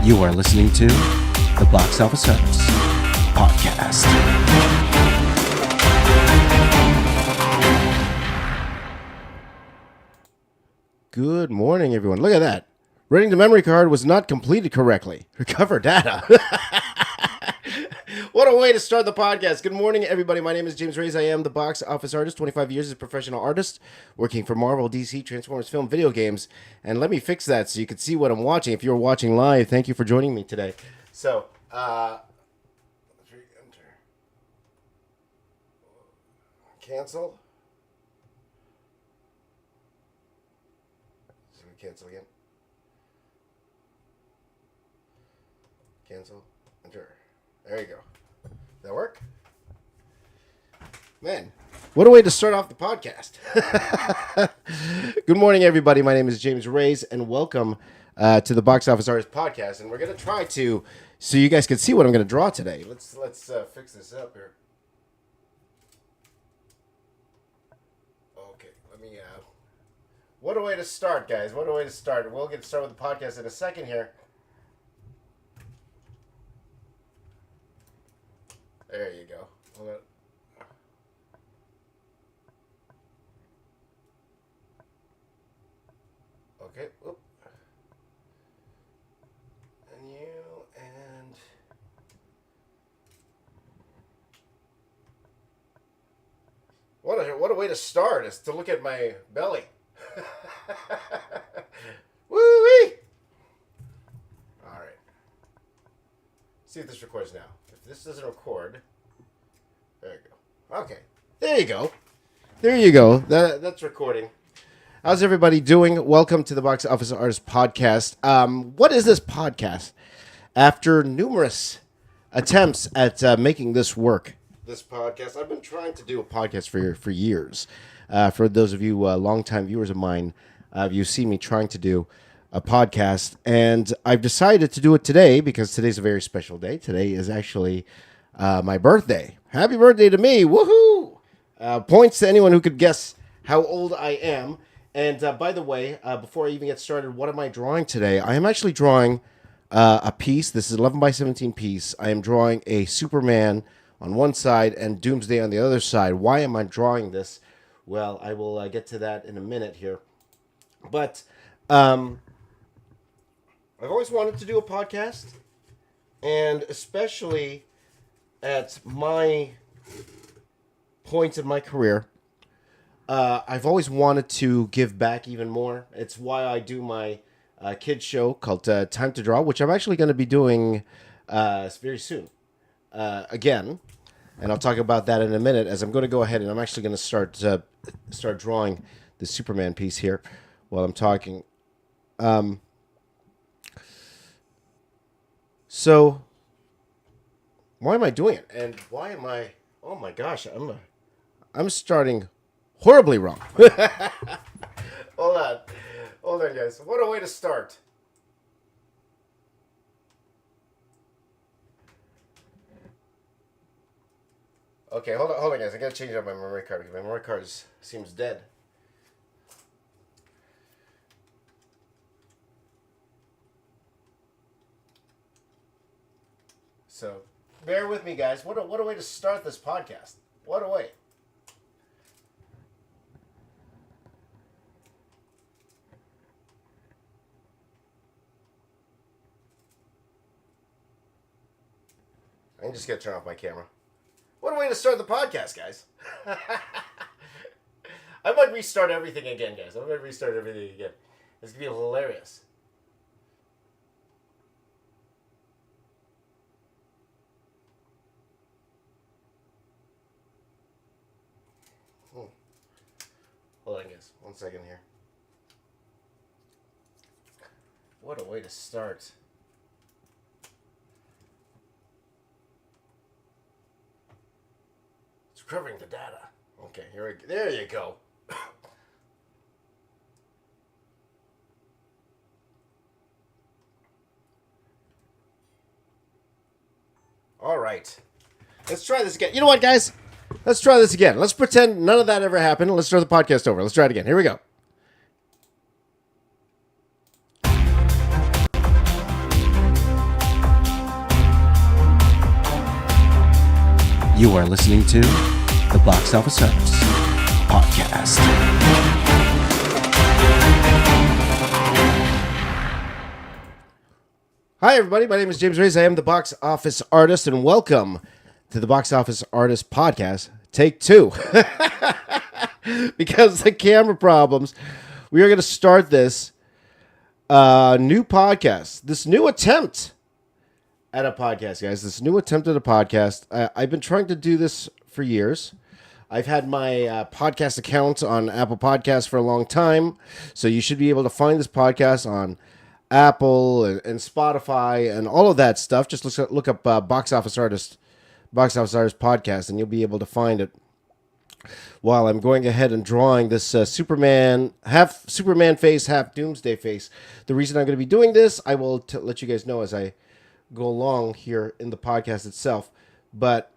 You are listening to the Box Office Artists podcast. Good morning, everyone. Look at that. Reading the memory card was not completed correctly. Recover data. What a way to start the podcast. Good morning, everybody. My name is James Reyes. I am the Box Office Artist, 25 years as a professional artist, working for Marvel, DC, Transformers, film, video games. And let me fix that so you can see what I'm watching. If you're watching live, thank you for joining me today. So, cancel. So we cancel again. Cancel. Enter. There you go. That work? Man, what a way to start off the podcast. Good morning, everybody. My name is James Reyes, and welcome to the Box Office Artist podcast. And we're going to try to, so you guys can see what I'm going to draw today. Let's fix this up here. Okay, let me, what a way to start, guys. What a way to start. We'll get started with the podcast in a second here. There you go. Hold on. Okay. Oop. And you and what a way to start is to look at my belly. Woo-wee! All right. See if this records now. If this doesn't record, there you go. Okay, there you go. There you go. That's recording. How's everybody doing? Welcome to the Box Office Artist podcast. What is this podcast? After numerous attempts at making this work, this podcast, I've been trying to do a podcast for years. For those of you longtime viewers of mine, you've seen me trying to do a podcast, and I've decided to do it today because today's a very special day. Today is actually my birthday. Happy birthday to me. Woohoo! Points to anyone who could guess how old I am. And by the way, before I even get started, what am I drawing today? I am actually drawing a piece. This is 11 by 17 piece. I am drawing a Superman on one side and Doomsday on the other side. Why am I drawing this? Well, I will get to that in a minute here. But I've always wanted to do a podcast, and especially at my point in my career, I've always wanted to give back even more. It's why I do my kids show called Time to Draw, which I'm actually going to be doing very soon again, and I'll talk about that in a minute. As I'm going to go ahead and I'm actually going to start drawing the Superman piece here while I'm talking. So, why am I doing it? And why am I? Oh my gosh, I'm starting horribly wrong. Hold on, guys. What a way to start. Okay, hold on, guys. I gotta change out my memory card because my memory card seems dead. So, bear with me, guys. What a way to start this podcast. What a way. I'm just going to turn off my camera. What a way to start the podcast, guys. I might restart everything again, guys. I'm going to restart everything again. It's going to be hilarious. Hold on, guys. 1 second here. What a way to start. It's recovering the data. Okay, there you go. All right. Let's try this again. You know what, guys? Let's try this again. Let's pretend none of that ever happened. Let's start the podcast over. Let's try it again. Here we go. You are listening to the Box Office Artists Podcast. Hi, everybody. My name is James Reyes. I am the Box Office Artist, and welcome to the Box Office Artist Podcast, Take 2. Because of the camera problems, we are going to start this new podcast, this new attempt at a podcast, guys. This new attempt at a podcast. I've been trying to do this for years. I've had my podcast account on Apple Podcasts for a long time, so you should be able to find this podcast on Apple and Spotify and all of that stuff. Just look up Box Office Artist Podcast, and you'll be able to find it. While I'm going ahead and drawing this Superman, half Superman face, half Doomsday face. The reason I'm going to be doing this, I will let you guys know as I go along here in the podcast itself. But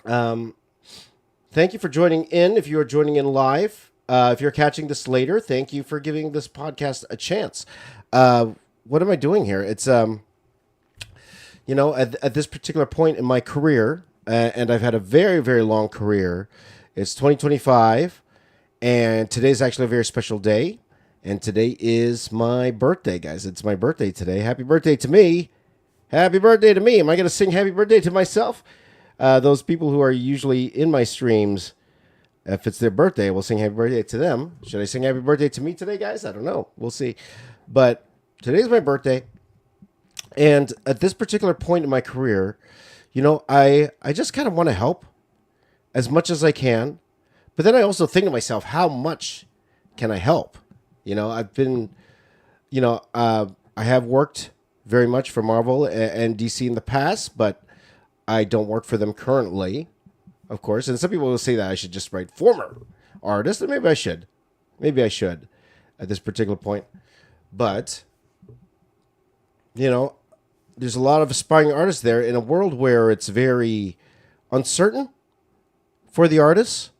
thank you for joining in. If you are joining in live, if you're catching this later, thank you for giving this podcast a chance. What am I doing here? It's at this particular point in my career, and I've had a very, very long career. It's 2025, and today's actually a very special day. And today is my birthday, guys. It's my birthday today. Happy birthday to me. Happy birthday to me. Am I going to sing happy birthday to myself? Those people who are usually in my streams, if it's their birthday, we'll sing happy birthday to them. Should I sing happy birthday to me today, guys? I don't know. We'll see. But today's my birthday. And at this particular point in my career, I just kind of want to help as much as I can. But then I also think to myself, how much can I help? I've been, I have worked very much for Marvel and DC in the past, but I don't work for them currently, of course. And some people will say that I should just write former artist, and maybe I should. Maybe I should at this particular point. But, there's a lot of aspiring artists there in a world where it's very uncertain for the artists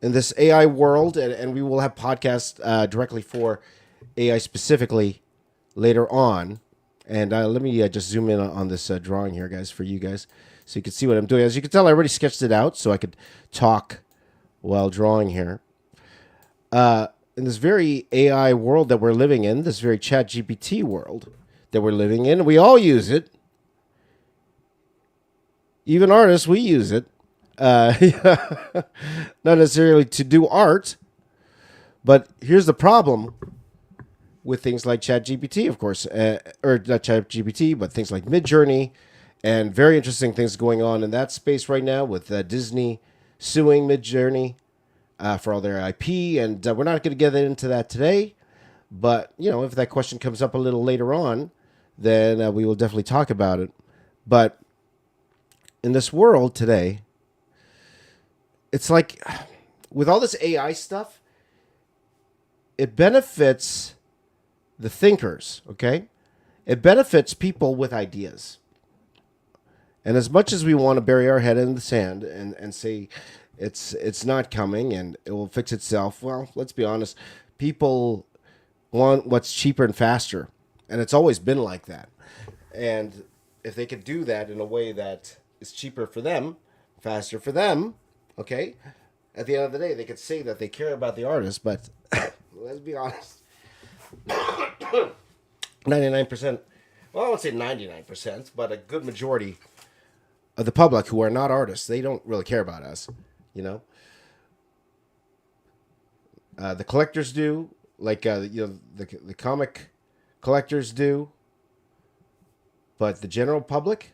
in this AI world. And we will have podcasts directly for AI specifically later on. And let me just zoom in on this drawing here, guys, for you guys, so you can see what I'm doing. As you can tell, I already sketched it out so I could talk while drawing here. In this very AI world that we're living in, this very ChatGPT world that we're living in, we all use it. Even artists, we use it. Not necessarily to do art, but here's the problem with things like ChatGPT, of course, or not ChatGPT, but things like Midjourney, and very interesting things going on in that space right now with Disney suing Midjourney for all their IP, and we're not going to get into that today. But if that question comes up a little later on, then we will definitely talk about it. But in this world today, it's like with all this AI stuff, it benefits the thinkers, okay? It benefits people with ideas. And as much as we want to bury our head in the sand and say it's not coming and it will fix itself, well, let's be honest. People want what's cheaper and faster. And it's always been like that. And if they could do that in a way that is cheaper for them, faster for them, okay? At the end of the day, they could say that they care about the artist, but let's be honest. 99%, well, I won't say 99%, but a good majority of the public who are not artists, they don't really care about us, The collectors do, like the comic collectors do, but the general public,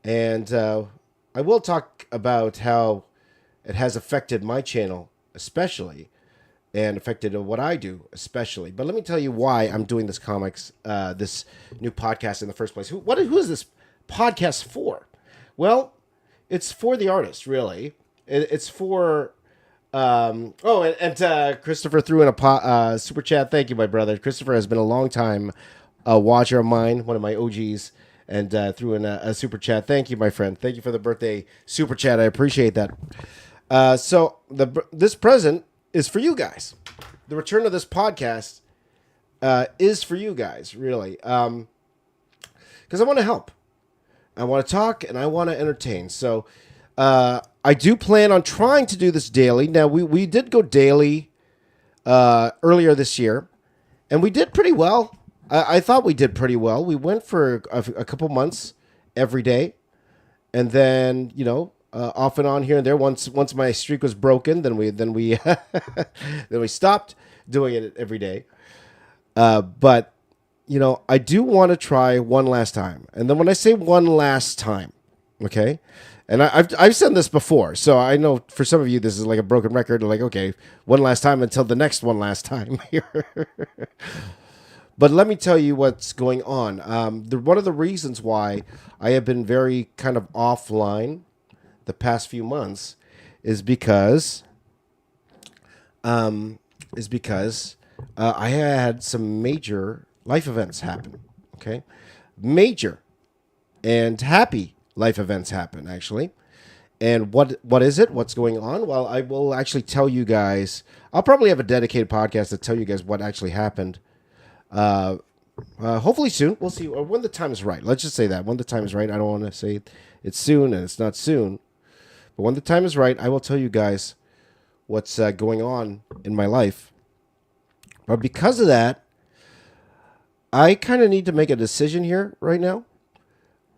and I will talk about how it has affected my channel, especially, and affected what I do, especially. But let me tell you why I'm doing this this new podcast in the first place. Who is this podcast for? Well, it's for the artist, really. It's for... Christopher threw in a super chat. Thank you, my brother. Christopher has been a long time watcher of mine, one of my OGs, and threw in a super chat. Thank you, my friend. Thank you for the birthday super chat. I appreciate that. So this present is for you guys. The return of this podcast is for you guys, really, because I want to help. I want to talk, and I want to entertain. So I do plan on trying to do this daily. Now, we did go daily earlier this year, and we did pretty well. I thought we did pretty well. We went for a couple months every day, and then, off and on here and there. Once my streak was broken, then we then we stopped doing it every day. But I do want to try one last time. And then when I say one last time, okay, and I've said this before, so I know for some of you this is like a broken record. Like, okay, one last time until the next one last time here. But let me tell you what's going on. One of the reasons why I have been very kind of offline the past few months is because I had some major life events happen. Okay, major and happy life events happen actually. And what is it? What's going on? Well, I will actually tell you guys. I'll probably have a dedicated podcast to tell you guys what actually happened. Hopefully soon. We'll see when the time is right. Let's just say that when the time is right. I don't want to say it's soon and it's not soon, but when the time is right, I will tell you guys what's going on in my life. But because of that, I kind of need to make a decision here right now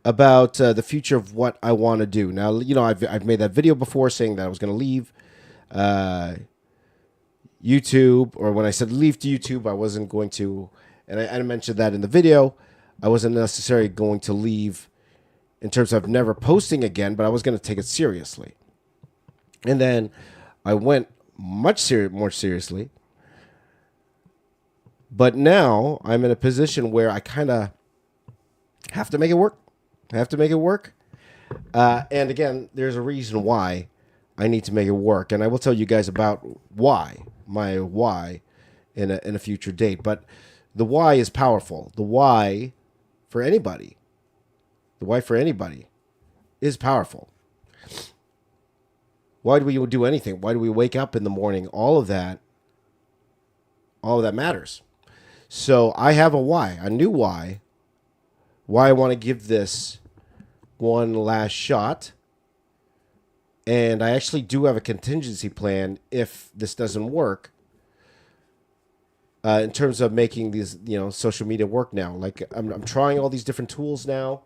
about the future of what I want to do. Now, I've made that video before saying that I was going to leave YouTube, or when I said leave to YouTube, I wasn't going to, and I mentioned that in the video, I wasn't necessarily going to leave in terms of never posting again, but I was going to take it seriously. And then I went much more seriously. But now I'm in a position where I kind of have to make it work. And again, there's a reason why I need to make it work. And I will tell you guys about my why in a future date. But the why is powerful. The why for anybody is powerful. Why do we do anything? Why do we wake up in the morning? All of that matters. So I have a why, a new why I want to give this one last shot. And I actually do have a contingency plan if this doesn't work. In terms of making these, social media work now. Like I'm trying all these different tools now.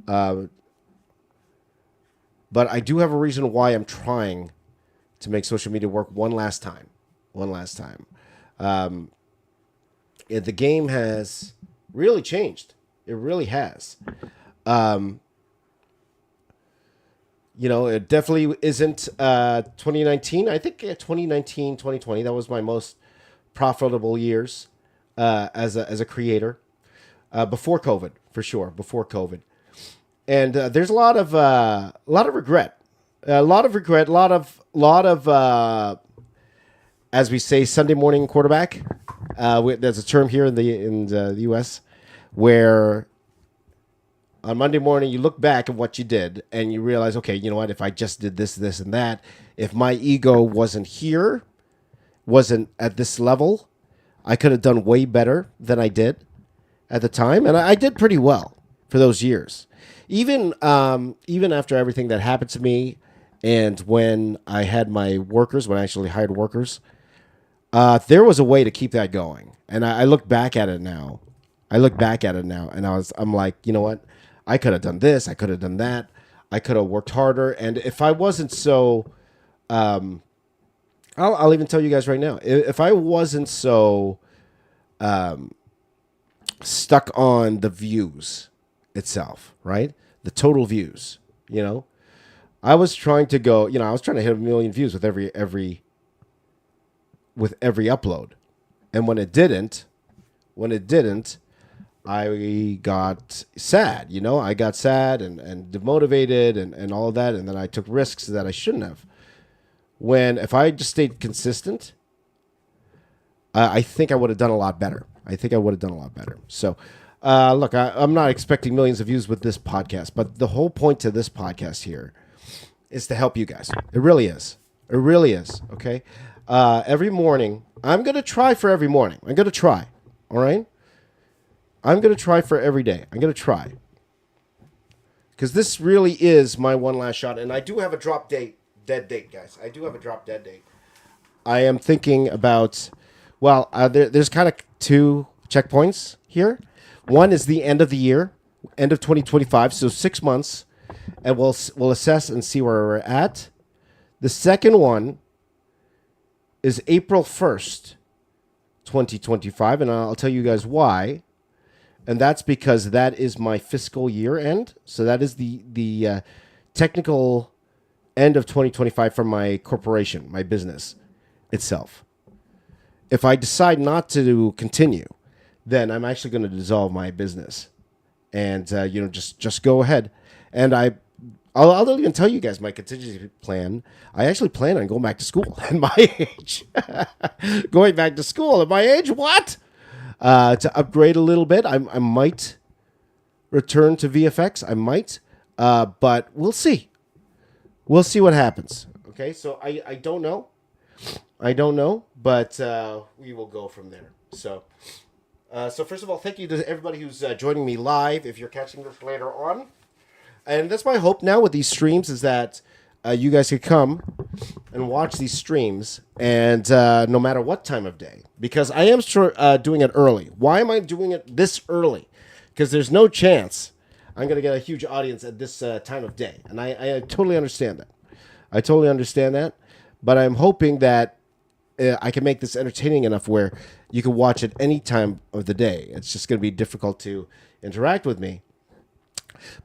But I do have a reason why I'm trying to make social media work one last time. The game has really changed. It really has. It definitely isn't 2019. I think 2019, 2020, that was my most profitable years as a creator. Before COVID, for sure. Before COVID. And there's a lot of regret. A lot of as we say, Sunday morning quarterback. There's a term here in the U.S. where on Monday morning you look back at what you did and you realize, okay, you know what? If I just did this, this, and that, if my ego wasn't here, wasn't at this level, I could have done way better than I did at the time, and I did pretty well for those years. Even after everything that happened to me, and when I had my workers, when I actually hired workers. There was a way to keep that going. And I look back at it now. And I'm like, you know what? I could have done this. I could have done that. I could have worked harder. And if I wasn't so, I'll even tell you guys right now, if I wasn't so stuck on the views itself, right? The total views, I was trying to go, I was trying to hit 1 million views with every upload. And when it didn't, I got sad, I got sad and demotivated and all of that. And then I took risks that I shouldn't have. If I just stayed consistent, I think I would have done a lot better. So, look, I'm not expecting millions of views with this podcast, but the whole point to this podcast here is to help you guys. It really is. Okay. Every morning, I'm going to try for every morning. I'm going to try. All right. I'm going to try for every day. I'm going to try. because this really is my one last shot. And I do have a dead date, guys. I do have a drop dead date. I am thinking about, there's kind of two checkpoints here. One is the end of the year, end of 2025, so 6 months, and we'll assess and see where we're at. The second one is April 1st, 2025, and I'll tell you guys why. And that's because that is my fiscal year end. So that is the technical end of 2025 for my corporation, my business itself. If I decide not to continue, then I'm actually going to dissolve my business, and just go ahead. And I'll even tell you guys my contingency plan. I actually plan on going back to school at my age. Going back to school at my age? What? To upgrade a little bit. I might return to VFX. I might, but we'll see. We'll see what happens. Okay, so I don't know. I don't know, but we will go from there. So first of all, thank you to everybody who's joining me live. If you're catching this later on, and that's my hope now with these streams is that you guys could come and watch these streams, and no matter what time of day, because I am doing it early. Why am I doing it this early? Because there's no chance I'm going to get a huge audience at this time of day, and I totally understand that. I totally understand that, but I'm hoping that I can make this entertaining enough where you can watch it any time of the day. It's just going to be difficult to interact with me.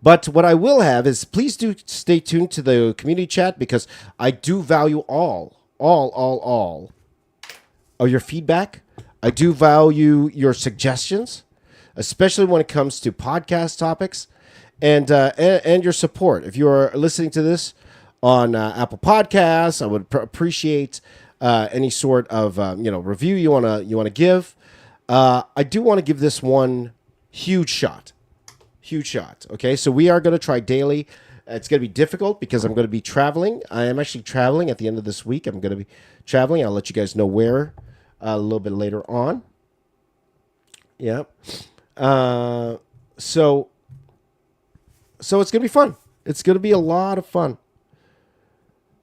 But what I will have is please do stay tuned to the community chat, because I do value all of your feedback. I do value your suggestions, especially when it comes to podcast topics, and your support. If you are listening to this on Apple Podcasts, I would appreciate any sort of review you wanna give. I do want to give this one huge shot. Okay, so we are going to try daily. It's going to be difficult because I'm going to be traveling. I am actually traveling at the end of this week. I'm going to be traveling. I'll let you guys know where a little bit later on. Yeah. So it's going to be fun. It's going to be a lot of fun.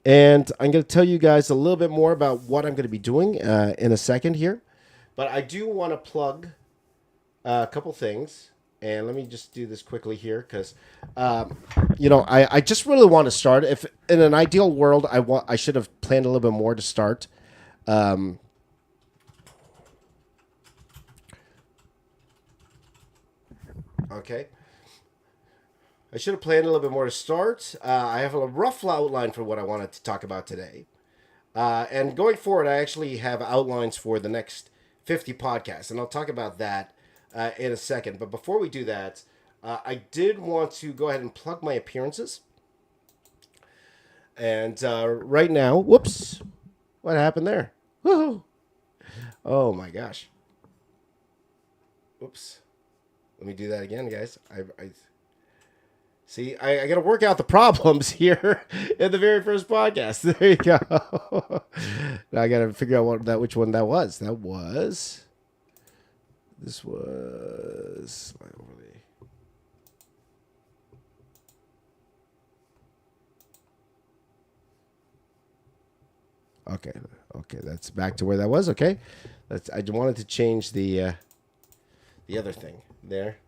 And I'm going to tell you guys a little bit more about what I'm going to be doing in a second here. But I do want to plug a couple things. And let me just do this quickly here because, I just really want to start. If in an ideal world, I should have planned a little bit more to start. Okay. I should have planned a little bit more to start. I have a rough outline for what I wanted to talk about today. And going forward, I actually have outlines for the next 50 podcasts. And I'll talk about that in a second. But before we do that, I did want to go ahead and plug my appearances. And right now, whoops, what happened there? Woohoo! Oh my gosh. Whoops. Let me do that again, guys. I see, I got to work out the problems here in the very first podcast. There you go. Now I got to figure out which one that was. This was my overlay. Okay, that's back to where that was. Okay, I wanted to change the other thing there,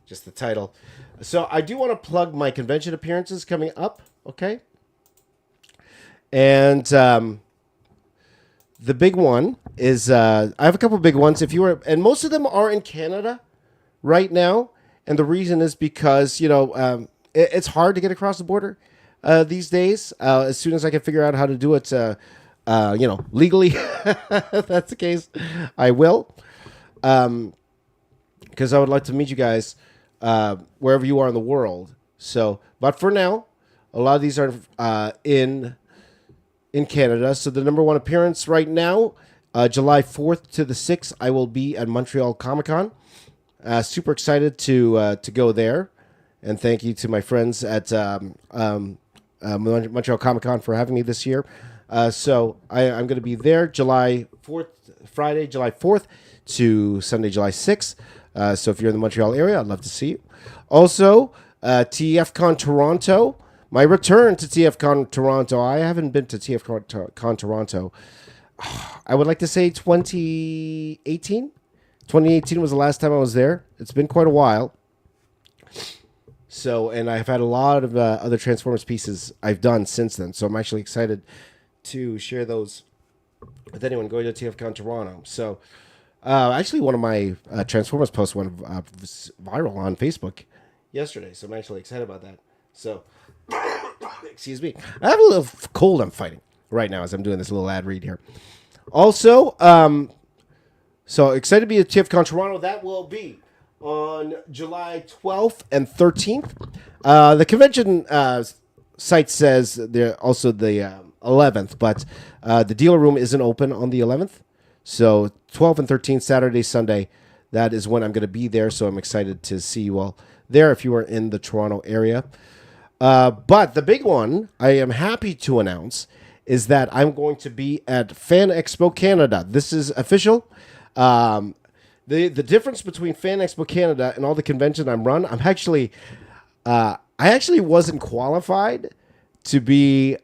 just the title. So I do want to plug my convention appearances coming up. Okay, and the big one is I have a couple of big ones. And most of them are in Canada right now, and the reason is because it's hard to get across the border these days. As soon as I can figure out how to do it, legally, if that's the case, I will. Because I would like to meet you guys wherever you are in the world. So, but for now, a lot of these are in Canada. So the number one appearance right now, July 4th to the 6th, I will be at Montreal Comic Con. Super excited to go there. And thank you to my friends at Montreal Comic Con for having me this year. So I'm going to be there July 4th, Friday, July 4th to Sunday, July 6th. So if you're in the Montreal area, I'd love to see you. Also, TFCon Toronto. My return to TFCon Toronto. I haven't been to TFCon Toronto. I would like to say 2018. 2018 was the last time I was there. It's been quite a while. So, and I've had a lot of other Transformers pieces I've done since then. So I'm actually excited to share those with anyone going to TFCon Toronto. So, actually, one of my Transformers posts went viral on Facebook yesterday. So I'm actually excited about that. So, excuse me. I have a little cold I'm fighting right now as I'm doing this little ad read here. Also, so excited to be at TFCon Toronto. That will be on July 12th and 13th. The convention site says they're also the 11th, but the dealer room isn't open on the 11th. So 12th and 13th, Saturday, Sunday, that is when I'm going to be there. So I'm excited to see you all there if you are in the Toronto area. But the big one I am happy to announce is that I'm going to be at Fan Expo Canada. This is official. The difference between Fan Expo Canada and all the conventions I'm run, I actually wasn't qualified to be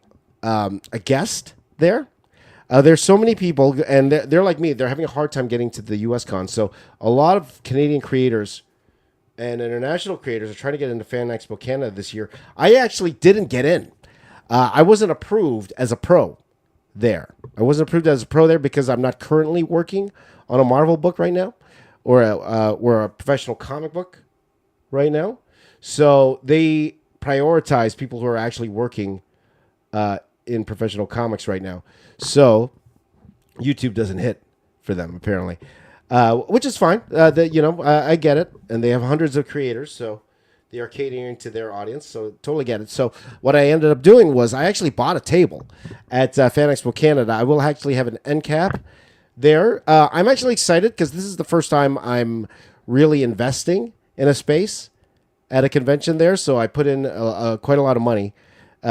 a guest there. There's so many people, and they're like me. They're having a hard time getting to the US Con. So a lot of Canadian creators and international creators are trying to get into Fan Expo Canada this year. I actually didn't get in. I wasn't approved as a pro there. I wasn't approved as a pro there because I'm not currently working on a Marvel book right now or a professional comic book right now. So they prioritize people who are actually working in professional comics right now. So YouTube doesn't hit for them, apparently, which is fine. I get it. And they have hundreds of creators, so they are catering to their audience. So totally get it. So what I ended up doing was I actually bought a table at Fan Expo Canada. I will actually have an end cap there. I'm actually excited because this is the first time I'm really investing in a space at a convention there. So I put in quite a lot of money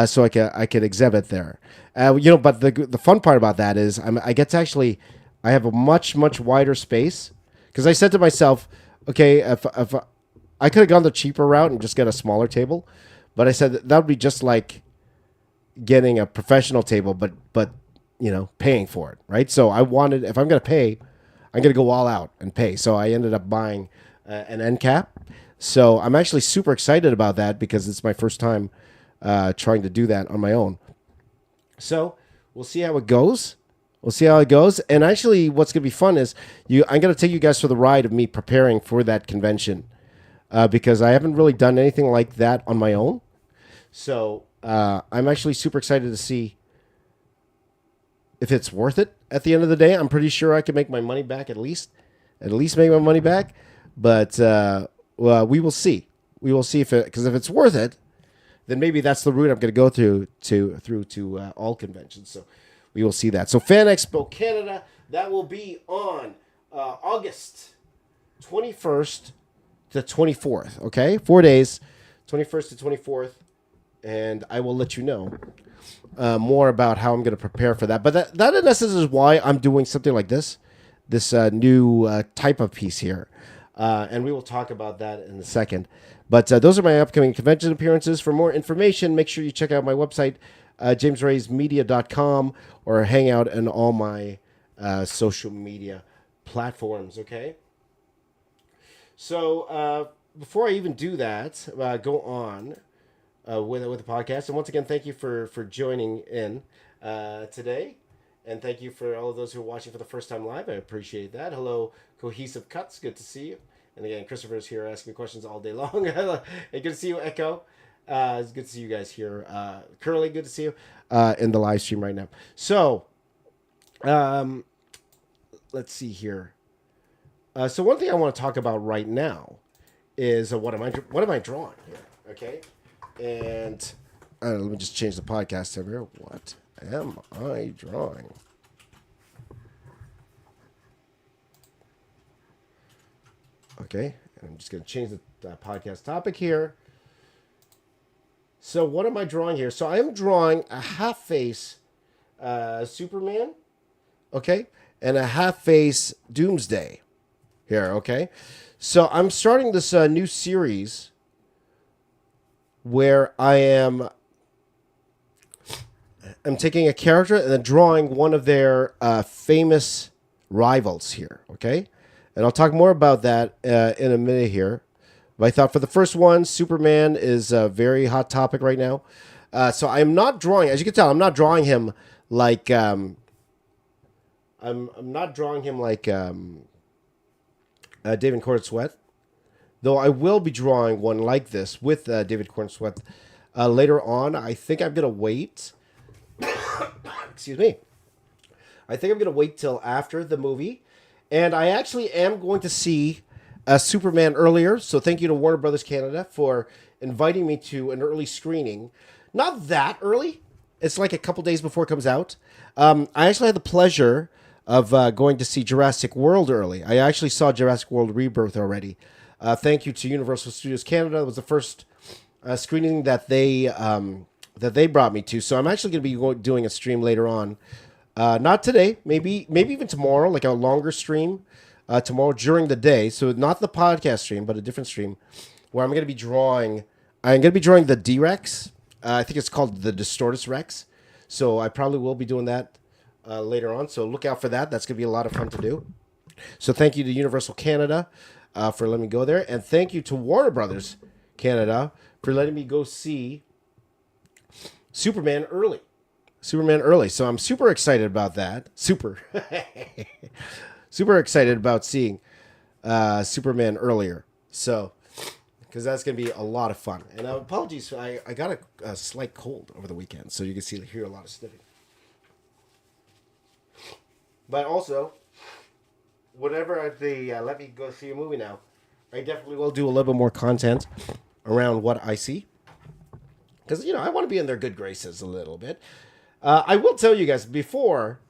so I could exhibit there. But the fun part about that is I have a much wider space because I said to myself, okay, if I could have gone the cheaper route and just get a smaller table, but I said that would be just like getting a professional table, but paying for it, right? So I wanted, if I'm going to pay, I'm going to go all out and pay. So I ended up buying an end cap. So I'm actually super excited about that because it's my first time trying to do that on my own. So we'll see how it goes. And actually, what's going to be fun is I'm going to take you guys for the ride of me preparing for that convention because I haven't really done anything like that on my own. So I'm actually super excited to see if it's worth it at the end of the day. I'm pretty sure I can make my money back at least make my money back. But we will see. We will see if it's worth it, then maybe that's the route I'm going to go through to all conventions. So we will see that. So Fan Expo Canada, that will be on August 21st to 24th. Okay, 4 days, 21st to 24th, and I will let you know more about how I'm going to prepare for that. But that in essence is why I'm doing something like this new type of piece here. And we will talk about that in a second. But those are my upcoming convention appearances. For more information, make sure you check out my website, jamesraysmedia.com, or hang out in all my social media platforms, okay? So before I even do that, go on with the podcast. And once again, thank you for joining in today. And thank you for all of those who are watching for the first time live. I appreciate that. Hello, Cohesive Cuts. Good to see you. And again, Christopher's here asking me questions all day long. Hey, good to see you, Echo. It's good to see you guys here. Curly, good to see you in the live stream right now. So, let's see here. So one thing I want to talk about right now is what am I drawing here? Okay, and let me just change the podcast over here. What am I drawing? Okay, I'm just going to change the podcast topic here. So what am I drawing here? So I am drawing a half-face Superman, okay, and a half-face Doomsday here, okay? So I'm starting this new series where I'm taking a character and then drawing one of their famous rivals here, okay? And I'll talk more about that in a minute here. But I thought for the first one, Superman is a very hot topic right now. So I'm not drawing, as you can tell, I'm not drawing him like I'm not drawing him like David Cornsweet, though I will be drawing one like this with David Cornsweet later on. I think I'm gonna wait. Excuse me. I think I'm gonna wait till after the movie, and I actually am going to see Superman earlier. So thank you to Warner Brothers Canada for inviting me to an early screening. Not that early. It's like a couple days before it comes out. I actually had the pleasure of going to see Jurassic World early. I actually saw Jurassic World Rebirth already. Thank you to Universal Studios Canada. It was the first screening that they brought me to. So I'm actually going to be doing a stream later on. Not today, maybe even tomorrow, like a longer stream tomorrow during the day. So not the podcast stream, but a different stream where I'm going to be drawing. I'm going to be drawing the D-Rex. I think it's called the Distortus Rex. So I probably will be doing that later on. So look out for that. That's going to be a lot of fun to do. So thank you to Universal Canada for letting me go there. And thank you to Warner Brothers Canada for letting me go see Superman early. So I'm super excited about that. Super excited about seeing Superman earlier. So, because that's going to be a lot of fun. And apologies, I got a slight cold over the weekend, so you can hear a lot of sniffing. But also, whenever they let me go see a movie now, I definitely will do a little bit more content around what I see. Because, I want to be in their good graces a little bit. I will tell you guys, before,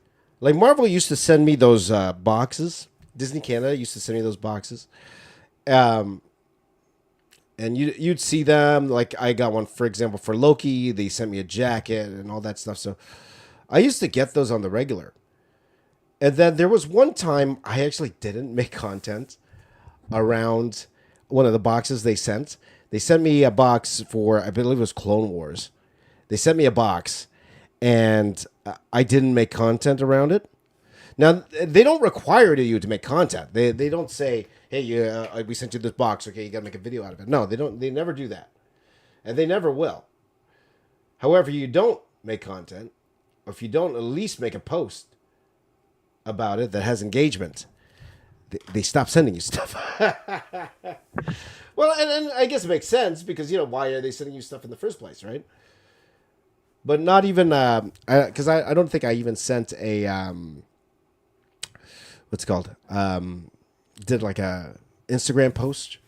like Marvel used to send me those boxes. Disney Canada used to send me those boxes. And you'd see them. Like I got one, for example, for Loki. They sent me a jacket and all that stuff. So I used to get those on the regular. And then there was one time I actually didn't make content around one of the boxes they sent. They sent me a box for, I believe it was Clone Wars. They sent me a box, and I didn't make content around it. Now, they don't require you to make content. They don't say, hey, we sent you this box. Okay, you got to make a video out of it. No, they don't. They never do that. And they never will. However, you don't make content, or if you don't at least make a post about it that has engagement, they stop sending you stuff. Well, and I guess it makes sense because, why are they sending you stuff in the first place, right? But not even, because I don't think I even sent a, what's it called? Did like a Instagram post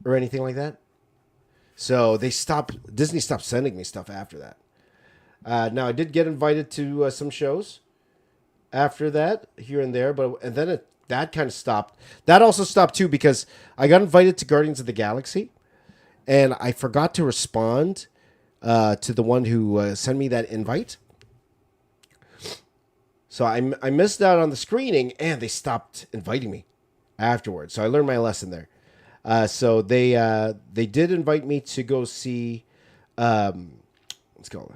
or anything like that. So Disney stopped sending me stuff after that. Now I did get invited to some shows after that, here and there, and then that kind of stopped. That also stopped too because I got invited to Guardians of the Galaxy, and I forgot to respond to the one who sent me that invite. So I missed out on the screening, and they stopped inviting me afterwards. So I learned my lesson there. So they did invite me to go see, let's go,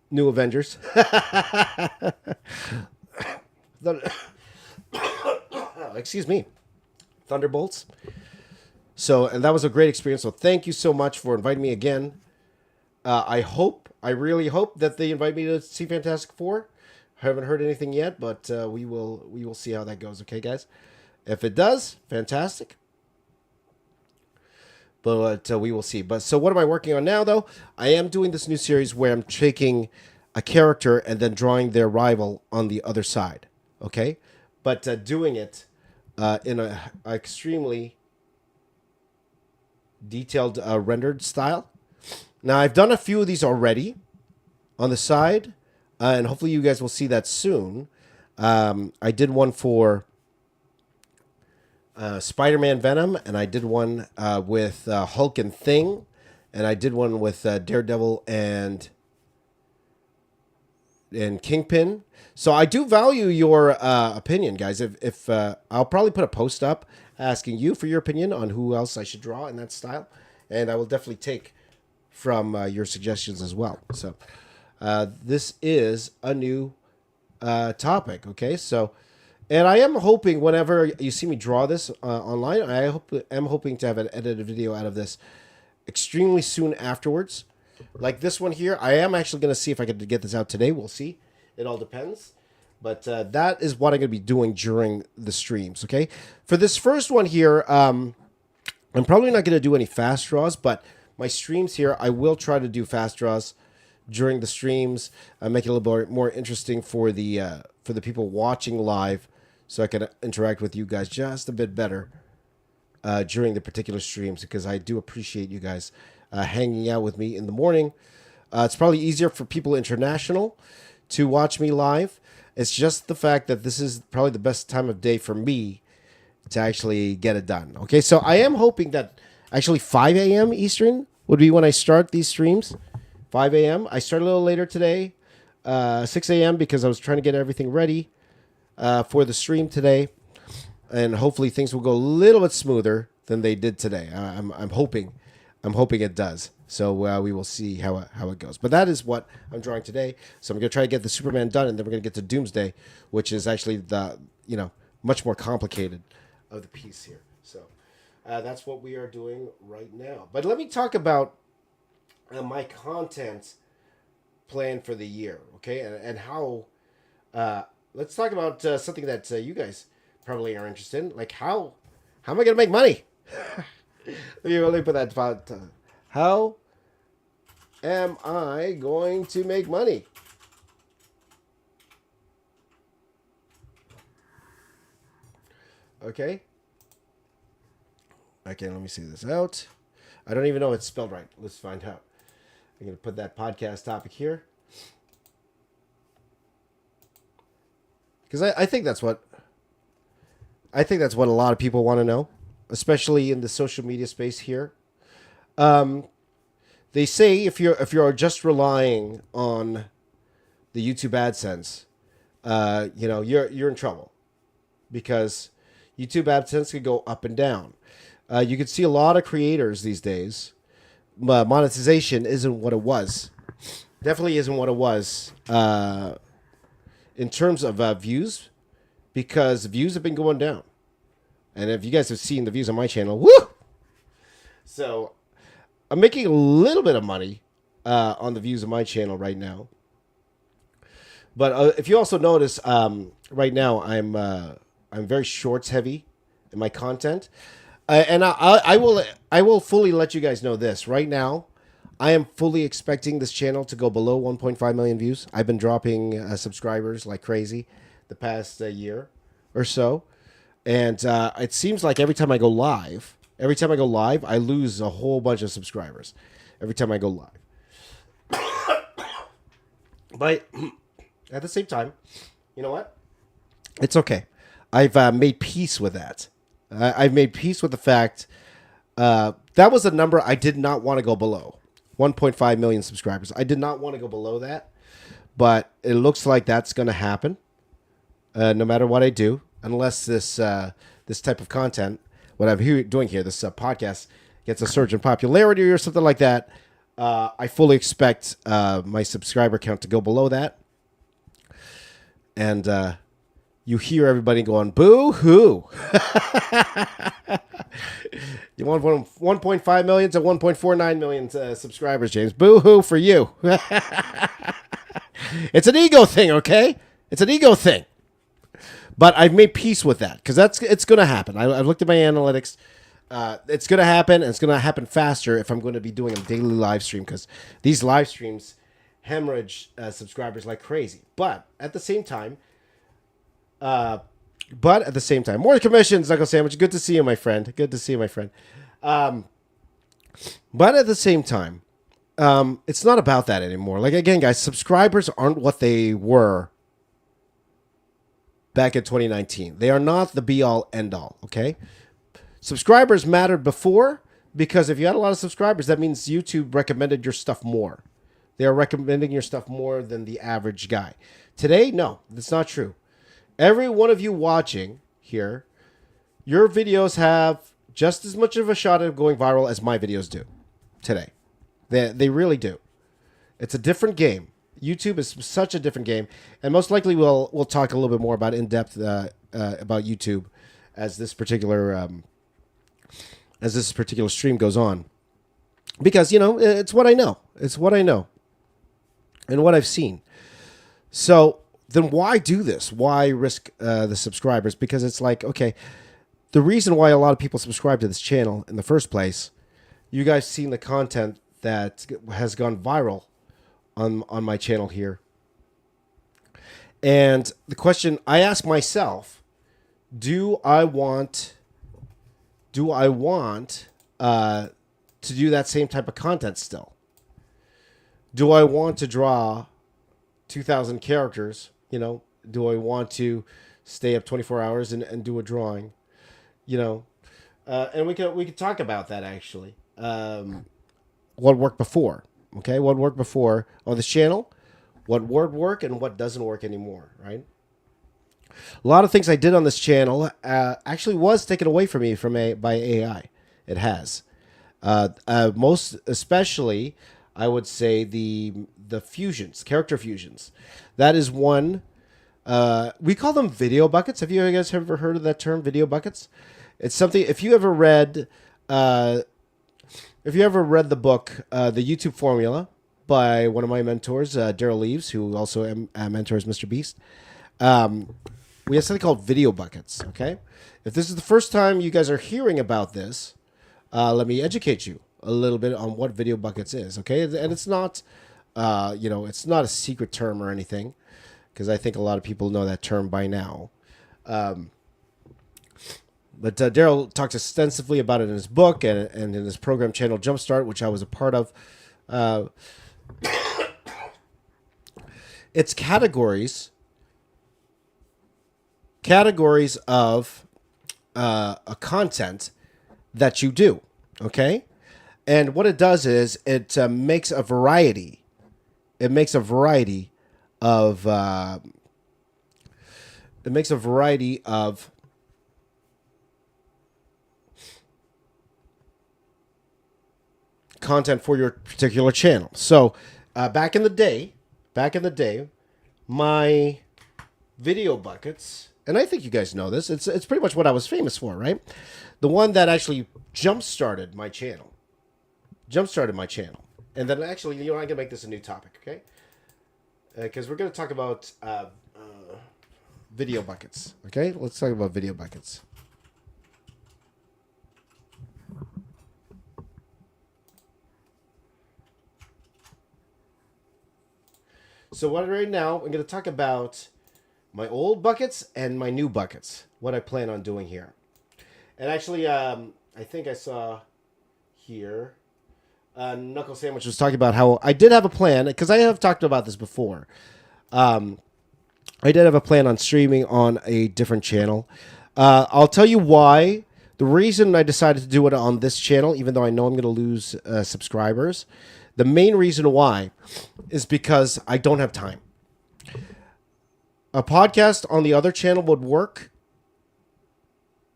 New Avengers. Excuse me, Thunderbolts. So, and that was a great experience. So thank you so much for inviting me again. I really hope that they invite me to see Fantastic Four. I haven't heard anything yet, but we will see how that goes. Okay, guys. If it does, fantastic. But we will see. But so what am I working on now, though? I am doing this new series where I'm taking a character and then drawing their rival on the other side. Okay, but doing it in a extremely detailed rendered style. Now I've done a few of these already on the side, and hopefully you guys will see that soon. I did one for Spider-Man Venom, and I did one with Hulk and Thing, and I did one with Daredevil and Kingpin. So I do value your opinion, guys. If I'll probably put a post up asking you for your opinion on who else I should draw in that style. and I will definitely take from your suggestions as well. So this is a new topic, okay? So, and I am hoping whenever you see me draw this online, I'm hoping to have an edited video out of this extremely soon afterwards. Like this one here, I am actually going to see if I can get this out today. We'll see. It all depends. But that is what I'm going to be doing during the streams, okay? For this first one here, I'm probably not going to do any fast draws, but my streams here, I will try to do fast draws during the streams, make it a little bit more interesting for the people watching live, so I can interact with you guys just a bit better during the particular streams, because I do appreciate you guys hanging out with me in the morning. It's probably easier for people international to watch me live. It's just the fact that this is probably the best time of day for me to actually get it done. Okay, so I am hoping that actually 5 a.m. Eastern would be when I start these streams. 5 a.m. I started a little later today, 6 a.m. because I was trying to get everything ready for the stream today, and hopefully things will go a little bit smoother than they did today. I'm hoping it does. So we will see how it goes. But that is what I'm drawing today. So I'm going to try to get the Superman done, and then we're going to get to Doomsday, which is actually the much more complicated of the piece here. So that's what we are doing right now. But let me talk about my content plan for the year, okay? And how, let's talk about something that you guys probably are interested in. Like, how am I going to make money? let me put that about, how am I going to make money? Okay, let me see this out. I don't even know if it's spelled right. Let's find out. I'm going to put that podcast topic here, because I think that's what a lot of people want to know, especially in the social media space here. They say if you're just relying on the YouTube AdSense, you're in trouble, because YouTube AdSense can go up and down. You can see a lot of creators these days. Monetization isn't what it was. Definitely isn't what it was in terms of views, because views have been going down. And if you guys have seen the views on my channel, woo! So I'm making a little bit of money on the views of my channel right now. But if you also notice, right now I'm very shorts heavy in my content. And I will fully let you guys know this. Right now, I am fully expecting this channel to go below 1.5 million views. I've been dropping subscribers like crazy the past year or so. And it seems like every time I go live, I lose a whole bunch of subscribers. Every time I go live. But at the same time, you know what? It's okay. I've made peace with that. I've made peace with the fact that was a number I did not want to go below. 1.5 million subscribers. I did not want to go below that, but it looks like that's going to happen no matter what I do, unless this type of content, what I'm doing here, this podcast, gets a surge in popularity or something like that. I fully expect my subscriber count to go below that. And you hear everybody going, boo-hoo. You want 1.5 million to 1.49 million subscribers, James. Boo-hoo for you. It's an ego thing, okay? It's an ego thing. But I've made peace with that, because it's going to happen. I've looked at my analytics. It's going to happen, and it's going to happen faster if I'm going to be doing a daily live stream, because these live streams hemorrhage subscribers like crazy. But at the same time, more commissions, Knuckle Sandwich. Good to see you, my friend. Good to see you, my friend. But at the same time, it's not about that anymore. Like, again, guys, subscribers aren't what they were back in 2019. They are not the be-all, end-all, okay? Subscribers mattered before, because if you had a lot of subscribers, that means YouTube recommended your stuff more. They are recommending your stuff more than the average guy. Today, no, that's not true. Every one of you watching here, your videos have just as much of a shot at going viral as my videos do. today. They really do. It's a different game. YouTube is such a different game, and most likely we'll talk a little bit more about in depth about YouTube as this particular stream goes on, because it's what I know. It's what I know, and what I've seen. So then, why do this? Why risk the subscribers? Because it's like, okay, the reason why a lot of people subscribe to this channel in the first place, you guys seen the content that has gone viral on my channel here. And the question I ask myself, do I want to do that same type of content still? Do I want to draw 2,000 characters? Do I want to stay up 24 hours and do a drawing? And we could talk about that actually. What worked before? Okay, what worked before on this channel? What would work and what doesn't work anymore? Right. A lot of things I did on this channel actually was taken away from me by AI. It has. Most especially, I would say the fusions, character fusions. That is one. We call them video buckets. Have you guys ever heard of that term, video buckets? It's something. If you ever read the book, The YouTube Formula, by one of my mentors, Daryl Leaves, who also mentors Mr. Beast, we have something called video buckets. Okay, if this is the first time you guys are hearing about this, let me educate you a little bit on what video buckets is. Okay, and it's not, it's not a secret term or anything, because I think a lot of people know that term by now. But Daryl talks extensively about it in his book and in his program channel Jumpstart, which I was a part of. It's categories of a content that you do, okay? And what it does is it makes a variety. It makes a variety of content for your particular channel. So back in the day, my video buckets, and I think you guys know this, it's pretty much what I was famous for, right? The one that actually jump-started my channel. And then actually, I'm going to make this a new topic, okay? Because we're going to talk about video buckets, okay? Let's talk about video buckets. So right now, I'm going to talk about my old buckets and my new buckets, what I plan on doing here. And actually, I think I saw here, Knuckle Sandwich was talking about how I did have a plan, because I have talked about this before. I did have a plan on streaming on a different channel. I'll tell you why. The reason I decided to do it on this channel, even though I know I'm going to lose subscribers, the main reason why is because I don't have time. A podcast on the other channel would work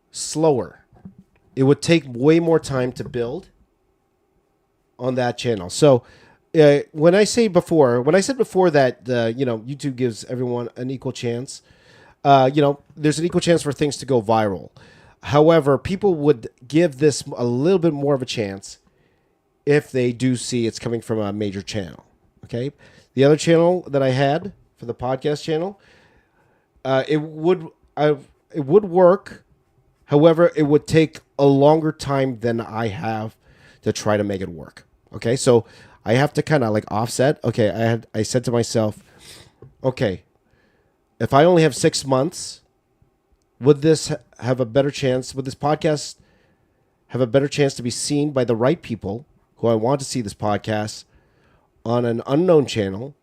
slower. It would take way more time to build on that channel. So when I said before that YouTube gives everyone an equal chance, there's an equal chance for things to go viral. However, people would give this a little bit more of a chance if they do see it's coming from a major channel. Okay, the other channel that I had for the podcast channel, it would work. However, it would take a longer time than I have to try to make it work. Okay, so I have to kind of like offset. Okay, I said to myself, okay, if I only have 6 months, would this have a better chance? Would this podcast have a better chance to be seen by the right people who I want to see this podcast on an unknown channel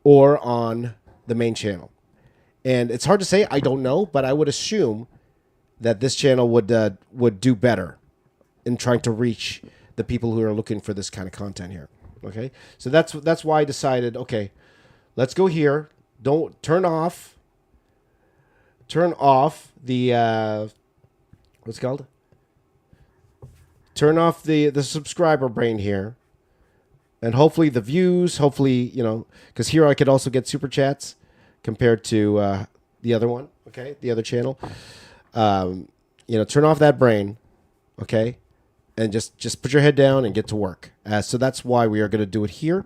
or on the main channel? And it's hard to say. I don't know, but I would assume that this channel would do better in trying to reach the people who are looking for this kind of content here. Okay, so that's why I decided. Okay, let's go here. Don't turn off the what's it called? turn off the subscriber brain here. And hopefully the views, hopefully, because here I could also get super chats compared to the other one, okay, the other channel. Turn off that brain, okay, and just put your head down and get to work. So that's why we are going to do it here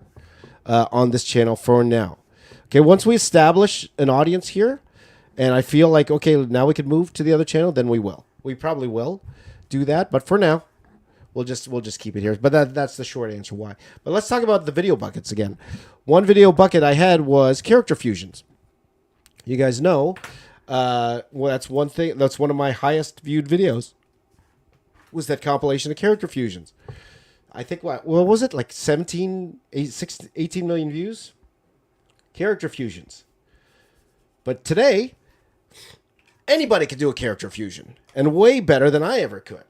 on this channel for now. Okay, once we establish an audience here, and I feel like, okay, now we can move to the other channel, then we will. We probably will do that, but for now, we'll just keep it here. But that's the short answer why. But let's talk about the video buckets again. One video bucket I had was character fusions. You guys know, well, that's one thing. That's one of my highest viewed videos. Was that compilation of character fusions? I think what was it, like 18 million views? Character fusions. But today, anybody could do a character fusion, and way better than I ever could.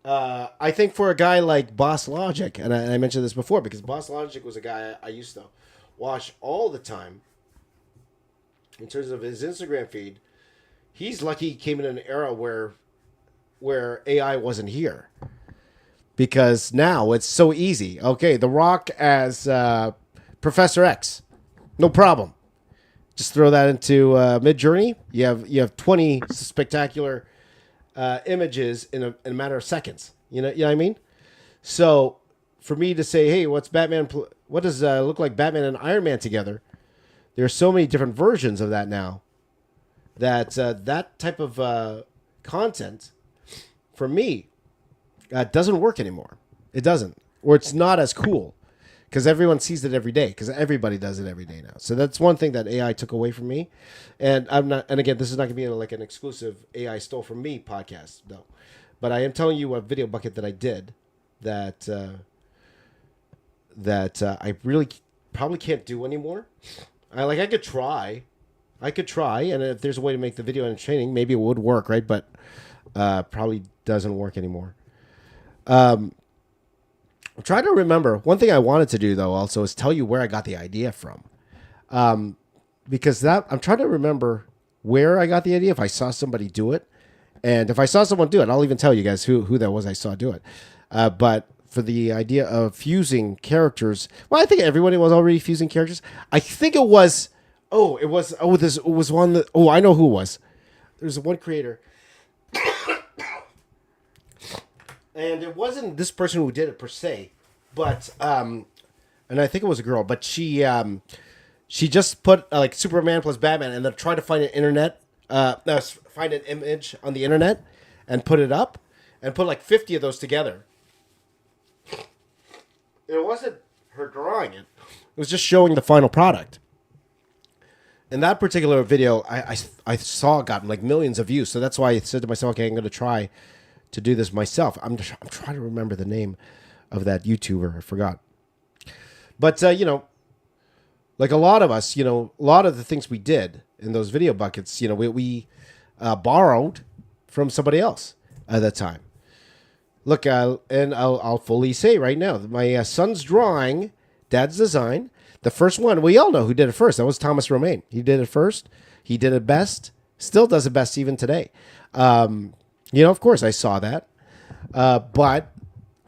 I think for a guy like Boss Logic, and I mentioned this before because Boss Logic was a guy I used to watch all the time. In terms of his Instagram feed, he's lucky he came in an era where AI wasn't here. Because now it's so easy. Okay, The Rock as Professor X, no problem. Just throw that into Mid-Journey. You have 20 spectacular images in a matter of seconds. You know what I mean? So for me to say, hey, what does look like Batman and Iron Man together? There are so many different versions of that now that that type of content for me doesn't work anymore. It doesn't, or it's not as cool because everyone sees it every day because everybody does it every day now. So that's one thing that AI took away from me. And I'm not, and again, this is not gonna be like an exclusive AI stole from me podcast, no. But I am telling you a video bucket that I did that I really probably can't do anymore. I could try, and if there's a way to make the video entertaining, maybe it would work, right? But probably doesn't work anymore. I'm trying to remember. One thing I wanted to do though also is tell you where I got the idea from, because I'm trying to remember where I got the idea. If I saw somebody do it, and if I saw someone do it, I'll even tell you guys who that was I saw do it. But for the idea of fusing characters, well, I think everybody was already fusing characters. I think it was. It was one that. Oh, I know who it was. There's one creator. And it wasn't this person who did it per se, but and I think it was a girl, but she just put like Superman plus Batman and then tried to find find an image on the internet and put it up and put like 50 of those together. It wasn't her drawing it; it was just showing the final product. And that particular video, I saw got like millions of views, so that's why I said to myself, okay, I'm going to try to do this myself. I'm trying to remember the name of that YouTuber. I forgot. But, like a lot of us, a lot of the things we did in those video buckets, we borrowed from somebody else at that time. Look, and I'll fully say right now, my son's drawing, Dad's design, the first one, we all know who did it first. That was Thomas Romaine. He did it first. He did it best. Still does it best even today. Of course, I saw that. But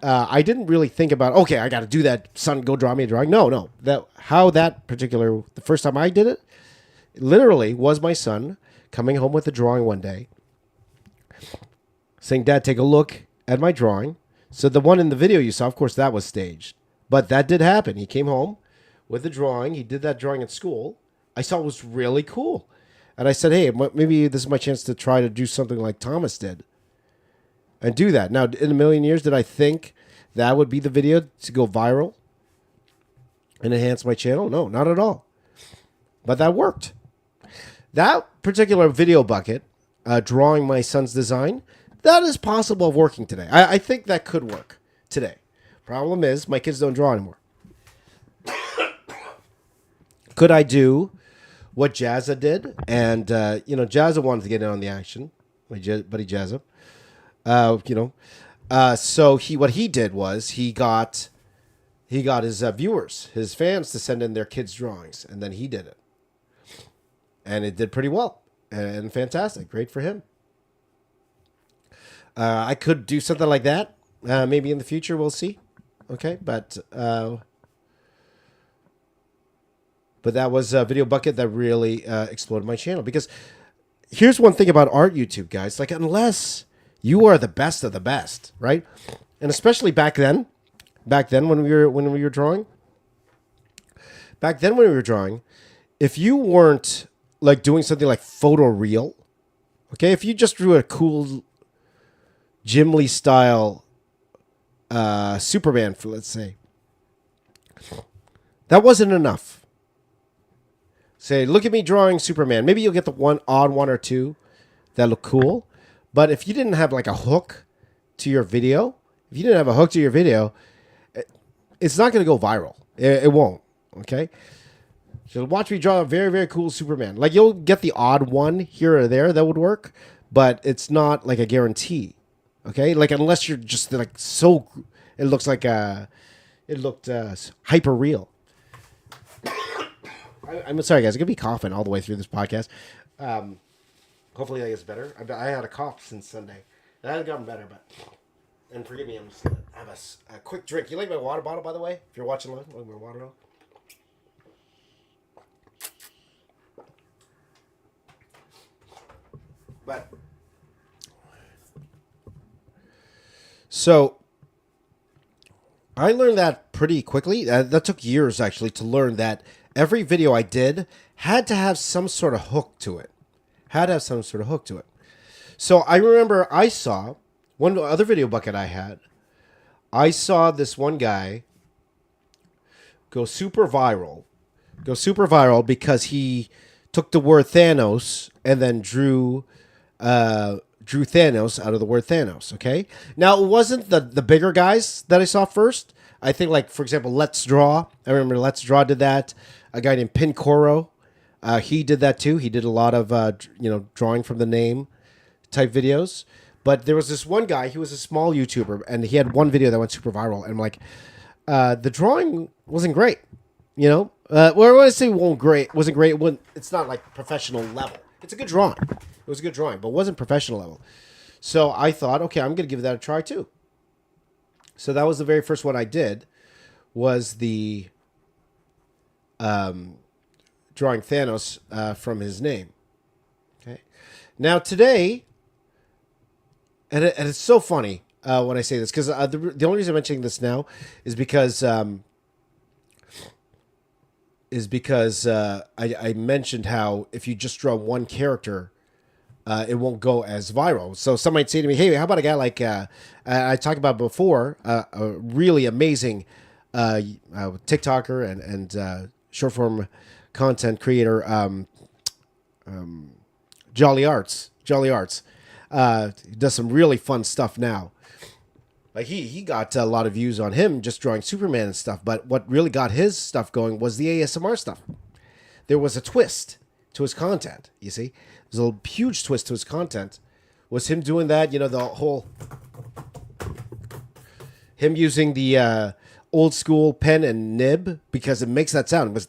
I didn't really think about, okay, I got to do that. Son, go draw me a drawing. No. The first time I did it, literally was my son coming home with a drawing one day, saying, Dad, take a look at my drawing. So the one in the video you saw, of course, that was staged. But that did happen. He came home with a drawing. He did that drawing at school. I saw it was really cool. And I said, hey, maybe this is my chance to try to do something like Thomas did. And do that. Now, in a million years, did I think that would be the video to go viral and enhance my channel? No, not at all. But that worked. That particular video bucket, drawing my son's design, that is possible of working today. I think that could work today. Problem is, my kids don't draw anymore. Could I do what Jazza did? And, Jazza wanted to get in on the action. My buddy Jazza. So what he did was he got his viewers, his fans, to send in their kids' drawings, and then he did it, and it did pretty well and fantastic, great for him. I could do something like that, Maybe in the future we'll see. Okay, but that was a video bucket that really exploded my channel. Because here's one thing about art YouTube, guys. Like, unless you are the best of the best, right? And especially back then when we were drawing. Back then when we were drawing, if you weren't like doing something like photoreal, okay, if you just drew a cool Jim Lee style Superman, for let's say, that wasn't enough. Say, look at me drawing Superman. Maybe you'll get the odd one or two that look cool. But if you didn't have like a hook to your video, it's not going to go viral. It won't. Okay. So watch me draw a very, very cool Superman. Like, you'll get the odd one here or there that would work, but it's not like a guarantee. Okay. Like, unless you're just like it looks like it looked hyper real. I'm sorry, guys. I'm going to be coughing all the way through this podcast. Hopefully that gets better. I had a cough since Sunday. That hasn't gotten better, but... And forgive me, I'm just going to have a quick drink. You like my water bottle, by the way? If you're watching live, like my water bottle. But... So... I learned that pretty quickly. That took years, actually, to learn that every video I did had to have some sort of hook to it. So I remember I saw one other video bucket I had. I saw this one guy go super viral because he took the word Thanos and then drew Thanos out of the word Thanos. Okay. Now, it wasn't the bigger guys that I saw first. I think, like, for example, Let's Draw. I remember Let's Draw did that. A guy named Pincoro, he did that too. He did a lot of drawing from the name type videos. But there was this one guy. He was a small YouTuber, and he had one video that went super viral. And I'm like, the drawing wasn't great. Well, when I say wasn't great, it's not like professional level. It's a good drawing. It was a good drawing, but it wasn't professional level. So I thought, okay, I'm going to give that a try too. So that was the very first one I did, was the drawing Thanos from his name. Okay. Now today, and it's so funny when I say this, because the only reason I'm mentioning this now is because I mentioned how if you just draw one character, it won't go as viral. So some might say to me, hey, how about a guy like, I talked about before, a really amazing TikToker and short form content creator, Jolly Arts. He does some really fun stuff now. Like he got a lot of views on him just drawing Superman and stuff. But what really got his stuff going was the ASMR stuff. There was a twist to his content. You see, there's a huge twist to his content. Was him doing that? The whole him using the old school pen and nib, because it makes that sound. It was.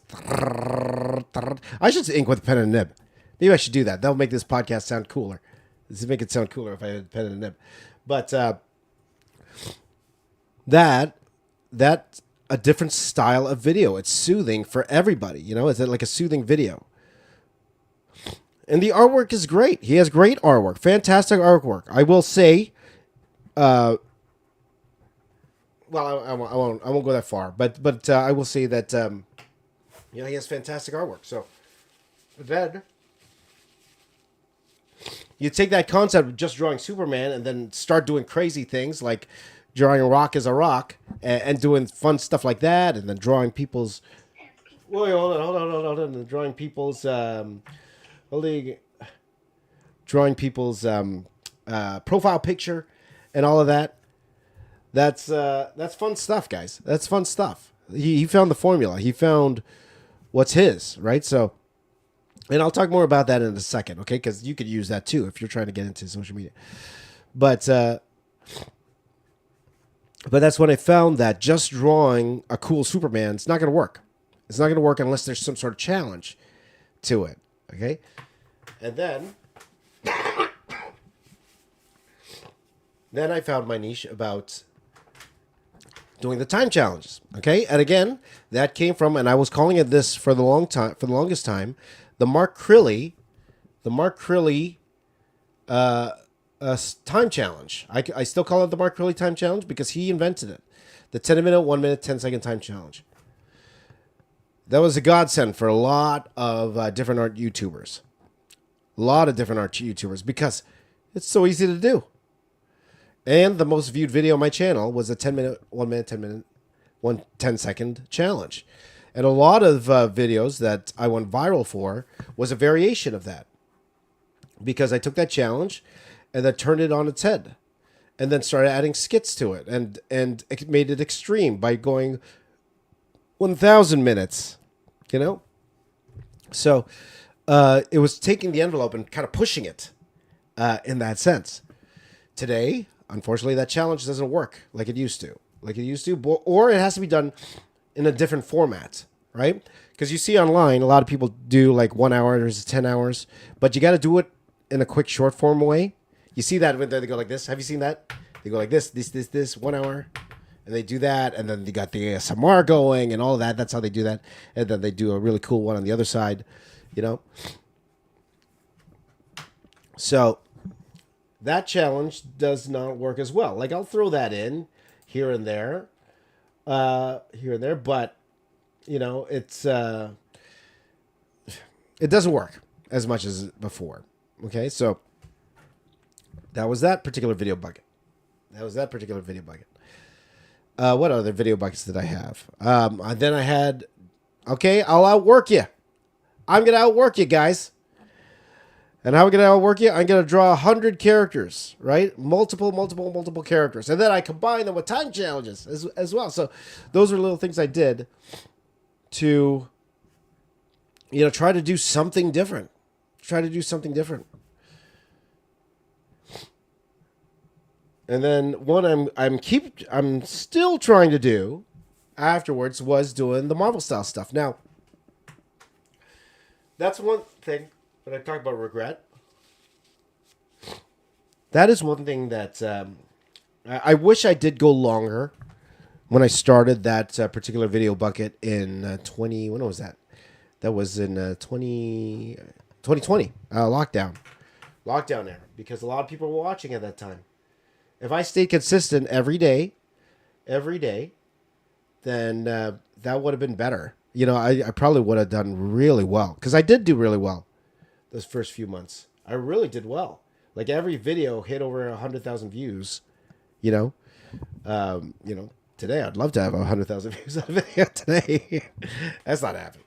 I should ink with pen and nib. Maybe I should do that. That'll make this podcast sound cooler. This would make it sound cooler if I had pen and nib. But that a different style of video. It's soothing for everybody. It's like a soothing video. And the artwork is great. He has great artwork. Fantastic artwork. I will say, well, I won't go that far, but I will say that he has fantastic artwork. So then you take that concept of just drawing Superman and then start doing crazy things like drawing a rock as a rock and doing fun stuff like that, and then drawing people's. Wait, hold on. And drawing people's profile picture and all of that. That's fun stuff, guys. That's fun stuff. He found the formula. He found what's his, right? So, and I'll talk more about that in a second, okay? Because you could use that too if you're trying to get into social media. But that's when I found that just drawing a cool Superman, it's not going to work. It's not going to work unless there's some sort of challenge to it, okay? And then I found my niche about doing the time challenges. Okay, and again, that came from, and I was calling it this for the longest time, the Mark Crilly time challenge. I still call it the Mark Crilly time challenge because he invented it. The 10-minute, 1 minute, 10-second time challenge. That was a godsend for a lot of different art YouTubers. A lot of different art YouTubers because it's so easy to do. And the most viewed video on my channel was a 10-minute, 1 minute, 10-minute, 10-second challenge. And a lot of videos that I went viral for was a variation of that. Because I took that challenge and then turned it on its head. And then started adding skits to it. And it made it extreme by going 1,000 minutes. You know? So it was taking the envelope and kind of pushing it in that sense. Today, unfortunately, that challenge doesn't work like it used to. Or it has to be done in a different format, right? Because you see online, a lot of people do like 1 hour, there's 10 hours. But you got to do it in a quick short form way. You see that when they go like this. Have you seen that? They go like this, 1 hour. And they do that. And then they got the ASMR going and all of that. That's how they do that. And then they do a really cool one on the other side, you know? So that challenge does not work as well. Like I'll throw that in here and there. But, you know, it doesn't work as much as before. Okay, so that was that particular video bucket. What other video buckets did I have? Then I had, okay, I'll outwork you. I'm going to outwork you, guys. And how am I going to outwork you? I'm going to draw 100 characters, right? Multiple characters. And then I combine them with time challenges as well. So those are little things I did to, you know, try to do something different. And then one I'm still trying to do afterwards was doing the Marvel style stuff. Now, that's one thing when I talk about regret. That is one thing that I wish I did go longer when I started that particular video bucket in when was that? That was in 2020, lockdown era, because a lot of people were watching at that time. If I stayed consistent every day, then that would have been better. You know, I probably would have done really well, because I did do really well those first few months. I really did well. Like every video hit over 100,000 views. You know, today I'd love to have 100,000 views on a video today. That's not happening.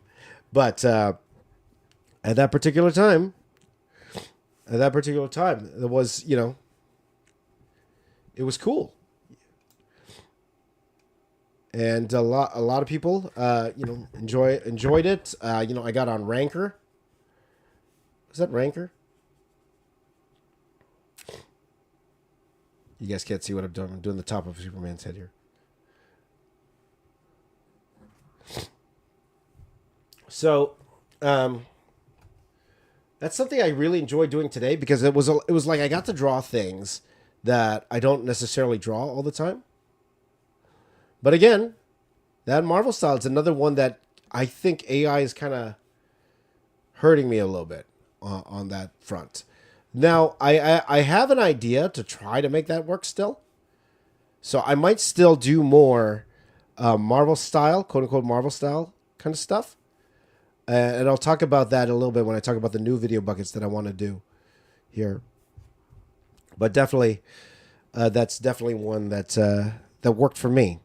But at that particular time, it was, you know, it was cool. And a lot of people, you know, enjoyed it. You know, I got on Ranker. Is that Ranker? You guys can't see what I'm doing. I'm doing the top of Superman's head here. So, that's something I really enjoyed doing today, because it was like I got to draw things that I don't necessarily draw all the time. But again, that Marvel style is another one that I think AI is kind of hurting me a little bit on that front. Now, I have an idea to try to make that work still. So I might still do more Marvel style, quote unquote Marvel style kind of stuff. And I'll talk about that a little bit when I talk about the new video buckets that I want to do here. But definitely, that's definitely one that worked for me.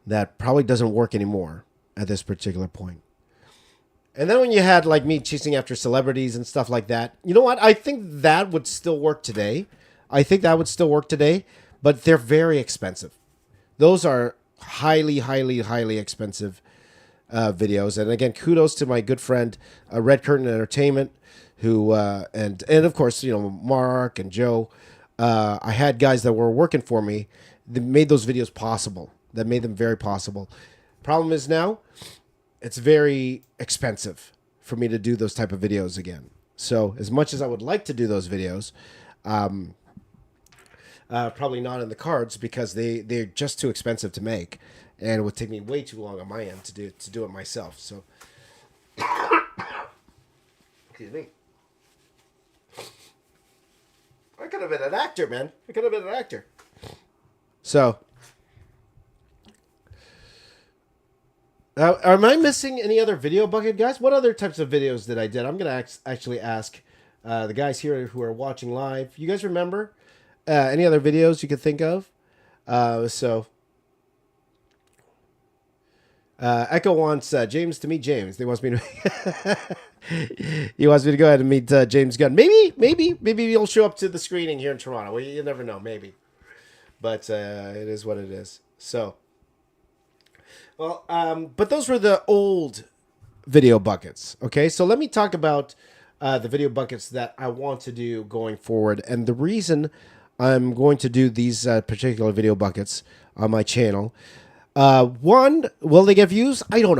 That probably doesn't work anymore at this particular point. And then when you had like me chasing after celebrities and stuff like that, you know what? I think that would still work today. But they're very expensive. Those are highly expensive videos. And again, kudos to my good friend Red Curtain Entertainment, who and of course, you know, Mark and Joe. I had guys that were working for me that made those videos possible. That made them very possible. Problem is now, it's very expensive for me to do those type of videos again. So as much as I would like to do those videos, Probably not in the cards because they're just too expensive to make, and it would take me way too long on my end to do it myself. So, excuse me. I could have been an actor, man. I could have been an actor. So, am I missing any other video bucket, guys? What other types of videos did I did? I'm gonna actually ask the guys here who are watching live. You guys remember any other videos you could think of? Echo wants James to meet James. He wants me to. He wants me to go ahead and meet James Gunn. Maybe he'll show up to the screening here in Toronto. Well, you never know. Maybe, but it is what it is. So, well, but those were the old video buckets. Okay, so let me talk about the video buckets that I want to do going forward, and the reason I'm going to do these particular video buckets on my channel. One, will they get views? I don't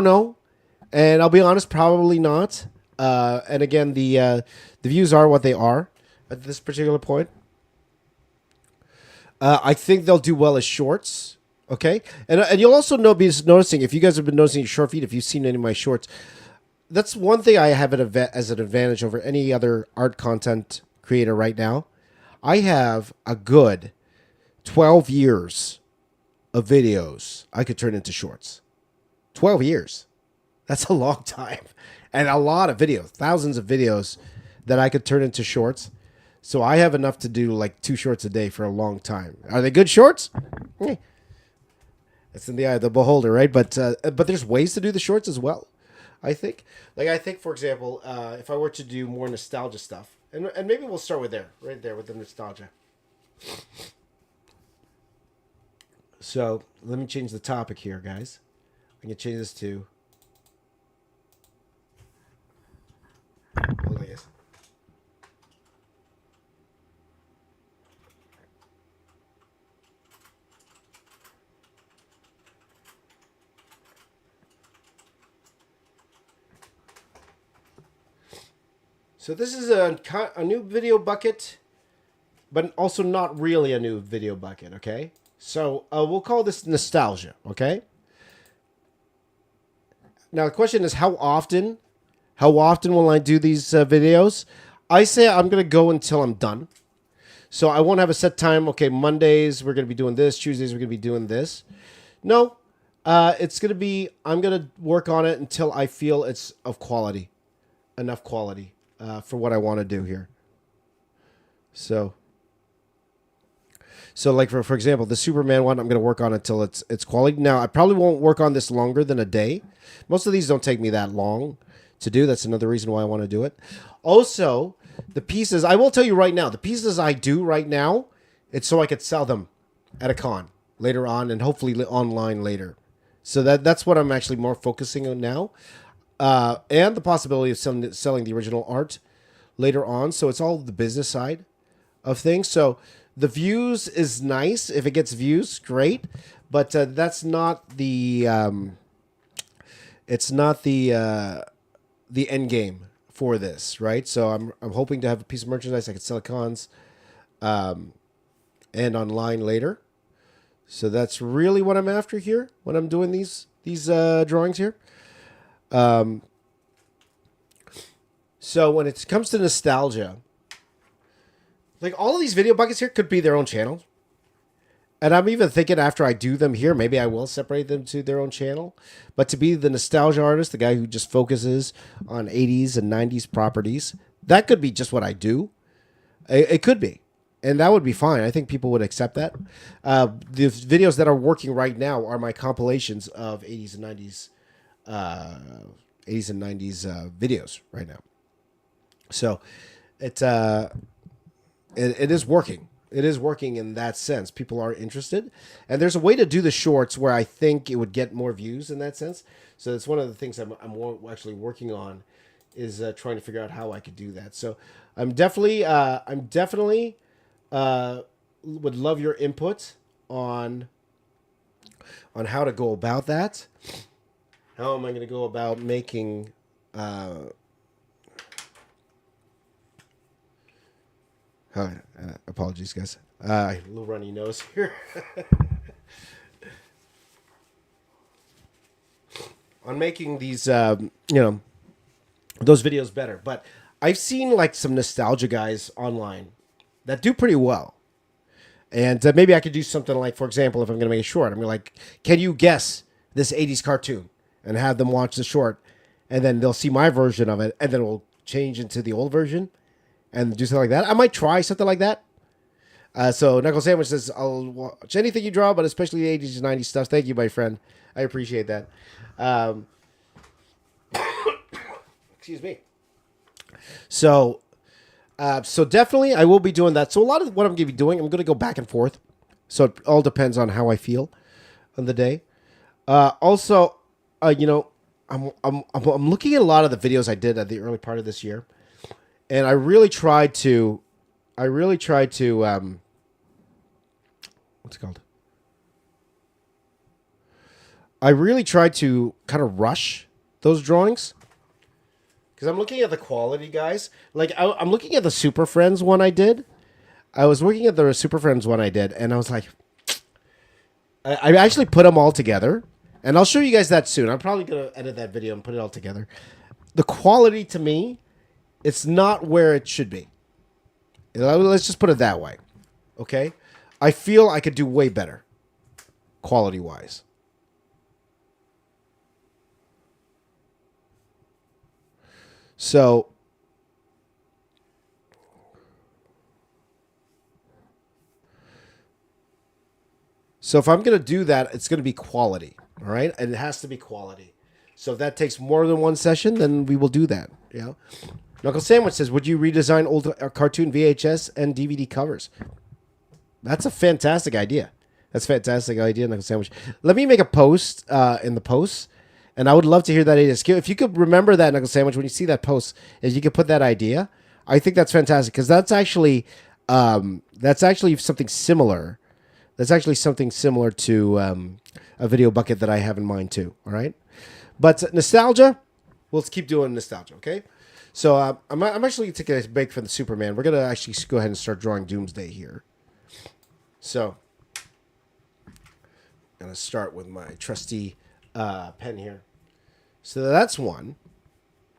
know. And I'll be honest, probably not. And again, the views are what they are at this particular point. I think they'll do well as shorts. Okay, and you'll also be noticing, if you guys have been noticing your short feed, if you've seen any of my shorts, that's one thing I have as an advantage over any other art content creator right now. I have a good 12 years of videos I could turn into shorts. 12 years. That's a long time. And a lot of videos, thousands of videos that I could turn into shorts. So I have enough to do like 2 shorts a day for a long time. Are they good shorts? It's in the eye of the beholder, right? But there's ways to do the shorts as well, I think. Like, I think, for example, if I were to do more nostalgia stuff, and maybe we'll start with right there with the nostalgia. So let me change the topic here, guys. I can change this to. Hold on, guys. So this is a new video bucket, but also not really a new video bucket, okay? So we'll call this nostalgia, okay? Now the question is, how often will I do these videos? I say I'm going to go until I'm done. So I won't have a set time. Okay, Mondays we're going to be doing this. Tuesdays we're going to be doing this. No, it's going to be, I'm going to work on it until I feel it's of quality, enough quality for what I want to do here. So like for example, the Superman one, I'm going to work on it until it's quality. Now, I probably won't work on this longer than a day. Most of these don't take me that long to do. That's another reason why I want to do it. Also, the pieces, I will tell you right now, the pieces I do right now, it's so I could sell them at a con later on and hopefully online later. So that's what I'm actually more focusing on now. And the possibility of selling the original art later on. So it's all the business side of things. So the views is nice. If it gets views, great. But that's not the it's not the end game for this, right? So I'm hoping to have a piece of merchandise I can sell at cons and online later. So that's really what I'm after here when I'm doing these drawings here. So when it comes to nostalgia, like all of these video buckets here could be their own channel. And I'm even thinking after I do them here, maybe I will separate them to their own channel. But to be the nostalgia artist, the guy who just focuses on 80s and 90s properties, that could be just what I do. It could be. And that would be fine. I think people would accept that. The videos that are working right now are my compilations of 80s and 90s videos right now. So it is working. It is working in that sense. People are interested. And there's a way to do the shorts where I think it would get more views in that sense. So that's one of the things I'm actually working on is trying to figure out how I could do that. So I'm definitely would love your input on how to go about that. How am I going to go about making Apologies, guys. A little runny nose here. On making these, those videos better. But I've seen like some nostalgia guys online that do pretty well. And maybe I could do something like, for example, if I'm going to make a short, I'm going to like, can you guess this 80s cartoon? And have them watch the short. And then they'll see my version of it. And then we'll change into the old version. And do something like that. I might try something like that. So Knuckle Sandwich says, I'll watch anything you draw, but especially the 80s and 90s stuff. Thank you, my friend. I appreciate that. Excuse me. So definitely I will be doing that. So a lot of what I'm going to be doing, I'm going to go back and forth. So it all depends on how I feel on the day. Also, I'm looking at a lot of the videos I did at the early part of this year. And I really tried to, what's it called? I really tried to kind of rush those drawings because I'm looking at the quality, guys. Like I'm looking at the Super Friends one I did. I was looking at the Super Friends one I did, and I was like, I actually put them all together, and I'll show you guys that soon. I'm probably gonna edit that video and put it all together. The quality to me, it's not where it should be. Let's just put it that way. Okay? I feel I could do way better, quality-wise. So if I'm going to do that, it's going to be quality, all right? And it has to be quality. So if that takes more than one session, then we will do that, Knuckle Sandwich says, would you redesign old cartoon VHS and DVD covers? That's a fantastic idea. That's a fantastic idea, Knuckle Sandwich. Let me make a post in the post. And I would love to hear that idea. If you could remember that, Knuckle Sandwich, when you see that post, if you could put that idea, I think that's fantastic because that's actually something similar. That's actually something similar to a video bucket that I have in mind too. All right, but nostalgia, let's keep doing nostalgia. Okay, so I'm actually taking a break from the Superman. We're gonna actually go ahead and start drawing Doomsday here. So I'm gonna start with my trusty pen here. So that's one.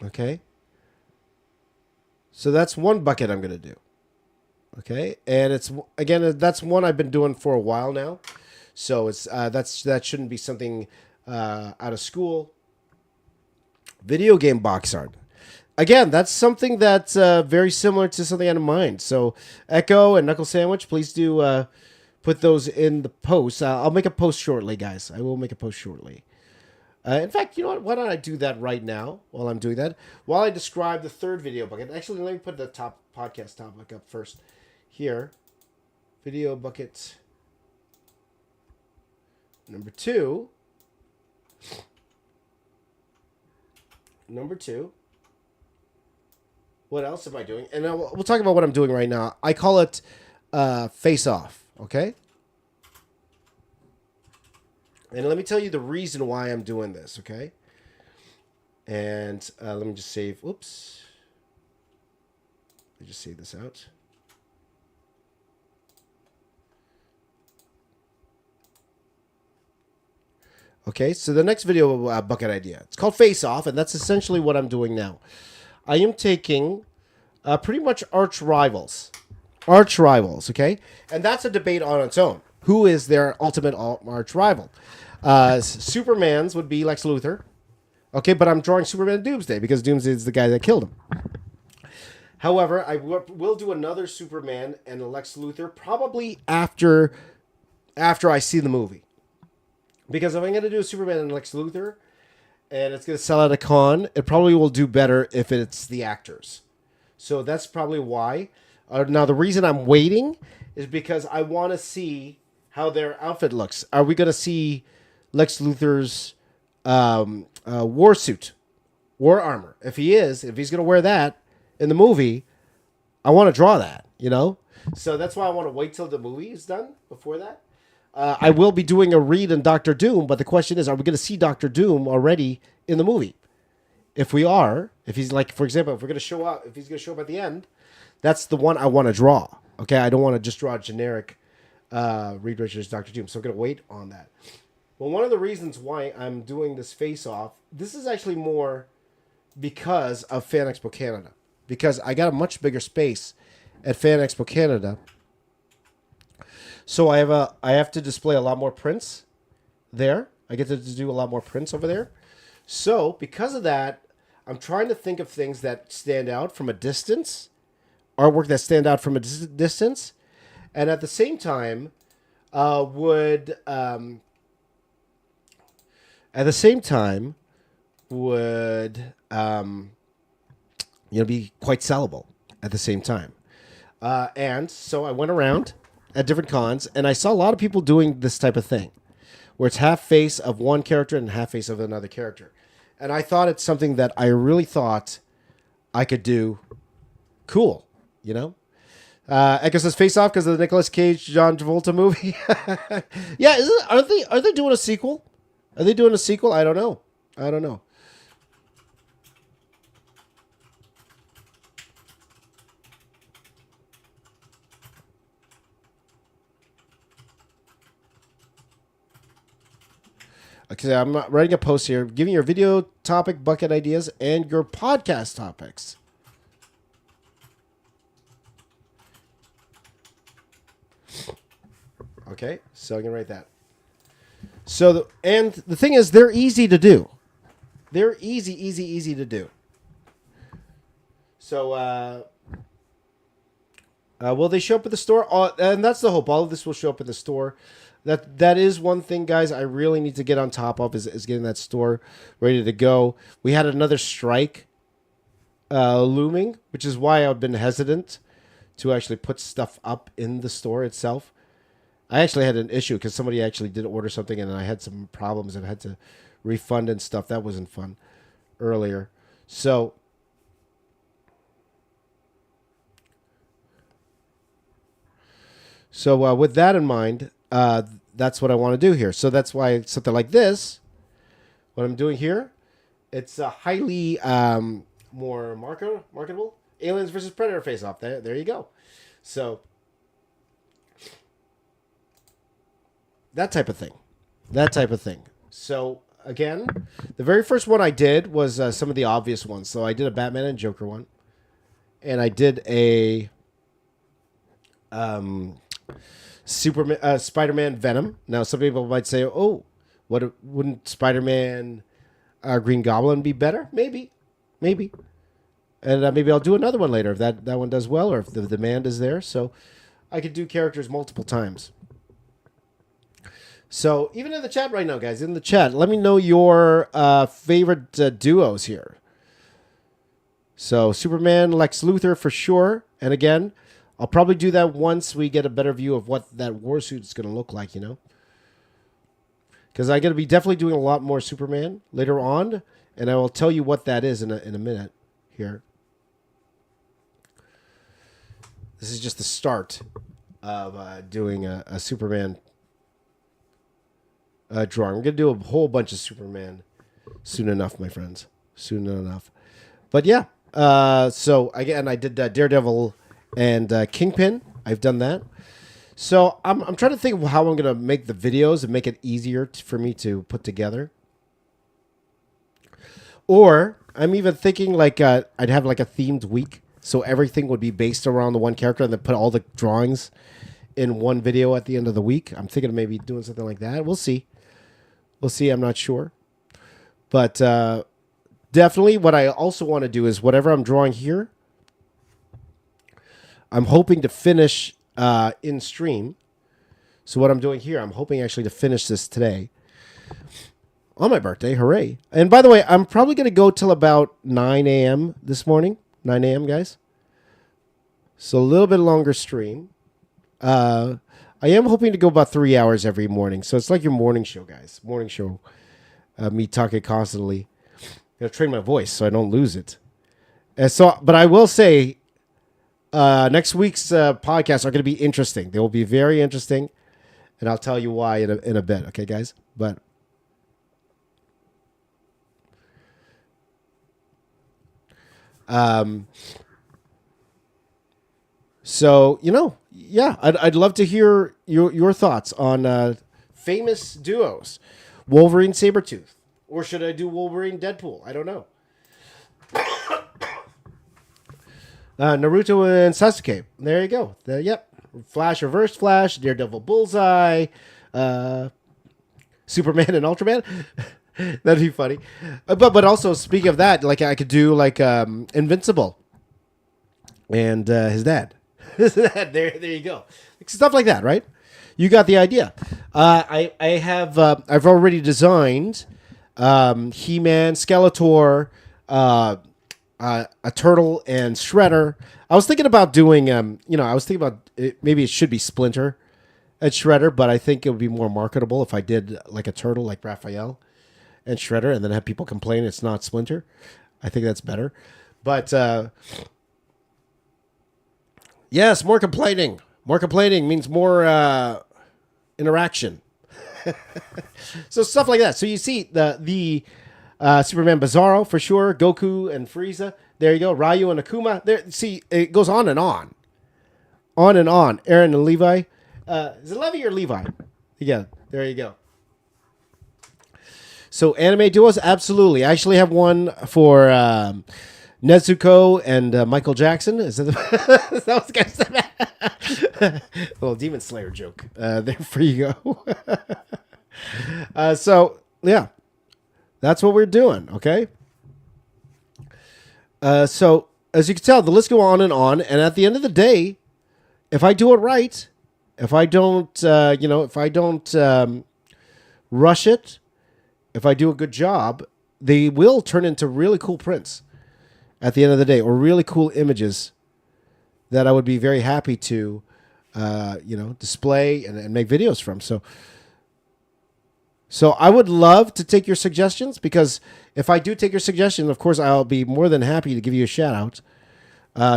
Okay. So that's one bucket I'm going to do. Okay. And it's, again, that's one I've been doing for a while now. So it's, that shouldn't be something out of school. Video game box art. Again, that's something that's very similar to something out of mind. So Echo and Knuckle Sandwich, please do put those in the post. I'll make a post shortly, guys. I will make a post shortly. In fact, you know what? Why don't I do that right now while I'm doing that? While I describe the third video bucket. Actually, let me put the top podcast topic up first. Here. Video bucket number 2. Number 2. What else am I doing? And we'll talk about what I'm doing right now. I call it face off. Okay? And let me tell you the reason why I'm doing this, okay? And let me just save, oops. Let me just save this out. Okay, so the next video bucket idea. It's called Face Off, and that's essentially what I'm doing now. I am taking pretty much arch rivals. Arch rivals, okay? And that's a debate on its own. Who is their ultimate arch rival? Superman's would be Lex Luthor. Okay, but I'm drawing Superman Doomsday because Doomsday is the guy that killed him. However, I will do another Superman and a Lex Luthor probably after I see the movie. Because if I'm going to do a Superman and Lex Luthor and it's going to sell at a con, it probably will do better if it's the actors. So that's probably why. Now, the reason I'm waiting is because I want to see how their outfit looks. Are we going to see Lex Luthor's war suit, war armor? If he's going to wear that in the movie, I want to draw that, So that's why I want to wait till the movie is done before that. I will be doing a read in Doctor Doom, but the question is, are we going to see Doctor Doom already in the movie? If we are, if he's like, for example, if he's going to show up at the end, that's the one I want to draw. Okay, I don't want to just draw a generic Reed Richards Dr. Doom, so I'm going to wait on that. Well, one of the reasons why I'm doing this face-off, this is actually more because of Fan Expo Canada. Because I got a much bigger space at Fan Expo Canada. So I have to display a lot more prints there. I get to do a lot more prints over there. So because of that, I'm trying to think of things that stand out from a distance, artwork that stand out from a distance, and at the same time would be quite sellable at the same time. And so I went around at different cons, and I saw a lot of people doing this type of thing, where it's half face of one character and half face of another character. And I thought it's something that I really thought I could do cool, you know? Echo says face off because of the Nicolas Cage John Travolta movie. Yeah, are they doing a sequel? Are they doing a sequel? I don't know. Okay, I'm writing a post here, giving your video topic bucket ideas and your podcast topics. Okay, so I'm gonna write that. So the thing is, they're easy to do. They're easy to do. So will they show up at the store? And that's the hope. All of this will show up in the store. That is one thing, guys, I really need to get on top of is getting that store ready to go. We had another strike looming, which is why I've been hesitant to actually put stuff up in the store itself. I actually had an issue because somebody actually did order something and I had some problems and had to refund and stuff. That wasn't fun earlier. So with that in mind, that's what I want to do here. So that's why something like this, what I'm doing here, it's a highly more marketable. Aliens versus Predator face-off. There you go. So that type of thing. So again, the very first one I did was some of the obvious ones. So I did a Batman and Joker one, and I did a Superman, Spider-Man, Venom. Now, some people might say, "Oh, wouldn't Spider-Man, Green Goblin be better?" Maybe, and maybe I'll do another one later if that one does well or if the demand is there. So I could do characters multiple times. So even in the chat right now, guys, in the chat, let me know your favorite duos here. So Superman, Lex Luthor for sure, and again, I'll probably do that once we get a better view of what that war suit is going to look like, you know? Because I'm going to be definitely doing a lot more Superman later on, and I will tell you what that is in a minute here. This is just the start of doing a Superman drawing. I'm going to do a whole bunch of Superman soon enough, my friends. Soon enough. But yeah, so again, I did Daredevil and Kingpin. I've done that. So I'm trying to think of how I'm going to make the videos and make it easier for me to put together. Or I'm even thinking like I'd have like a themed week. So everything would be based around the one character and then put all the drawings in one video at the end of the week. I'm thinking of maybe doing something like that. We'll see. I'm not sure. But definitely what I also want to do is whatever I'm drawing here, I'm hoping to finish in stream. So what I'm doing here, I'm hoping actually to finish this today on my birthday. Hooray. And by the way, I'm probably going to go till about 9 a.m. this morning. 9 a.m., guys. So a little bit longer stream. I am hoping to go about 3 hours every morning. So it's like your morning show, guys. Morning show. Me talking constantly. I'm going to train my voice so I don't lose it. But I will say, next week's podcasts are going to be interesting. They will be very interesting, and I'll tell you why in a bit. Okay, guys? But so yeah, I'd love to hear your thoughts on famous duos, Wolverine Sabretooth, or should I do Wolverine Deadpool? I don't know. Naruto and Sasuke. There you go. Yep. Flash, Reverse Flash, Daredevil, Bullseye, Superman and Ultraman. That'd be funny. But also, speaking of that, like I could do like Invincible and his dad. There you go. Stuff like that, right? You got the idea. I've already designed He-Man, Skeletor, a Turtle, and Shredder. I was thinking about doing, maybe it should be Splinter and Shredder, but I think it would be more marketable if I did like a Turtle, like Raphael and Shredder, and then have people complain it's not Splinter. I think that's better. But yes, more complaining. More complaining means more interaction. So stuff like that. So you see the Superman Bizarro for sure, Goku and Frieza. There you go, Ryu and Akuma. There, see, it goes on and on, and on. Aaron and Levi. Is it Levi or Levi? Yeah, there you go. So anime duos, absolutely. I actually have one for Nezuko and Michael Jackson. Is that that was the little Demon Slayer joke? There for you go. So yeah, that's what we're doing. Okay. So as you can tell, the list go on, and at the end of the day, if I do it right, if I don't, rush it, if I do a good job, they will turn into really cool prints at the end of the day, or really cool images that I would be very happy to, display and make videos from. So I would love to take your suggestions, because if I do take your suggestions, of course, I'll be more than happy to give you a shout out.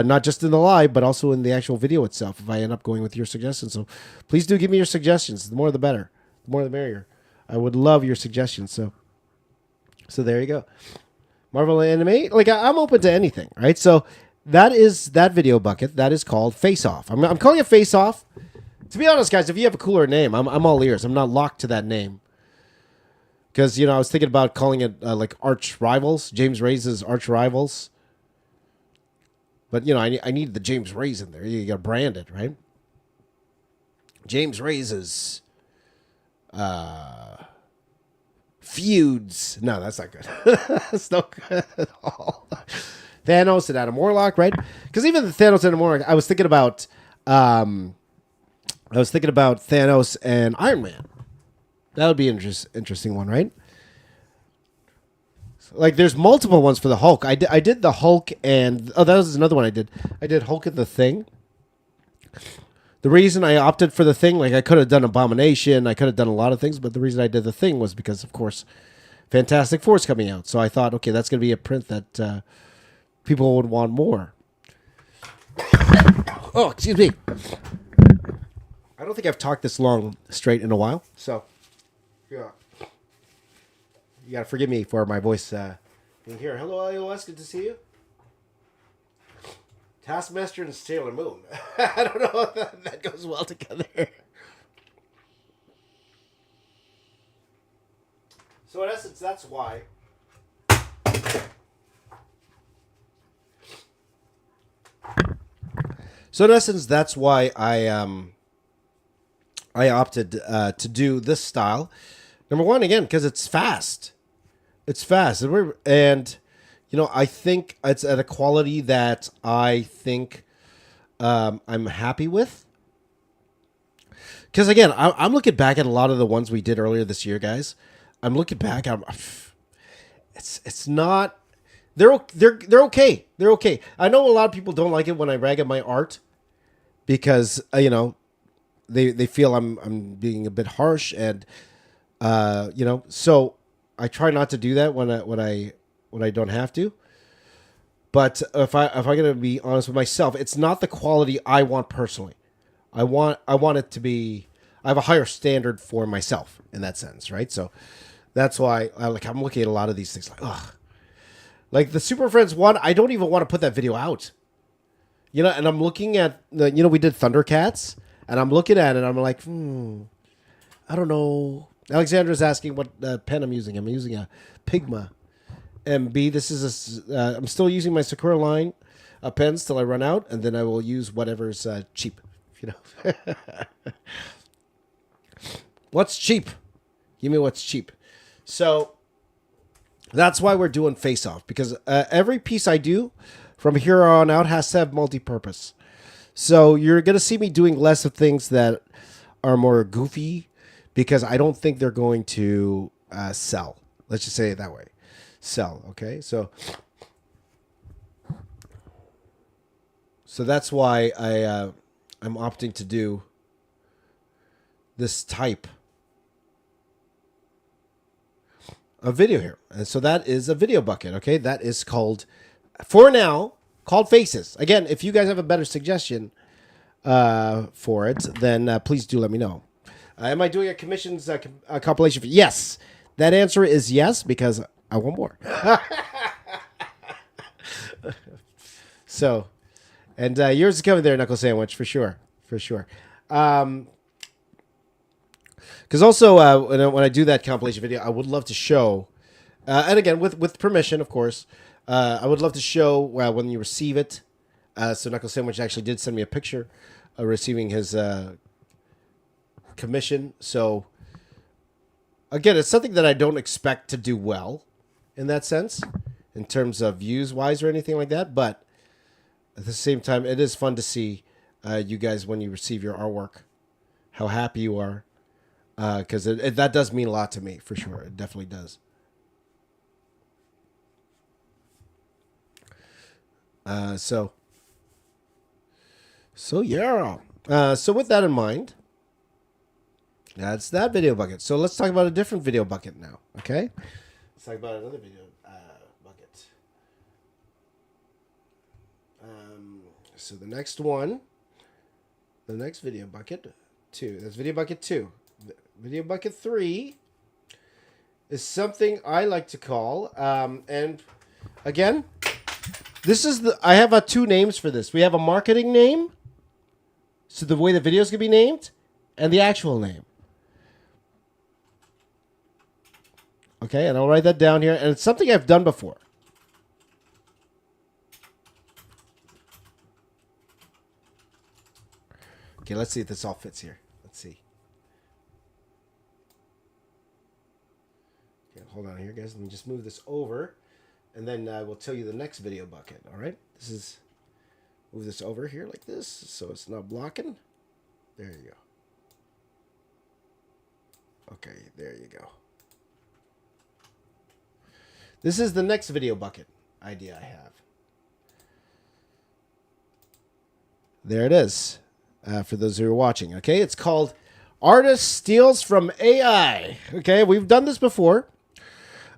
Not just in the live, but also in the actual video itself, if I end up going with your suggestions. So please do give me your suggestions. The more the better. The more the merrier. I would love your suggestions. So there you go. Marvel anime. Like, I'm open to anything, right? So that is that video bucket. That is called Face Off. I'm calling it Face Off. To be honest, guys, if you have a cooler name, I'm all ears. I'm not locked to that name. Because, I was thinking about calling it like Arch Rivals. James Reyes' Arch Rivals. But, I need the James Reyes in there. You got to brand it, right? James Reyes' feuds. No, that's not good. That's no good at all. Thanos and Adam Warlock, right? Because even the Thanos and Adam Warlock, I was thinking about Thanos and Iron Man. That would be an interesting one, right? Like, there's multiple ones for the Hulk. I did the Hulk and... that was another one I did. I did Hulk and the Thing. The reason I opted for the Thing, like, I could have done Abomination. I could have done a lot of things, but the reason I did the Thing was because, of course, Fantastic Four is coming out. So I thought, okay, that's going to be a print that people would want more. Oh, excuse me. I don't think I've talked this long straight in a while. So, yeah. You got to forgive me for my voice being here. Hello, iOS. Good to see you. Taskmaster and Sailor Moon. I don't know if that goes well together. So, in essence, that's why. I opted to do this style. Number one, again, because it's fast. It's fast. And I think it's at a quality that I think I'm happy with. Because, again, I'm looking back at a lot of the ones we did earlier this year, guys. I'm looking back. It's not... They're okay. They're okay. I know a lot of people don't like it when I rag at my art because, they feel I'm being a bit harsh and... so I try not to do that when I don't have to. But if I'm gonna be honest with myself, it's not the quality I want personally. I want it to be. I have a higher standard for myself in that sense, right? So that's why I'm looking at a lot of these things like, ugh. Like the Super Friends one, I don't even want to put that video out You know, and I'm looking at the, you know, we did Thundercats, and I'm looking at it, and I'm like, I don't know. Alexandra's asking what pen I'm using. I'm using a Pigma MB. This is I'm still using my Sakura line pens till I run out, and then I will use whatever's cheap. You know, what's cheap? Give me what's cheap. So that's why we're doing Face Off, because every piece I do from here on out has to have multi-purpose. So you're gonna see me doing less of things that are more goofy, because I don't think they're going to sell. Let's just say it that way. Sell, okay? So that's why I'm opting to do this type of video here. And so that is a video bucket, okay? That is called, for now, called Faces. Again, if you guys have a better suggestion for it, then please do let me know. Am I doing a commissions compilation? Yes. That answer is yes, because I want more. So, and yours is coming there, Knuckle Sandwich, for sure. For sure. Because also, when I do that compilation video, I would love to show, and again, with permission, of course, I would love to show when you receive it. So Knuckle Sandwich actually did send me a picture of receiving his commission. So again, it's something that I don't expect to do well in that sense, in terms of views wise or anything like that. But at the same time, it is fun to see you guys when you receive your artwork, how happy you are, because that does mean a lot to me, for sure. It definitely does. So yeah. So with that in mind, that's that video bucket. So let's talk about a different video bucket now, okay? Let's talk about another video bucket. So the next one, the next video bucket 2. That's video bucket 2. Video bucket 3 is something I like to call, and again, this is I have 2 names for this. We have a marketing name, so the way the videos can be named, and the actual name. Okay, and I'll write that down here, and it's something I've done before. Okay, let's see if this all fits here. Let's see. Okay, hold on here, guys. Let me just move this over, and then I will tell you the next video bucket. All right, this is, move this over here like this, so it's not blocking. There you go. Okay, there you go. This is the next video bucket idea I have. There it is. For those who are watching, okay? It's called Artist Steals from AI. Okay, we've done this before.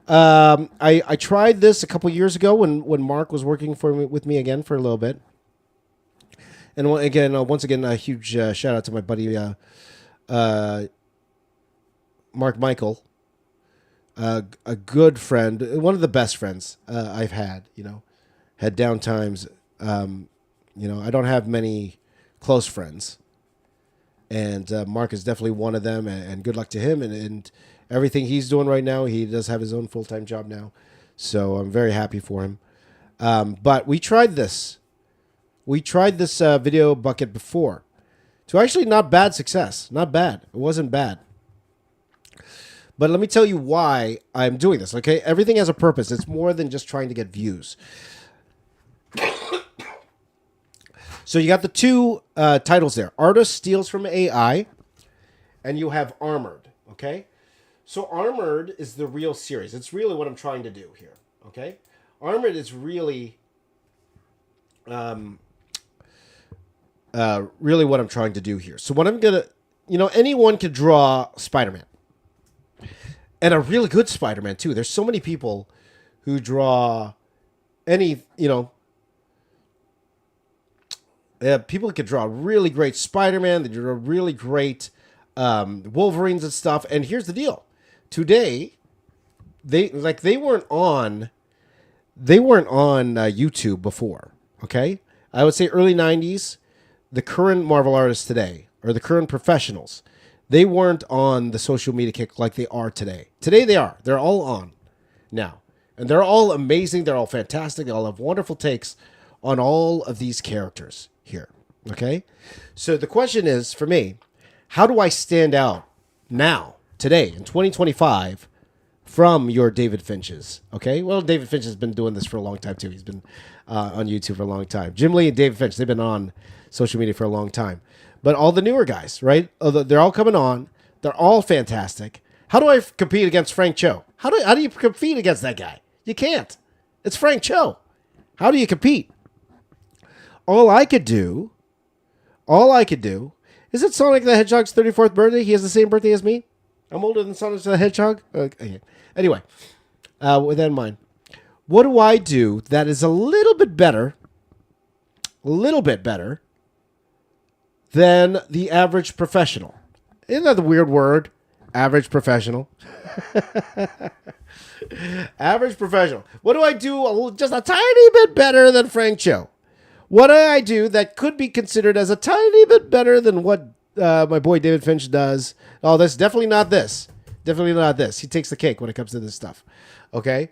I tried this a couple years ago when Mark was working with me again for a little bit. And once again, a huge shout out to my buddy Mark Michael. A good friend, one of the best friends I've had. Had down times. I don't have many close friends, and Mark is definitely one of them. And good luck to him and everything he's doing right now. He does have his own full-time job now, so I'm very happy for him. But we tried this. We tried this video bucket before, to actually not bad success. Not bad. It wasn't bad. But let me tell you why I'm doing this, okay? Everything has a purpose. It's more than just trying to get views. So you got the 2 titles there. Artist Steals from AI, and you have Armored, okay? So Armored is the real series. It's really what I'm trying to do here, okay? Armored is really really what I'm trying to do here. So what I'm going to, anyone can draw Spider-Man. And a really good Spider-Man, too. There's so many people who draw any, people can draw really great Spider-Man. They draw really great Wolverines and stuff. And here's the deal. Today, they weren't on YouTube before, okay? I would say early 90s, the current Marvel artists today, or the current professionals, they weren't on the social media kick like they are today. Today they are. They're all on now. And they're all amazing. They're all fantastic. They all have wonderful takes on all of these characters here. Okay? So the question is, for me, how do I stand out now, today, in 2025, from your David Finches? Okay? Well, David Finch has been doing this for a long time, too. He's been on YouTube for a long time. Jim Lee and David Finch, they've been on social media for a long time. But all the newer guys, right? They're all coming on. They're all fantastic. How do I compete against Frank Cho? How do you compete against that guy? You can't. It's Frank Cho. How do you compete? All I could do is it Sonic the Hedgehog's 34th birthday? He has the same birthday as me. I'm older than Sonic the Hedgehog. Okay. Anyway, with that in mind, what do I do that is a little bit better than the average professional? Isn't that the weird word? Average professional. Average professional. What do I do just a tiny bit better than Frank Cho? What do I do that could be considered as a tiny bit better than what my boy David Finch does? Oh, that's definitely not this. Definitely not this. He takes the cake when it comes to this stuff. Okay?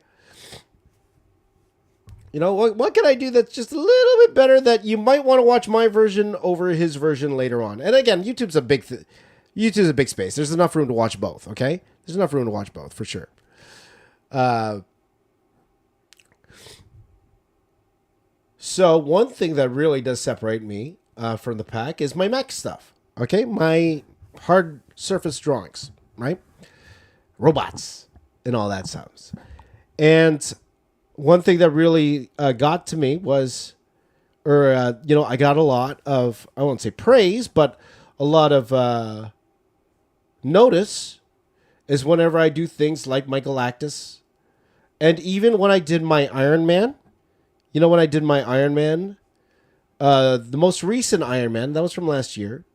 You know, what can I do that's just a little bit better that you might want to watch my version over his version later on? And again, YouTube's a big space. There's enough room to watch both, okay? There's enough room to watch both, for sure. So one thing that really does separate me from the pack is my Mech stuff, okay? My hard surface drawings, right? Robots and all that stuff. And one thing that really got to me was, I got a lot of, I won't say praise, but a lot of notice is whenever I do things like Michael Actus. And even when I did my Iron Man, the most recent Iron Man, that was from last year.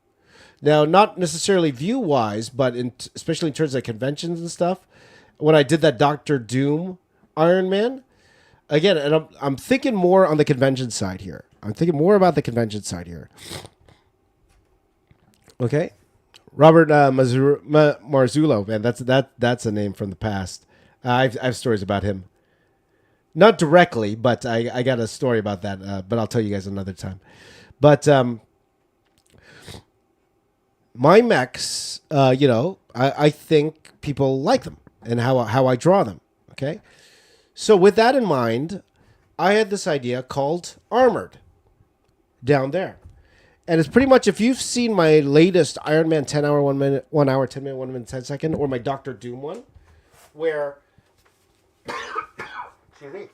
Now, not necessarily view-wise, but especially in terms of conventions and stuff, when I did that Doctor Doom Iron Man, again, and I'm thinking more on the convention side here. I'm thinking more about the convention side here. Okay? Robert Marzullo, man, that's a name from the past. I have stories about him. Not directly, but I got a story about that, but I'll tell you guys another time. But my mechs, I think people like them and how I draw them, okay? So with that in mind, I had this idea called Armored down there. And it's pretty much, if you've seen my latest Iron Man 10 hour, 1 minute, 1 hour, 10 minute, 1 minute, 10 second, or my Doctor Doom one, where, excuse me,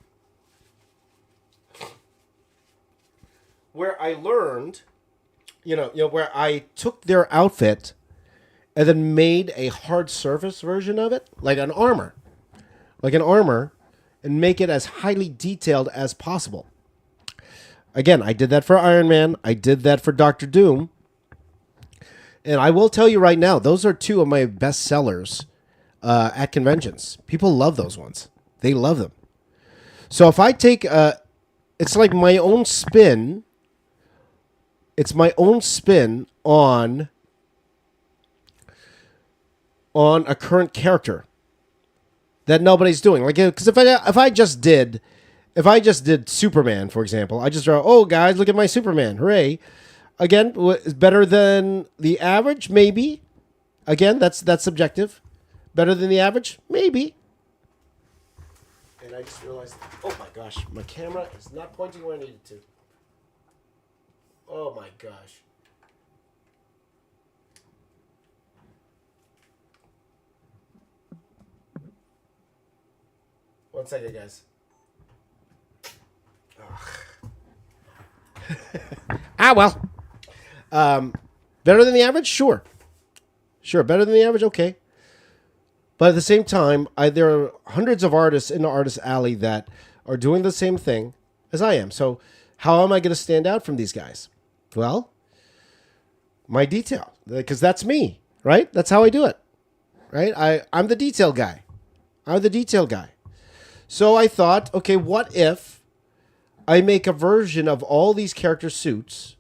where I learned, where I took their outfit and then made a hard surface version of it, like an armor, and make it as highly detailed as possible. Again, I did that for Iron Man. I did that for Doctor Doom. And I will tell you right now, those are two of my best sellers at conventions. People love those ones. They love them. So if I take, it's like my own spin. It's my own spin on a current character that nobody's doing. Like, because if I just did Superman, for example, I just draw, oh guys, look at my Superman, hooray! Again, is better than the average, maybe. Again, that's subjective. Better than the average, maybe. And I just realized, oh my gosh, my camera is not pointing where I needed to. Oh my gosh. One second, guys. Well. Better than the average? Sure. Better than the average? Okay. But at the same time, there are hundreds of artists in the Artist Alley that are doing the same thing as I am. So how am I going to stand out from these guys? Well, my detail. Because that's me, right? That's how I do it. Right? I'm the detail guy. So I thought, okay, what if I make a version of all these character suits,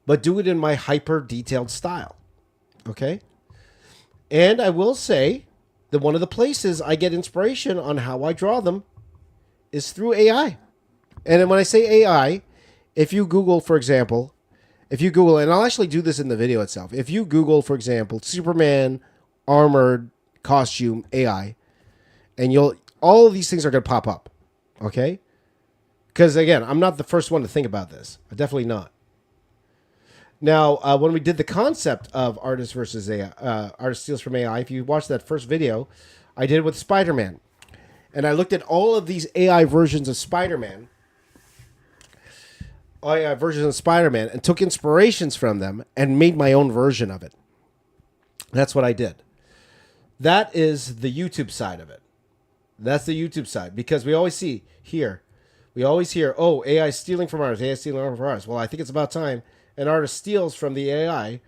but do it in my hyper detailed style. Okay? And I will say that one of the places I get inspiration on how I draw them is through AI. And when I say AI, if you Google, for example, and I'll actually do this in the video itself. If you Google, for example, Superman armored costume AI, and all of these things are going to pop up. Okay? Because again, I'm not the first one to think about this. I'm definitely not. Now, when we did the concept of artist versus AI, artist steals from AI, if you watch that first video, I did it with Spider-Man. And I looked at all of these AI versions of Spider-Man, and took inspirations from them and made my own version of it. That's what I did. That is the YouTube side of it. That's the YouTube side. Because we always hear, oh, AI stealing from artists, AI stealing from artists. Well, I think it's about time an artist steals from the AI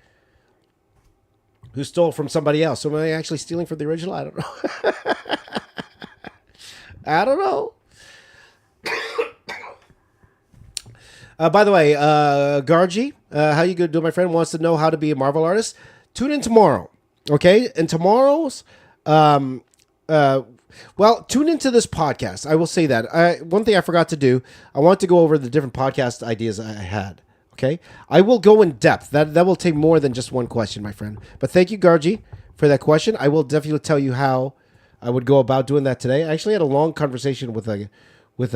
who stole from somebody else. So am I actually stealing from the original? I don't know. I don't know. By the way, Gargi, how you gonna do? My friend wants to know how to be a Marvel artist. Tune in tomorrow, okay? And tomorrow's, tune into this podcast. I will say that. One thing I forgot to do, I want to go over the different podcast ideas I had. Okay, I will go in depth. That will take more than just one question, my friend. But thank you, Gargi, for that question. I will definitely tell you how I would go about doing that today. I actually had a long conversation with a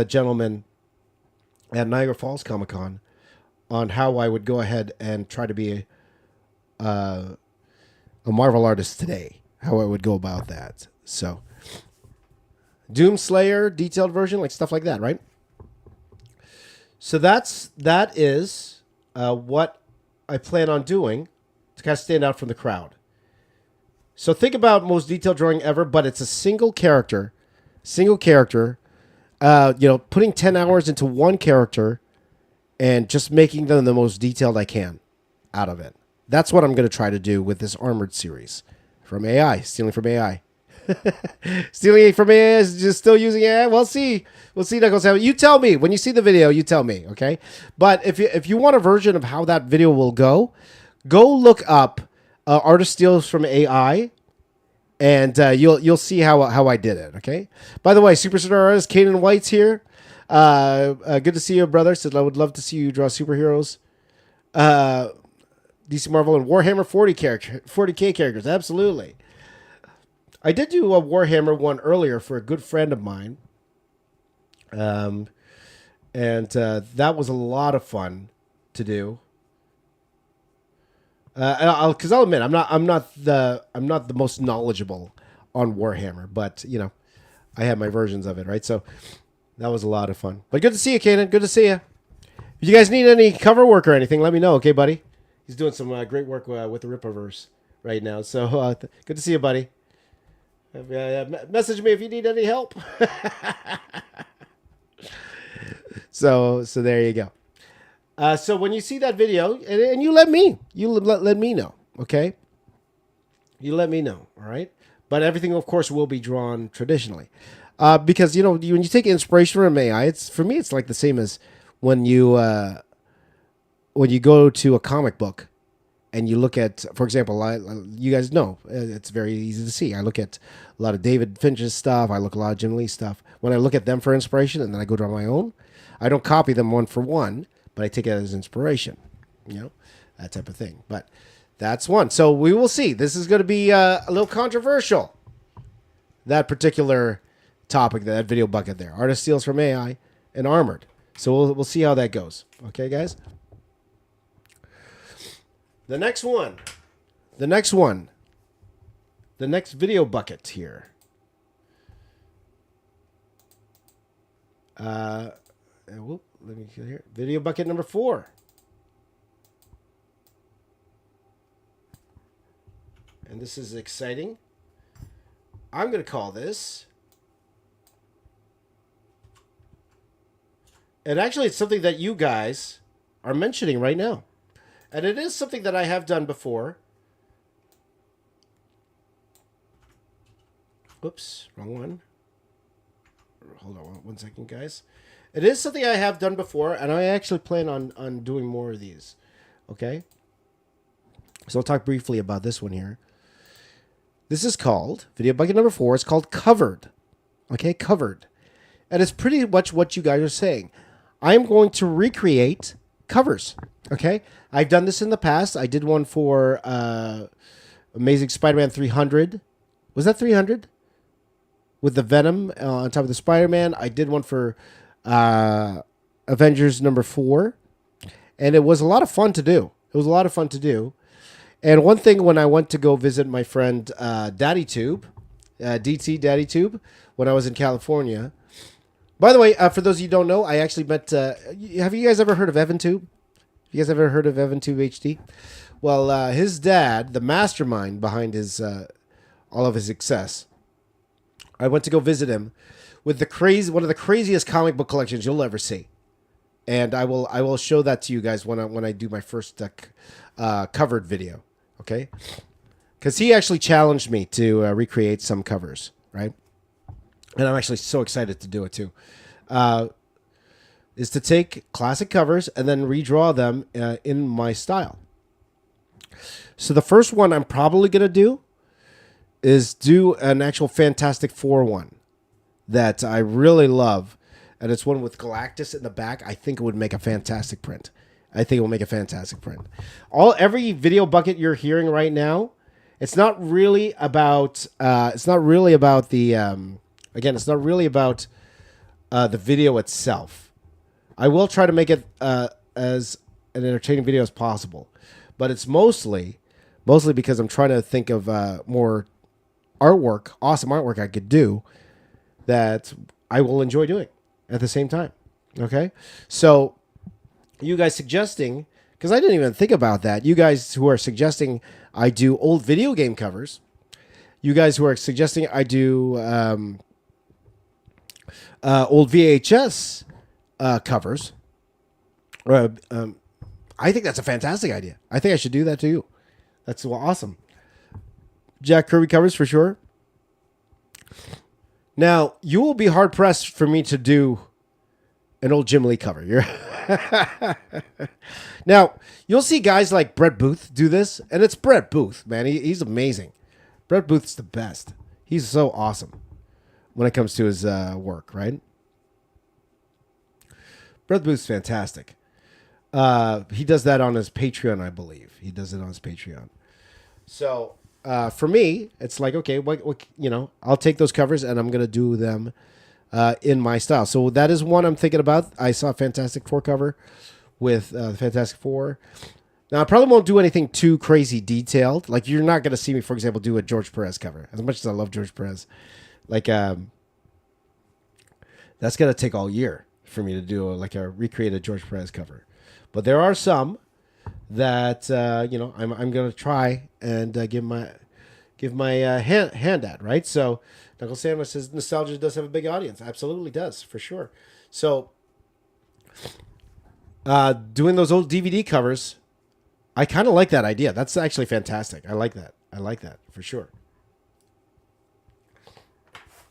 gentleman at Niagara Falls Comic Con on how I would go ahead and try to be a Marvel artist today. How I would go about that. So, Doomslayer detailed version, like stuff like that, right? So that is what I plan on doing to kind of stand out from the crowd. So think about most detailed drawing ever, but it's a single character, putting 10 hours into one character and just making them the most detailed I can out of it. That's what I'm going to try to do with this Armored series from AI, stealing from AI. Stealing from AI is just still using AI. We'll see. Knuckles. You tell me when you see the video. You tell me, okay? But if you want a version of how that video will go look up artist steals from AI, and you'll see how I did it. Okay. By the way, superstar artist Caden White's here. Good to see you, brother. Said I would love to see you draw superheroes. DC Marvel and Warhammer 40K characters. Absolutely. I did do a Warhammer one earlier for a good friend of mine. And that was a lot of fun to do. Because I'll admit I'm not the most knowledgeable on Warhammer, but I have my versions of it, right? So that was a lot of fun. But good to see you, Kanan. Good to see you. If you guys need any cover work or anything, let me know, okay, buddy? He's doing some great work with the Rippaverse right now. So good to see you, buddy. Message me if you need any help. So there you go. So when you see that video, and you let me know, okay? You let me know, all right? But everything, of course, will be drawn traditionally, because when you take inspiration from AI, for me it's like the same as when you go to a comic book and you look at, for example, you guys know it's very easy to see. I look at a lot of David Finch's stuff. I look at a lot of Jim Lee stuff. When I look at them for inspiration and then I go draw my own, I don't copy them one for one, but I take it as inspiration, that type of thing. But that's one. So we will see. This is going to be a little controversial, that particular topic, that video bucket there. Artist steals from AI and Armored. So we'll see how that goes. Okay, guys? The next video bucket here. Let me get here. Video bucket number 4. And this is exciting. I'm going to call this. And actually, it's something that you guys are mentioning right now. And it is something that I have done before. Oops, wrong one. hold on 1 second, guys. It is something I have done before, and I actually plan on doing more of these. Okay? So I'll talk briefly about this one here. This is called, video bucket number 4, it's called Covered. Okay, Covered. And it's pretty much what you guys are saying. I'm going to recreate covers. Okay? I've done this in the past. I did one for Amazing Spider-Man 300. Was that 300? With the Venom on top of the Spider-Man. I did one for Avengers number 4. And it was a lot of fun to do. It was a lot of fun to do. And one thing when I went to go visit my friend DaddyTube, DT DaddyTube, when I was in California. By the way, for those of you who don't know, I actually met... have you guys ever heard of EvanTube? You guys ever heard of EvanTube HD? Well, his dad, the mastermind behind his all of his success, I went to go visit him with one of the craziest comic book collections you'll ever see. And I will show that to you guys when I do my first covered video, okay? Because he actually challenged me to recreate some covers, right? And I'm actually so excited to do it too. Is to take classic covers and then redraw them in my style. So the first one I'm probably going to do is do an actual Fantastic Four one that I really love. And it's one with Galactus in the back. I think it would make a fantastic print. Every video bucket you're hearing right now, it's not really about the video itself. I will try to make it as an entertaining video as possible, but it's mostly because I'm trying to think of more artwork, awesome artwork I could do that I will enjoy doing at the same time. Okay, so you guys suggesting, because I didn't even think about that. You guys who are suggesting I do old video game covers. You guys who are suggesting I do old VHS covers. I think that's a fantastic idea. I think I should do that to you. That's awesome. Jack Kirby covers for sure. Now, you will be hard pressed for me to do an old Jim Lee cover. Now, you'll see guys like Brett Booth do this, and it's Brett Booth, man. He's amazing. Brett Booth's the best. He's so awesome when it comes to his work, right? Brett Booth's fantastic. He does that on his Patreon, I believe. He does it on his Patreon. So for me, it's like, okay, I'll take those covers and I'm gonna do them in my style. So that is one I'm thinking about. I saw a Fantastic Four cover with the Fantastic Four. Now I probably won't do anything too crazy detailed. Like you're not gonna see me, for example, do a George Perez cover. As much as I love George Perez, like that's gonna take all year for me to do a recreate a George Perez cover. But there are some that I'm gonna try and give my hand at, right. So Knuckle Sandwich says nostalgia does have a big audience. Absolutely does, for sure. So doing those old DVD covers, I kind of like that idea. That's actually fantastic. I like that for sure.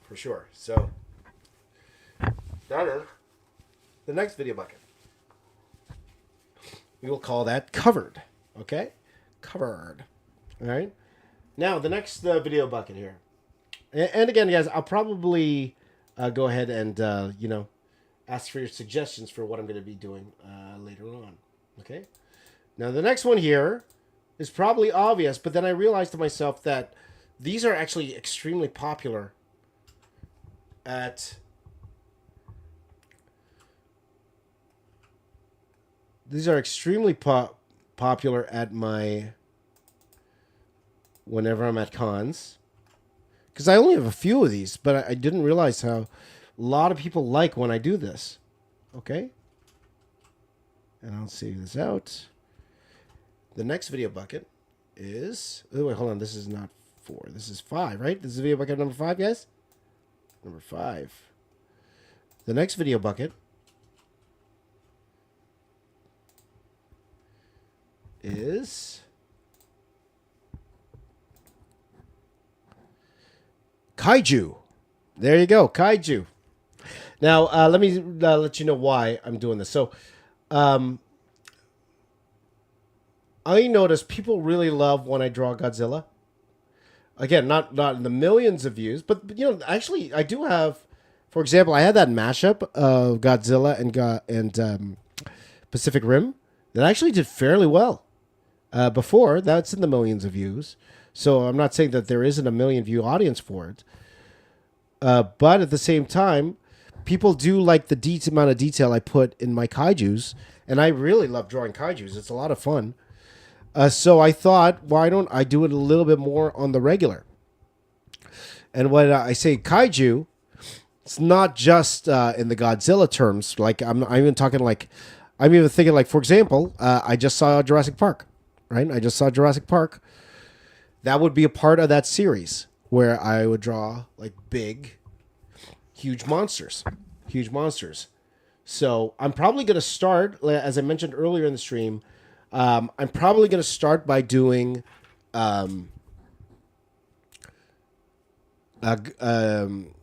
For sure. So that is the next video bucket. We will call that Covered. Okay? Covered. All right? Now, the next video bucket here. And again, guys, I'll probably go ahead and, ask for your suggestions for what I'm going to be doing later on. Okay? Now, the next one here is probably obvious, but then I realized to myself that these are actually extremely popular at... These are extremely popular at whenever I'm at cons. Because I only have a few of these, but I didn't realize how a lot of people like when I do this. Okay? And I'll see this out. The next video bucket is... Oh, wait, hold on. This is not 4. This is 5, right? This is video bucket number 5, guys? Number 5. The next video bucket is Kaiju. There you go, Kaiju. Now, let me let you know why I'm doing this. So, I notice people really love when I draw Godzilla. Again, not in the millions of views, but actually, I do have. For example, I had that mashup of Godzilla and Pacific Rim that actually did fairly well. Before that's in the millions of views, so I'm not saying that there isn't a million view audience for it. But at the same time, people do like the amount of detail I put in my kaijus, and I really love drawing kaijus. It's a lot of fun. So I thought, why don't I do it a little bit more on the regular? And when I say kaiju, it's not just in the Godzilla terms. Like I'm even talking like, I'm even thinking like, for example, I just saw Jurassic Park, right? I just saw Jurassic Park. That would be a part of that series where I would draw like big, huge monsters. So I'm probably going to start, as I mentioned earlier in the stream, I'm probably going to start by doing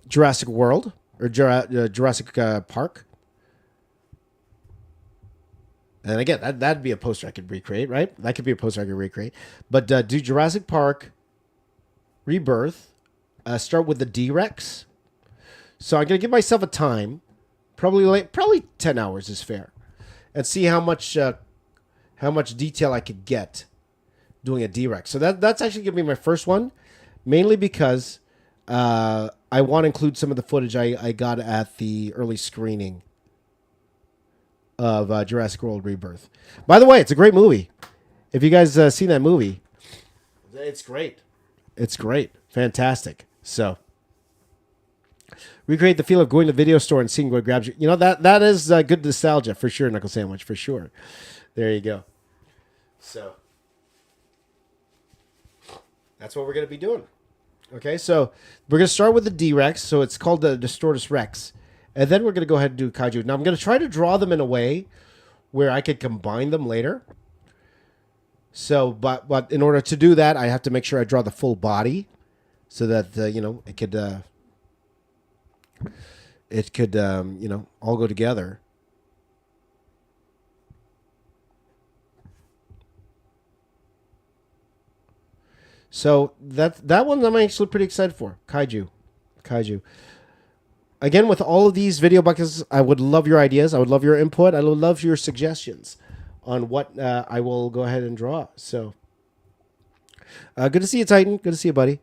Jurassic World or Jurassic Park. And again, that'd be a poster I could recreate, right? That could be a poster I could recreate. But do Jurassic Park Rebirth, start with the D-Rex. So I'm going to give myself a time, probably 10 hours is fair, and see how much detail I could get doing a D-Rex. So that's actually going to be my first one, mainly because I want to include some of the footage I got at the early screening of Jurassic World Rebirth. By the way, it's a great movie. If you guys seen that movie, it's great. It's great. Fantastic. So, recreate the feel of going to the video store and seeing what grabs you. You know, that is good nostalgia for sure, Knuckle Sandwich, for sure. There you go. So, that's what we're going to be doing. Okay, so we're going to start with the D-Rex. So, it's called the Distortus Rex. And then we're going to go ahead and do Kaiju. Now, I'm going to try to draw them in a way where I could combine them later. So, but in order to do that, I have to make sure I draw the full body so that, it could all go together. So that one I'm actually pretty excited for. Kaiju. Again, with all of these video buckets, I would love your ideas. I would love your input. I would love your suggestions on what I will go ahead and draw. So, good to see you, Titan. Good to see you, buddy.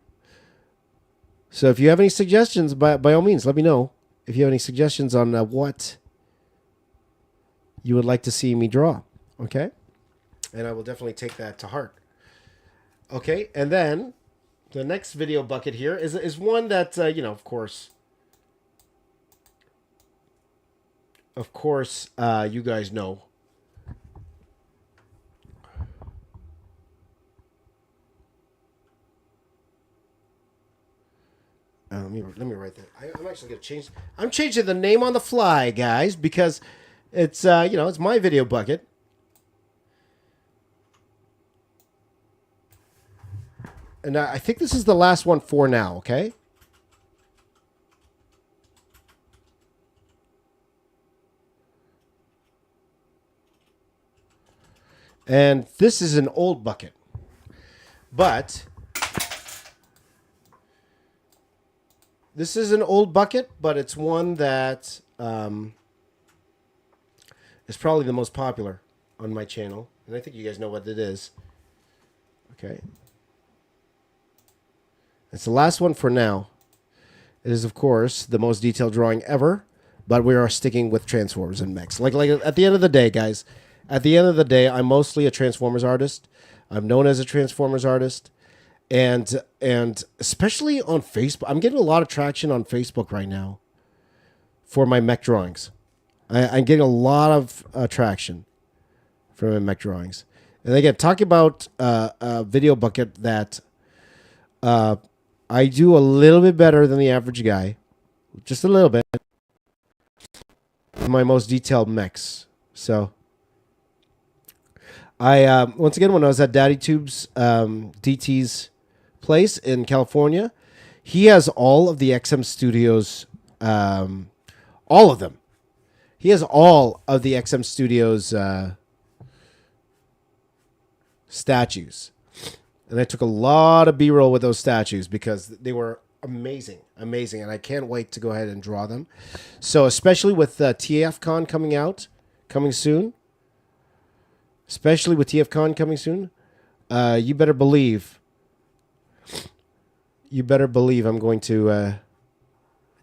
So if you have any suggestions, by all means, let me know. If you have any suggestions on what you would like to see me draw. Okay? And I will definitely take that to heart. Okay, and then the next video bucket here is one that, of course, you guys know. Let me write that. I'm actually going to change. I'm changing the name on the fly, guys, because it's it's my video bucket. And I think this is the last one for now, okay? And this is an old bucket. But this is an old bucket, but it's one that is probably the most popular on my channel. And I think you guys know what it is. Okay. It's the last one for now. It is, of course, the most detailed drawing ever, but we are sticking with Transformers and Mechs. Like at the end of the day, guys, at the end of the day, I'm mostly a Transformers artist. I'm known as a Transformers artist. And especially on Facebook, I'm getting a lot of traction on Facebook right now for my mech drawings. I'm getting a lot of traction for my mech drawings. And again, talking about a video bucket that I do a little bit better than the average guy, just a little bit, my most detailed mechs. So I once again, when I was at Daddy Tube's DT's place in California, he has all of the XM Studios all of them. He has all of the XM Studios statues. And I took a lot of B-roll with those statues because they were amazing, and I can't wait to go ahead and draw them. So especially with TFCon coming soon, you better believe I'm going to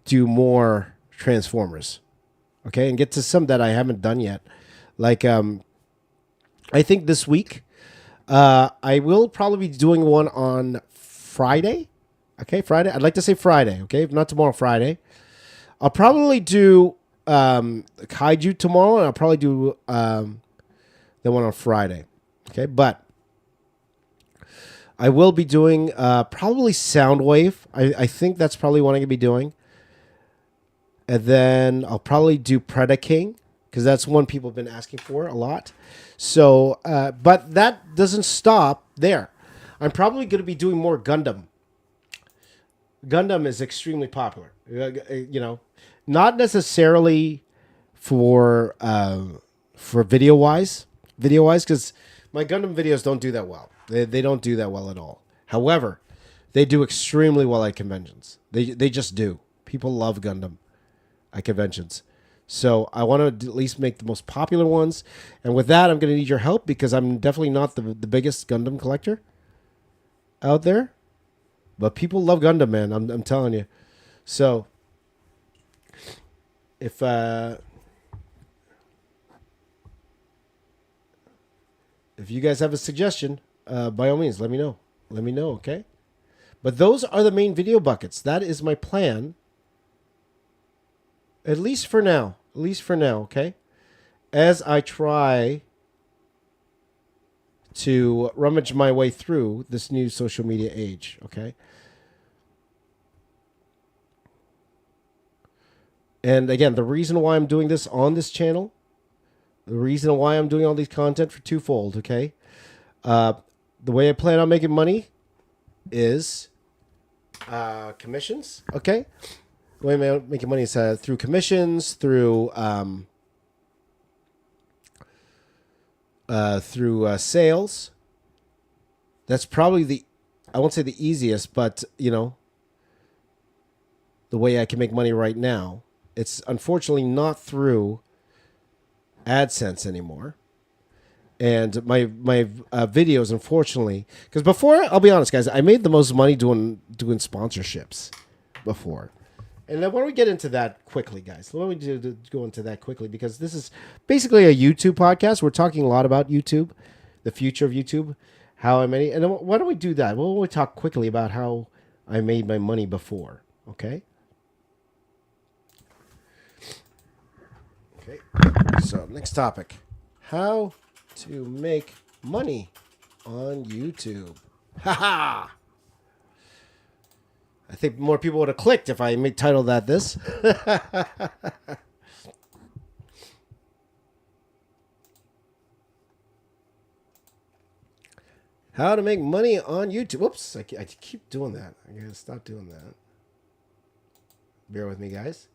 do more Transformers, okay, and get to some that I haven't done yet. Like I think this week I will probably be doing one on Friday. Okay, Friday. I'd like to say Friday. Okay, if not tomorrow, Friday. I'll probably do Kaiju tomorrow, and I'll probably do the one on Friday. Okay, but I will be doing probably Soundwave. I think that's probably what I'm gonna be doing, and then I'll probably do Predaking because that's one people have been asking for a lot. So, but that doesn't stop there. I'm probably gonna be doing more Gundam. Gundam is extremely popular, you know, not necessarily for video wise, because my Gundam videos don't do that well. They don't do that well at all. However, they do extremely well at conventions. They just do. People love Gundam at conventions. So I want to at least make the most popular ones. And with that, I'm going to need your help because I'm definitely not the biggest Gundam collector out there. But people love Gundam, man. I'm telling you. So, if you guys have a suggestion, by all means, let me know. Let me know, okay? But those are the main video buckets. That is my plan. At least for now. Okay? As I try to rummage my way through this new social media age, okay? And again, the reason why I'm doing this on this channel, the reason why I'm doing all these content for twofold, okay? The way I plan on making money is commissions, okay? The way I'm making money is through commissions, through sales. That's probably I won't say the easiest, but you know, the way I can make money right now. It's unfortunately not through AdSense anymore. And my videos, unfortunately, because before, I'll be honest, guys, I made the most money doing sponsorships before. And then why don't we get into that quickly, guys? Why don't we go into that quickly? Because this is basically a YouTube podcast. We're talking a lot about YouTube, the future of YouTube, how I made it. And then why don't we do that? Well, we'll talk quickly about how I made my money before, okay? Okay, so next topic. How to make money on YouTube. Ha! I think more people would have clicked if I titled that this. How to make money on YouTube. Whoops, I keep doing that. I gotta stop doing that. Bear with me, guys.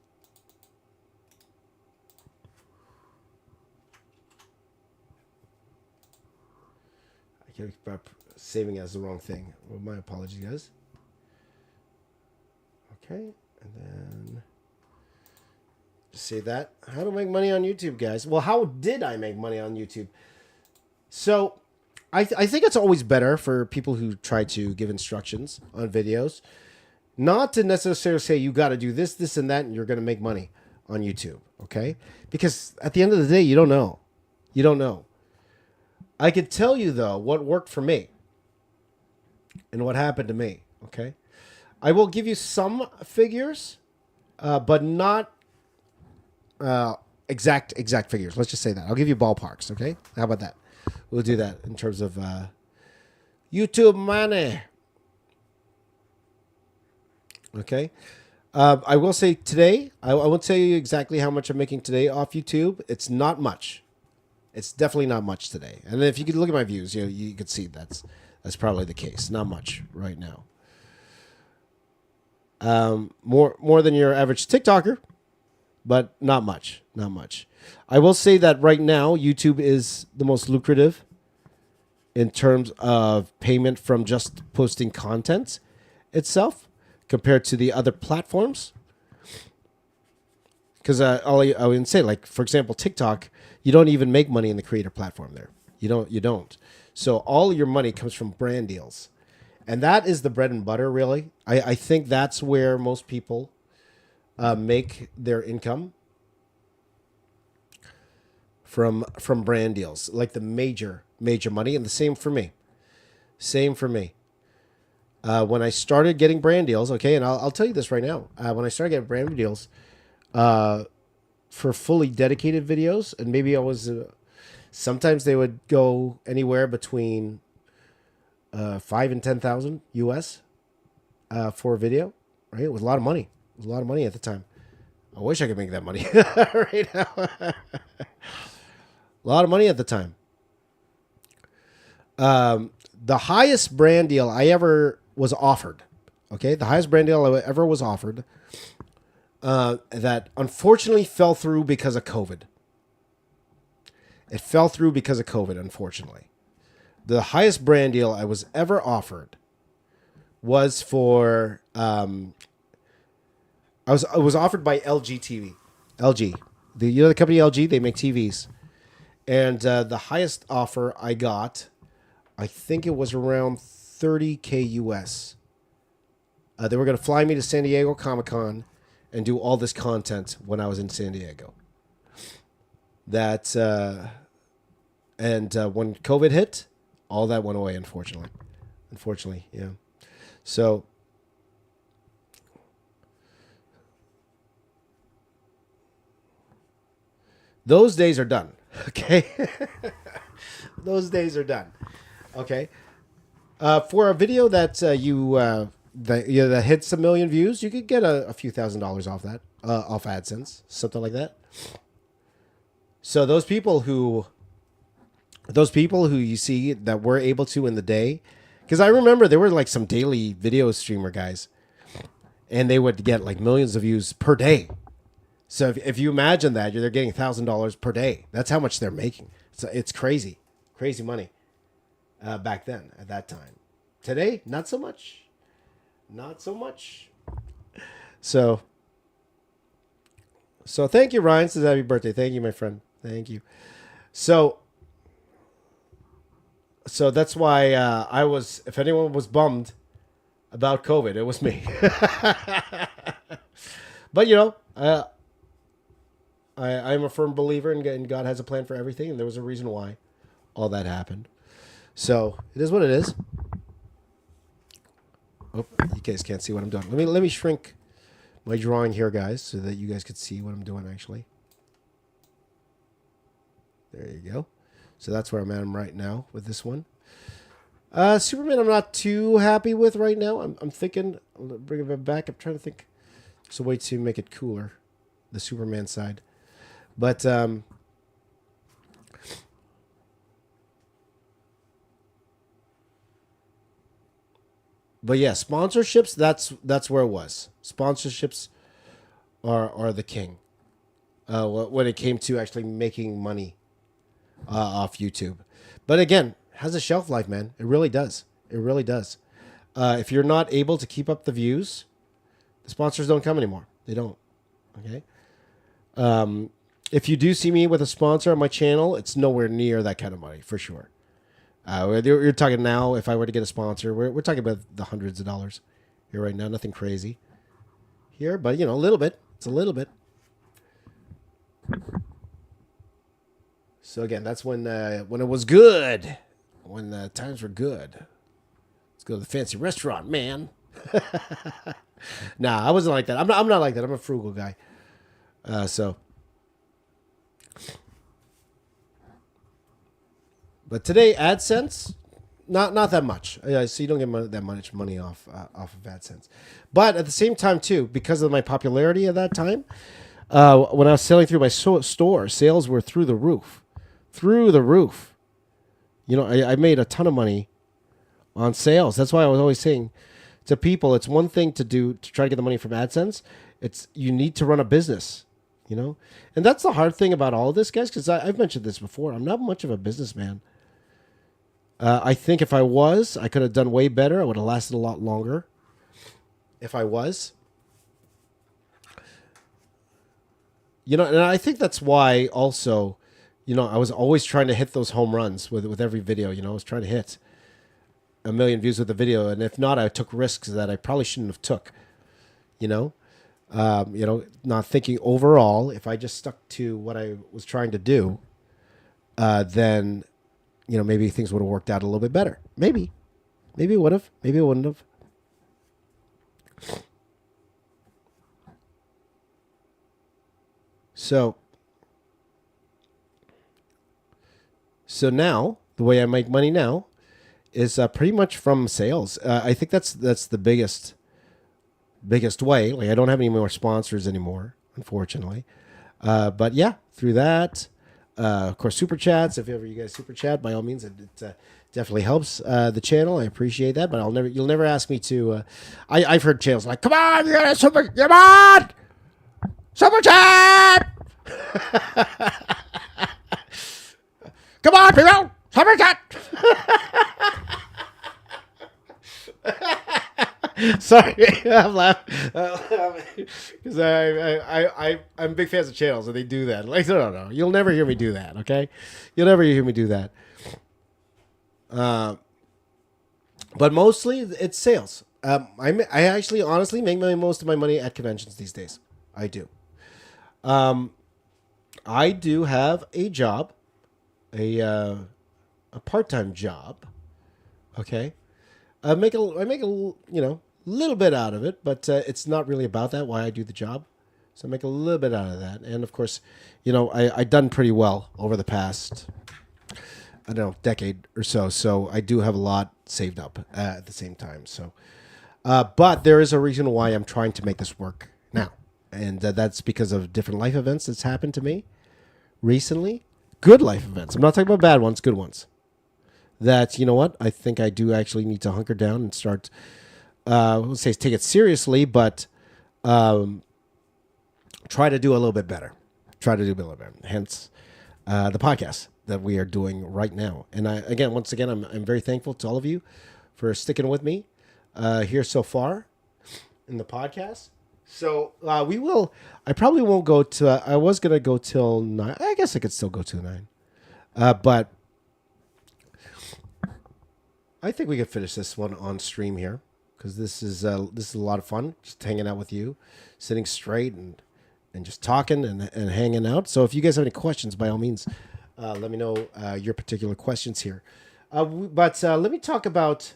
I keep saving as the wrong thing. Well, my apologies, guys. Okay, and then just say that. How to make money on YouTube, guys. Well, how did I make money on YouTube? So I think it's always better for people who try to give instructions on videos not to necessarily say you got to do this, this, and that, and you're going to make money on YouTube, okay? Because at the end of the day, you don't know. You don't know. I could tell you, though, what worked for me and what happened to me, okay? I will give you some figures, but not exact figures. Let's just say that. I'll give you ballparks, okay? How about that? We'll do that in terms of YouTube money. Okay? I will say today, I won't tell you exactly how much I'm making today off YouTube. It's not much. It's definitely not much today. And if you could look at my views, you could see that's probably the case. Not much right now. More than your average TikToker. but not much. Not much. I will say that right now, YouTube is the most lucrative in terms of payment from just posting content itself compared to the other platforms. Because I would say, like, for example, TikTok, you don't even make money in the creator platform there. You don't. So all your money comes from brand deals. And that is the bread and butter, really. I think that's where most people make their income from brand deals, like the major money. And the same for me. When I started getting brand deals, okay, and I'll tell you this right now. When I started getting brand deals for fully dedicated videos, and maybe I was... sometimes they would go anywhere between 5 and 10,000 US for a video, right? It was a lot of money. It was a lot of money at the time. I wish I could make that money right now. A lot of money at the time. The highest brand deal I ever was offered, okay? The highest brand deal I ever was offered that unfortunately fell through because of COVID. It fell through because of COVID, unfortunately. The highest brand deal I was ever offered was for I was offered by LG TV. LG. The company LG, they make TVs. And the highest offer I got, I think it was around $30K US. They were going to fly me to San Diego Comic-Con and do all this content when I was in San Diego. That and when COVID hit, all that went away, unfortunately, yeah. So those days are done, okay? Those days are done, okay? For a video that that hits 1 million views, you could get a few $1,000s off that, off AdSense, something like that. So those people who you see that were able to in the day, because I remember there were like some daily video streamer guys, and they would get like millions of views per day. So if you imagine that, they're getting $1,000 per day. That's how much they're making. So it's crazy money back then at that time. Today, not so much. So thank you, Ryan. Says happy birthday. Thank you, my friend. Thank you. So that's why I was, if anyone was bummed about COVID, it was me. But, I'm a firm believer in God has a plan for everything, and there was a reason why all that happened. So it is what it is. Oh, you guys can't see what I'm doing. Let me shrink my drawing here, guys, so that you guys could see what I'm doing, actually. There you go. So that's where I'm at right now with this one. Superman, I'm not too happy with right now. I'm thinking, I'll bring it back. I'm trying to think. There's a way to make it cooler, the Superman side. But yeah, sponsorships. That's where it was. Sponsorships are the king when it came to actually making money off YouTube. But again, has a shelf life, man. It really does. If you're not able to keep up the views, the sponsors don't come anymore. They don't. Okay. If you do see me with a sponsor on my channel, it's nowhere near that kind of money, for sure. You're talking now, if I were to get a sponsor, we're talking about the hundreds of dollars here right now. Nothing crazy here, but, a little bit. It's a little bit. So, again, that's when it was good. When times were good. Let's go to the fancy restaurant, man. Nah, I wasn't like that. I'm not like that. I'm a frugal guy. But today, AdSense, not that much. So you don't get that much money off of AdSense. But at the same time, too, because of my popularity at that time, when I was selling through my store, sales were through the roof. I made a ton of money on sales. That's why I was always saying to people, it's one thing to try to get the money from AdSense. You need to run a business. you know? And that's the hard thing about all of this, guys, because I've mentioned this before. I'm not much of a businessman. I think if I was, I could have done way better. I would have lasted a lot longer if I was. You know, and I think that's why also, you know, I was always trying to hit those home runs with every video. You know, I was trying to hit 1 million views with the video. And if not, I took risks that I probably shouldn't have took, you know, not thinking overall, if I just stuck to what I was trying to do, then, you know, maybe things would have worked out a little bit better. Maybe it would have, maybe it wouldn't have. So now the way I make money now is pretty much from sales. I think that's the biggest way. Like, I don't have any more sponsors anymore, unfortunately. But yeah, through that, of course, super chats. If ever you guys super chat, by all means, it definitely helps the channel. I appreciate that, but you'll never ask me to. I've heard channels like, "Come on, you gotta come on, super chat." Come on, people, super chat. Sorry, I'm laughing because I'm big fans of channels and they do that. Like, no, you'll never hear me do that. Okay, you'll never hear me do that. But mostly it's sales. I actually honestly make most of my money at conventions these days. I do. I do have a job, a part-time job. Okay. I make a little bit out of it, but it's not really about that. Why I do the job, so I make a little bit out of that. And of course, you know, I done pretty well over the past, I don't know, decade or so. So I do have a lot saved up at the same time. So, but there is a reason why I'm trying to make this work now, and that's because of different life events that's happened to me recently. Good life events. I'm not talking about bad ones. Good ones. That, you know what, I think I do actually need to hunker down and start, let's say, take it seriously, but try to do a little bit better. Hence the podcast that we are doing right now. And once again, I'm very thankful to all of you for sticking with me here so far in the podcast. So I probably won't go to, I was going to go till 9. I guess I could still go till 9. But I think we could finish this one on stream here because this is a lot of fun, just hanging out with you, sitting straight and just talking and hanging out. So if you guys have any questions, by all means, let me know your particular questions here. But let me talk about.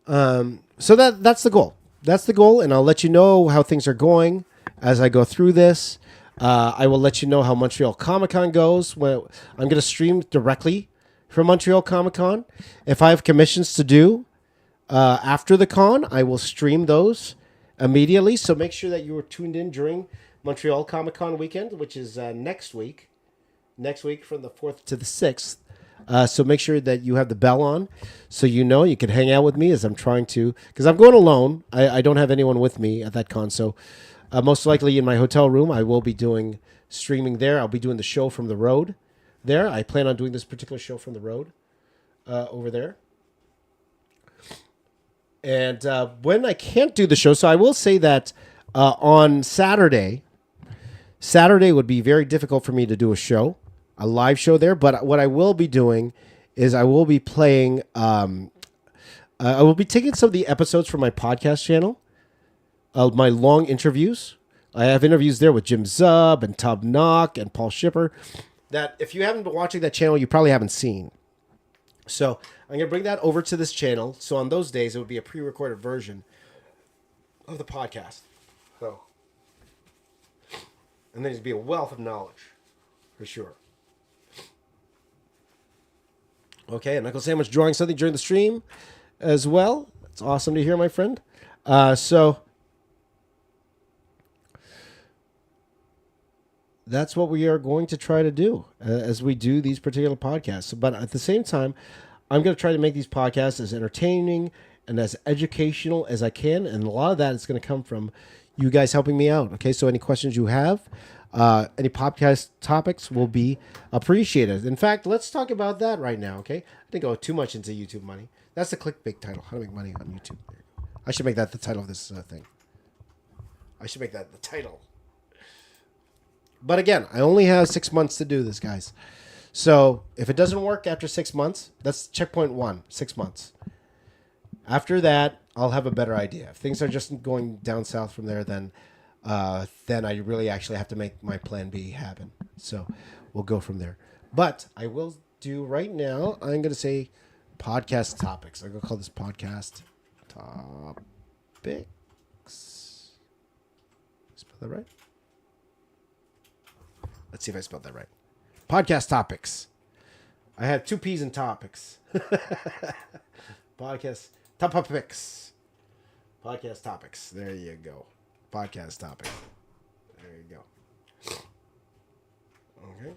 So that's the goal. That's the goal, and I'll let you know how things are going as I go through this. I will let you know how Montreal Comic Con goes. When I'm going to stream directly from Montreal Comic Con. If I have commissions to do after the con, I will stream those immediately. So make sure that you are tuned in during Montreal Comic Con weekend, which is next week. Next week from the 4th to the 6th. So make sure that you have the bell on so you know you can hang out with me as I'm trying to, because I'm going alone. I don't have anyone with me at that con. So most likely in my hotel room, I will be doing streaming there. I'll be doing the show from the road there. I plan on doing this particular show from the road over there. And when I can't do the show, so I will say that on Saturday would be very difficult for me to do a live show there. But what I will be doing is I will be playing, I will be taking some of the episodes from my podcast channel, my long interviews. I have interviews there with Jim Zub and Tub Knock and Paul Shipper that if you haven't been watching that channel, you probably haven't seen. So I'm going to bring that over to this channel. So on those days, it would be a pre-recorded version of the podcast. So, and then it'd be a wealth of knowledge, for sure. Okay, and Knuckle Sandwich drawing something during the stream as well. It's awesome to hear, my friend. So that's what we are going to try to do as we do these particular podcasts. But at the same time, I'm going to try to make these podcasts as entertaining and as educational as I can. And a lot of that is going to come from you guys helping me out. Okay, so any questions you have, Any podcast topics will be appreciated. In fact, let's talk about that right now, okay? I didn't go too much into YouTube money. That's the clickbait title, how to make money on YouTube. There you go. I should make that the title of this thing. I should make that the title. But again, I only have 6 months to do this, guys. So if it doesn't work after 6 months, that's checkpoint 1, 6 months. After that, I'll have a better idea. If things are just going down south from there, then I really actually have to make my plan B happen. So we'll go from there. But I will do right now, I'm going to say podcast topics. I'm going to call this podcast topics. Spell that right? Let's see if I spelled that right. Podcast topics. I have 2 P's in topics. Podcast topics. Podcast topics. There you go. Podcast topic. There you go. Okay.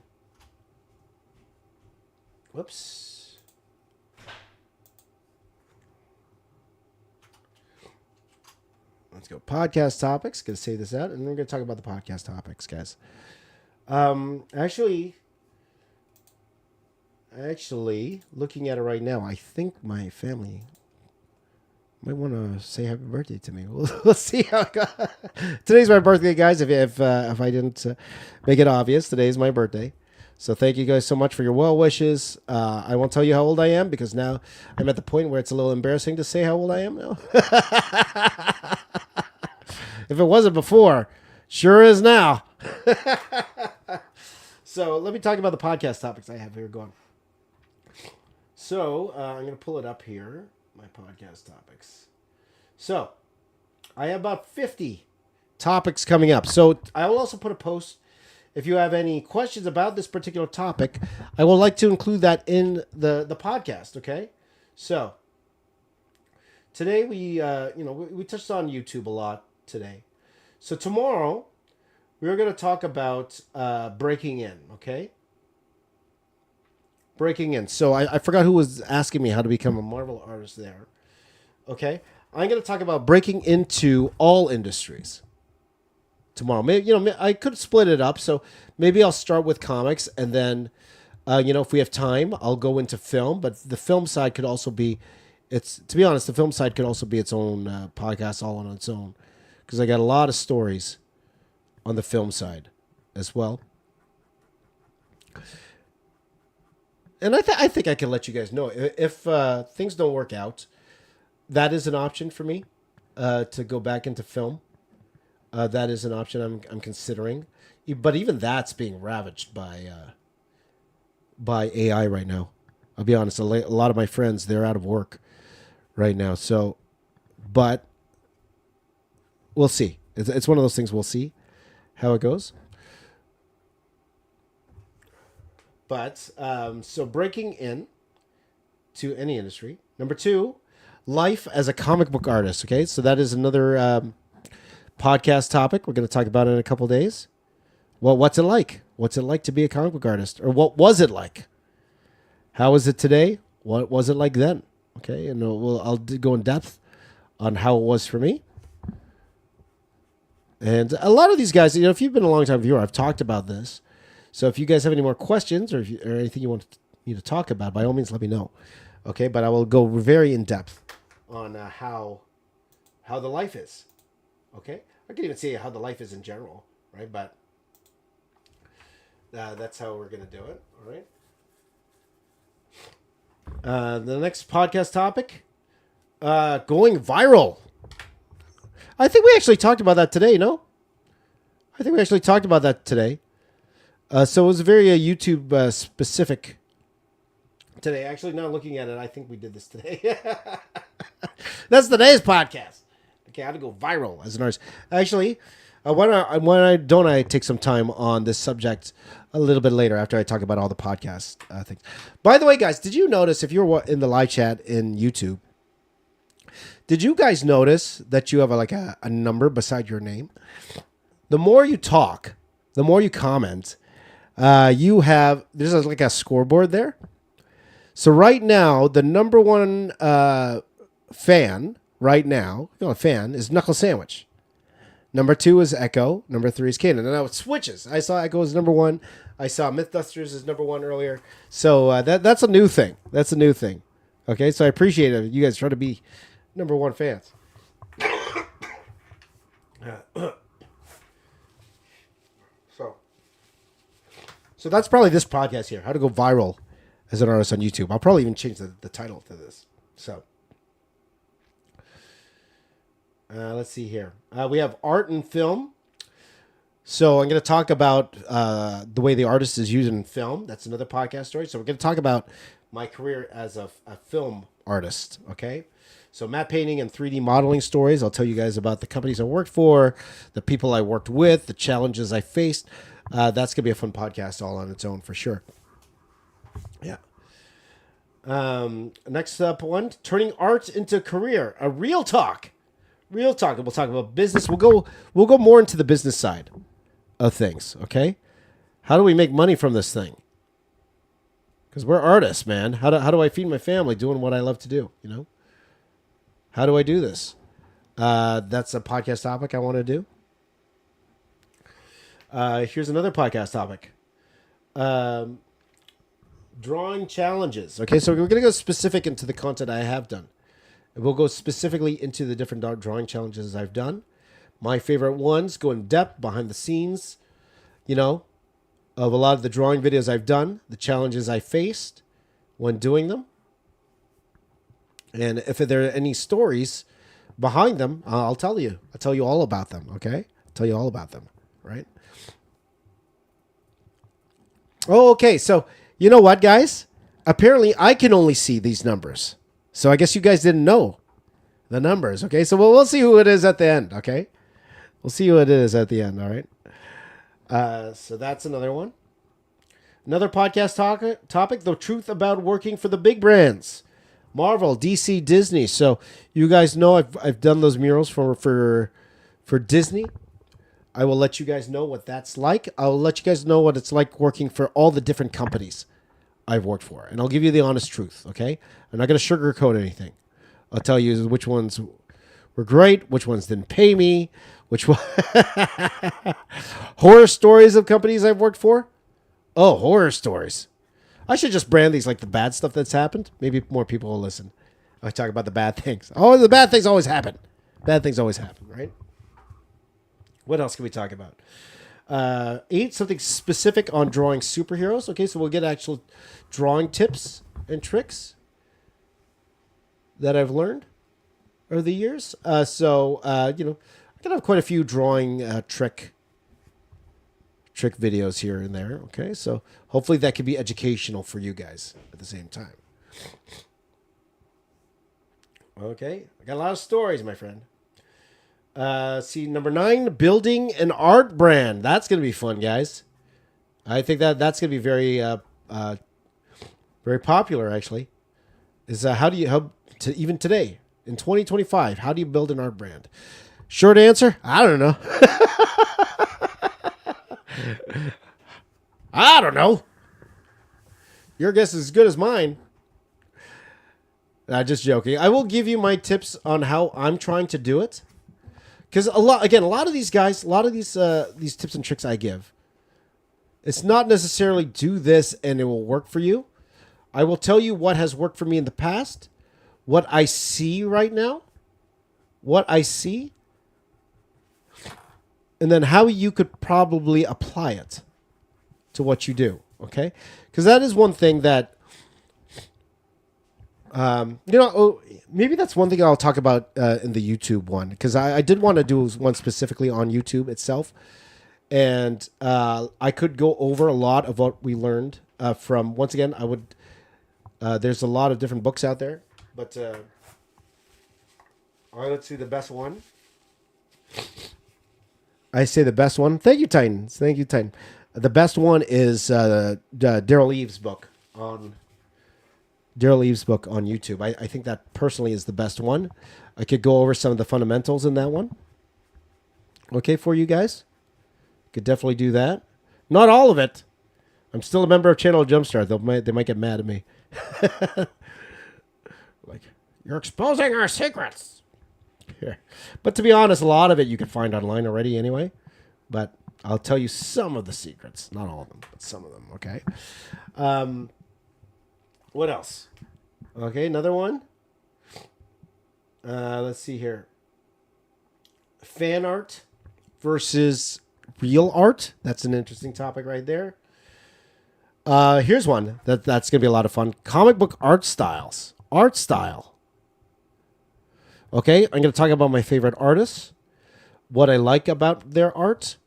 Whoops. Let's go. Podcast topics. Gonna say this out, and we're gonna talk about the podcast topics, guys. Actually, looking at it right now, I think my family might want to say happy birthday to me. We'll see how it goes. Today's my birthday, guys. If I didn't make it obvious, today's my birthday. So thank you guys so much for your well wishes. I won't tell you how old I am because now I'm at the point where it's a little embarrassing to say how old I am now. If it wasn't before, sure is now. So let me talk about the podcast topics I have here going. So I'm going to pull it up here, my podcast topics. So I have about 50 topics coming up. So I will also put a post. If you have any questions about this particular topic, I would like to include that in the podcast. Okay. So today we touched on YouTube a lot today. So tomorrow we're going to talk about breaking in, okay? Breaking in. So I forgot who was asking me how to become a Marvel artist there, okay? I'm going to talk about breaking into all industries tomorrow. Maybe I could split it up. So maybe I'll start with comics, and then if we have time, I'll go into film. But the film side could also be, to be honest, the film side could also be its own podcast all on its own, because I got a lot of stories on the film side as well. And I think I can let you guys know if things don't work out, that is an option for me to go back into film. That is an option I'm considering. But even that's being ravaged by AI right now. I'll be honest, a lot of my friends, they're out of work right now. So, but we'll see. It's one of those things we'll see how it goes. But so breaking in to any industry. Number 2, life as a comic book artist. Okay, so that is another podcast topic we're going to talk about in a couple days. Well, what's it like? What's it like to be a comic book artist? Or what was it like? How is it today? What was it like then? Okay, and I'll go in depth on how it was for me. And a lot of these guys, if you've been a long time viewer, I've talked about this. So if you guys have any more questions or anything you want me to talk about, by all means, let me know. Okay, but I will go very in depth on how the life is. Okay, I can even say how the life is in general, right? But that's how we're gonna do it. All right. The next podcast topic, going viral. I think we actually talked about that today, no? I think we actually talked about that today. So it was very YouTube specific today. Actually, now looking at it, I think we did this today. That's today's podcast. Okay, how to go viral as an artist. Actually, why don't I take some time on this subject a little bit later after I talk about all the podcast things. By the way, guys, did you notice, if you're in the live chat in YouTube, did you guys notice that you have a number beside your name? The more you talk, the more you comment, there's like a scoreboard there. So right now, the number one fan right now, fan is Knuckle Sandwich. Number 2 is Echo. Number 3 is Kanan. And now it switches. I saw Echo as number 1. I saw Mythbusters as number 1 earlier. So that's a new thing. That's a new thing. Okay, so I appreciate it. You guys try to be number 1 fans. So that's probably this podcast here. How to go viral as an artist on YouTube. I'll probably even change the title to this. So let's see here. We have art and film. So I'm going to talk about the way the artist is used in film. That's another podcast story. So we're going to talk about my career as a film artist. Okay. So matte painting and 3D modeling stories. I'll tell you guys about the companies I worked for, the people I worked with, the challenges I faced. That's going to be a fun podcast all on its own for sure. Yeah. Next up one, turning art into career. A real talk. Real talk. We'll talk about business. We'll go more into the business side of things, okay? How do we make money from this thing? Because we're artists, man. How do I feed my family doing what I love to do, you know? How do I do this? That's a podcast topic I want to do. Here's another podcast topic. Drawing challenges. Okay, so we're going to go specific into the content I have done. We'll go specifically into the different drawing challenges I've done. My favorite ones go in depth behind the scenes, you know, of a lot of the drawing videos I've done, the challenges I faced when doing them. And if there are any stories behind them, I'll tell you. I'll tell you all about them, okay? I'll tell you all about them, right? Oh, okay. So, you know what, guys? Apparently, I can only see these numbers. So I guess you guys didn't know the numbers, okay? So we'll see who it is at the end, okay? We'll see who it is at the end, all right? So that's another one. Another podcast topic, the truth about working for the big brands. Marvel, DC, Disney. So you guys know I've done those murals for Disney. I will let you guys know what that's like. I'll let you guys know what it's like working for all the different companies I've worked for. And I'll give you the honest truth, okay? I'm not going to sugarcoat anything. I'll tell you which ones were great, which ones didn't pay me, which one... Horror stories of companies I've worked for? Oh, horror stories. I should just brand these like the bad stuff that's happened. Maybe more people will listen. I talk about the bad things. Oh, the bad things always happen. Bad things always happen, right? What else can we talk about? 8, something specific on drawing superheroes. Okay, so we'll get actual drawing tips and tricks that I've learned over the years. You know, I'm going to have quite a few drawing trick videos here and there. Okay, so hopefully that can be educational for you guys at the same time. Okay, I got a lot of stories, my friend. See, number 9, building an art brand. That's going to be fun, guys. I think that's going to be very, very popular, actually. Is even today, in 2025, how do you build an art brand? Short answer, I don't know. I don't know. Your guess is as good as mine. Just joking. I will give you my tips on how I'm trying to do it. Because a lot of these guys, these tips and tricks I give, it's not necessarily do this and it will work for you. I will tell you what has worked for me in the past, what I see right now, and then how you could probably apply it to what you do. Okay, because that is one thing that, maybe that's one thing I'll talk about in the YouTube one, because I did want to do one specifically on YouTube itself. And I could go over a lot of what we learned from, once again, there's a lot of different books out there, but let's see the best one. I say the best one. Thank you, Titan. Thank you, Titan. The best one is Daryl Eves' book on YouTube. I think that personally is the best one. I could go over some of the fundamentals in that one. Okay, for you guys? Could definitely do that. Not all of it. I'm still a member of Channel Jumpstart. They might get mad at me. Like, you're exposing our secrets. here. But to be honest, a lot of it you can find online already anyway. But I'll tell you some of the secrets. Not all of them, but some of them, okay? What else? Okay, another one. Let's see here. Fan art versus real art. That's an interesting topic right there. Here's one that's going to be a lot of fun. Comic book art styles. Art style. Okay, I'm going to talk about my favorite artists, what I like about their art,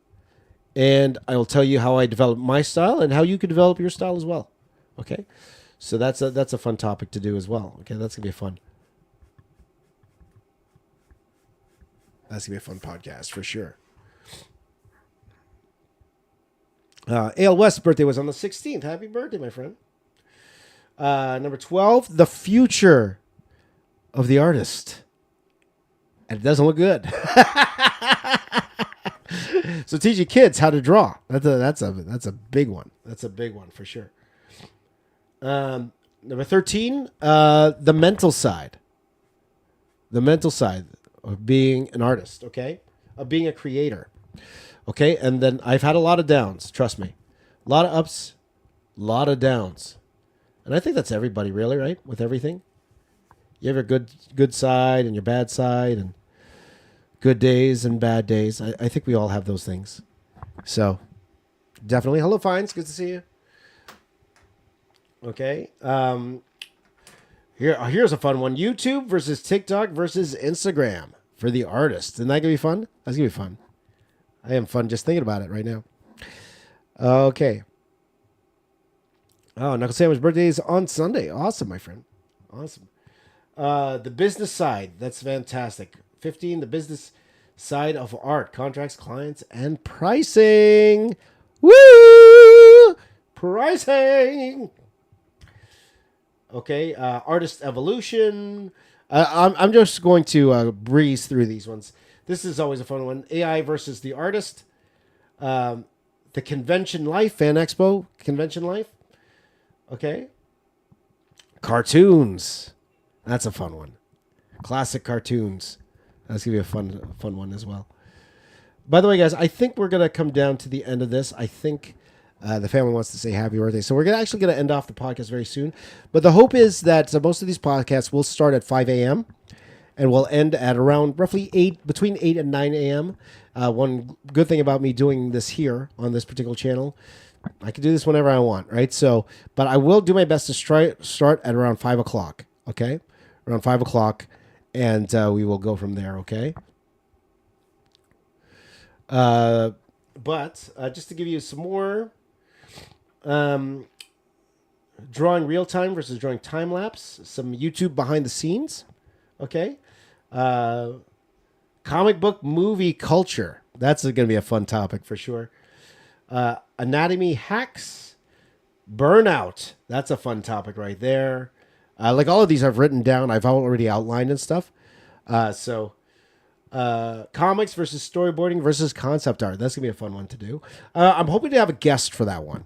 and I will tell you how I develop my style and how you can develop your style as well. Okay, so that's a fun topic to do as well. Okay, that's going to be fun. That's going to be a fun podcast for sure. A.L. West's birthday was on the 16th. Happy birthday, my friend. Number 12, the future of the artist. And it doesn't look good. So teach your kids how to draw. That's a big one. That's a big one for sure. Number 13, the mental side. The mental side of being an artist, okay? Of being a creator. Okay, and then I've had a lot of downs, trust me. A lot of ups, a lot of downs. And I think that's everybody really, right? With everything. You have your good side and your bad side and good days and bad days. I think we all have those things. So, definitely. Hello, Fines. Good to see you. Okay. Here's a fun one. YouTube versus TikTok versus Instagram for the artist. Isn't that going to be fun? That's going to be fun. I am fun just thinking about it right now. Okay. Oh, Knuckle Sandwich birthday is on Sunday. Awesome, my friend. Awesome. The business side. That's fantastic. 15, the business side of art. Contracts, clients, and pricing. Woo! Pricing. Okay. Artist evolution. I'm just going to breeze through these ones. This is always a fun one. AI versus the artist. The convention life. Fan Expo. Convention life. Okay. Cartoons. That's a fun one. Classic cartoons. That's going to be a fun one as well. By the way, guys, I think we're going to come down to the end of this. I think the family wants to say happy birthday. So we're actually going to end off the podcast very soon. But the hope is that most of these podcasts will start at 5 a.m. and we'll end at around roughly between 8 and 9 a.m. One good thing about me doing this here on this particular channel, I can do this whenever I want, right? So, but I will do my best to start at around 5 o'clock, okay? Around 5 o'clock, and we will go from there, okay? But just to give you some more, drawing real time versus drawing time lapse, some YouTube behind the scenes, okay? Comic book movie culture. That's going to be a fun topic for sure. Anatomy hacks, burnout. That's a fun topic right there. Like all of these I've written down. I've already outlined and stuff. So comics versus storyboarding versus concept art. That's going to be a fun one to do. I'm hoping to have a guest for that one.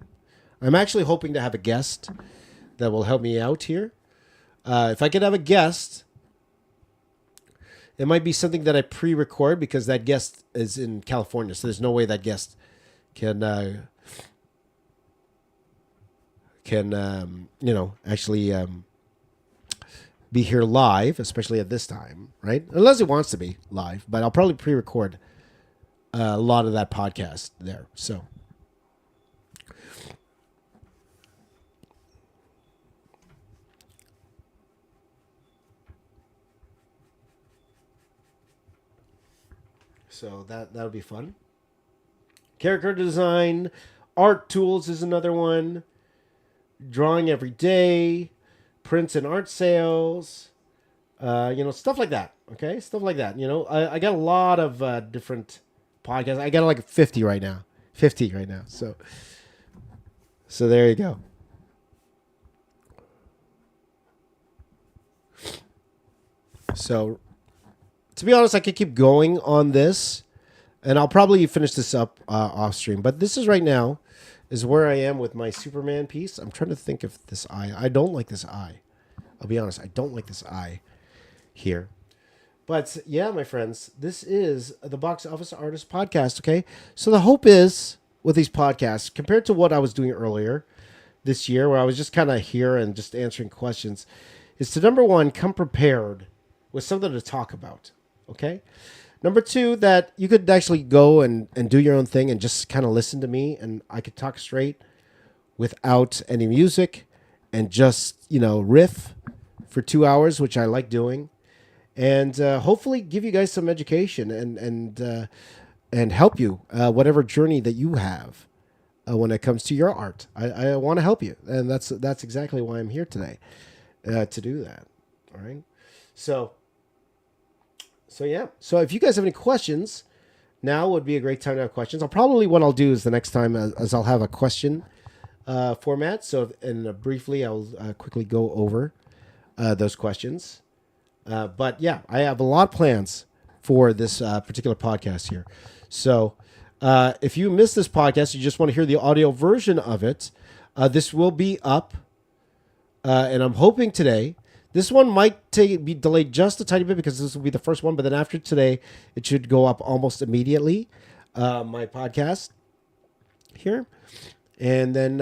I'm actually hoping to have a guest that will help me out here. If I could have a guest, it might be something that I pre-record because that guest is in California. So there's no way that guest can actually be here live, especially at this time, right? Unless he wants to be live, but I'll probably pre-record a lot of that podcast there. So that'll be fun. Character design, art tools is another one. Drawing every day, prints and art sales, stuff like that. Okay, stuff like that. I got a lot of different podcasts. I got like 50 right now. So there you go. So to be honest, I could keep going on this, and I'll probably finish this up off stream. But this is right now is where I am with my Superman piece. I'm trying to think of this eye. I don't like this eye. I'll be honest. I don't like this eye here. But yeah, my friends, this is the Box Office Artist podcast. Okay, so the hope is with these podcasts, compared to what I was doing earlier this year, where I was just kind of here and just answering questions, is to number one, come prepared with something to talk about. Okay. Number two, that you could actually go and do your own thing and just kind of listen to me, and I could talk straight without any music and just, riff for 2 hours, which I like doing, and hopefully give you guys some education and help you whatever journey that you have when it comes to your art. I want to help you, and that's exactly why I'm here today to do that. All right, so yeah. So if you guys have any questions, now would be a great time to have questions. What I'll do is the next time is I'll have a question format. So briefly, I'll quickly go over those questions. But yeah, I have a lot of plans for this particular podcast here. So if you missed this podcast, you just want to hear the audio version of it, this will be up. And I'm hoping today. This one might be delayed just a tiny bit because this will be the first one. But then after today, it should go up almost immediately, my podcast here. And then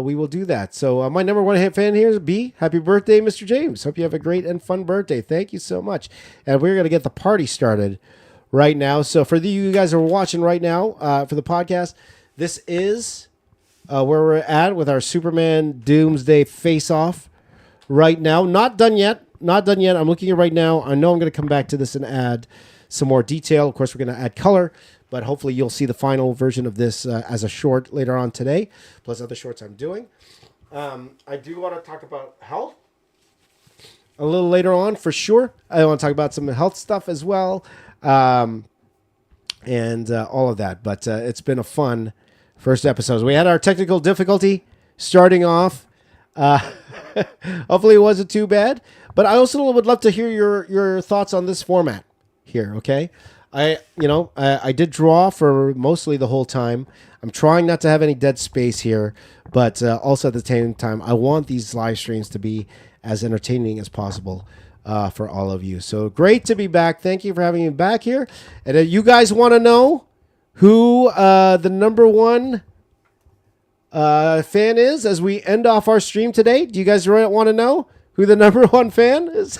we will do that. So my number one fan here is B. Happy birthday, Mr. James. Hope you have a great and fun birthday. Thank you so much. And we're going to get the party started right now. So for you guys who are watching right now for the podcast, this is where we're at with our Superman Doomsday face-off right now. Not done yet. I'm looking at it right now. I know I'm going to come back to this and add some more detail. Of course, we're going to add color. But hopefully you'll see the final version of this as a short later on today, plus other shorts I'm doing. I do want to talk about health a little later on for sure. I want to talk about some health stuff as well, and all of that. But it's been a fun first episode. We had our technical difficulty starting off. Hopefully it wasn't too bad. But I also would love to hear your thoughts on this format here, okay? I did draw for mostly the whole time. I'm trying not to have any dead space here, but also at the same time, I want these live streams to be as entertaining as possible for all of you. So great to be back. Thank you for having me back here. And if you guys want to know who the number one fan is as we end off our stream today, do you guys want to know who the number one fan is?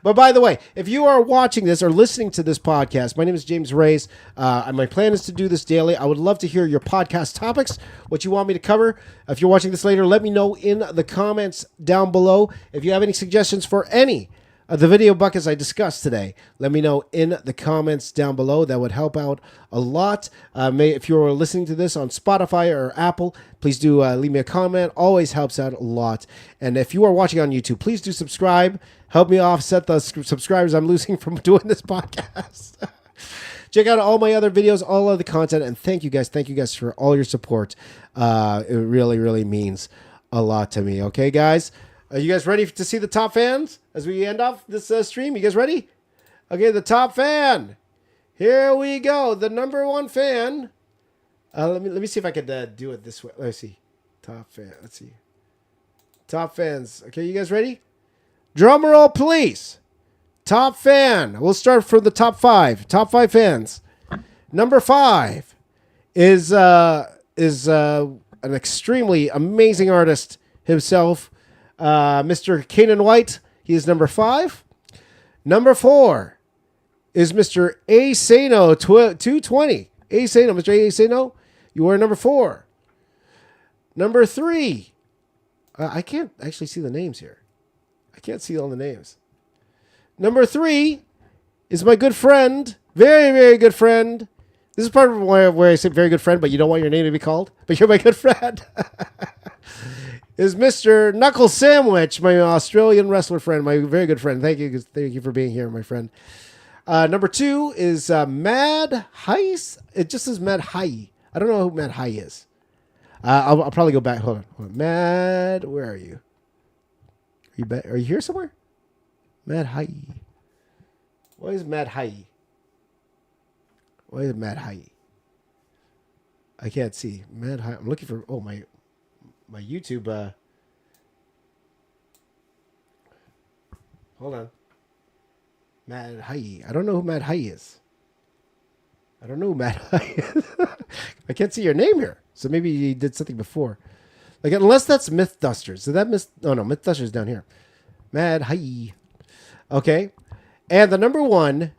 But by the way, if you are watching this or listening to this podcast, my name is James Reyes. And my plan is to do this daily. I would love to hear your podcast topics, what you want me to cover. If you're watching this later, let me know in the comments down below. If you have any suggestions for any of the video buckets I discussed today, let me know in the comments down below. That would help out a lot. If you're listening to this on Spotify or Apple, please do leave me a comment. Always helps out a lot. And if you are watching on YouTube, please do subscribe. Help me offset the subscribers I'm losing from doing this podcast. Check out all my other videos, all of the content, and thank you guys for all your support. It really, really means a lot to me. Okay, guys? Are you guys ready to see the top fans as we end off this stream? You guys ready? Okay, the top fan. Here we go. The number one fan. Let me see if I could do it this way. Let's see. Top fan. Let's see. Top fans. Okay, you guys ready? Drum roll, please. Top fan. We'll start from the top five. Top five fans. Number 5 is an extremely amazing artist himself. Mr. Kanan White, he is number 5. Number 4 is Mr. A. Sano 220. A. Sano, Mr. A. Sano, you are number 4. Number 3, I can't actually see the names here. I can't see all the names. Number 3 is my good friend, very, very good friend. This is part of where I say very good friend, but you don't want your name to be called, but you're my good friend. Is Mr. Knuckle Sandwich, my Australian wrestler friend, my very good friend. Thank you for being here, my friend. Number 2 is Mad Heis. It just says Mad High. I don't know who Mad High is. I'll probably go back. Hold on. Mad, where are you? Are you here somewhere? Mad High. What is Mad High? What is Mad High? I can't see. Mad High. I'm looking for. Oh my YouTube. Hold on. Mad Hai. I don't know who Mad Hai is. I don't know who Mad Hai is. I can't see your name here. So maybe you did something before. Like, unless that's Myth Dusters. Did that miss? Oh, no. Myth Dusters down here. Mad Hai. Okay. And the number one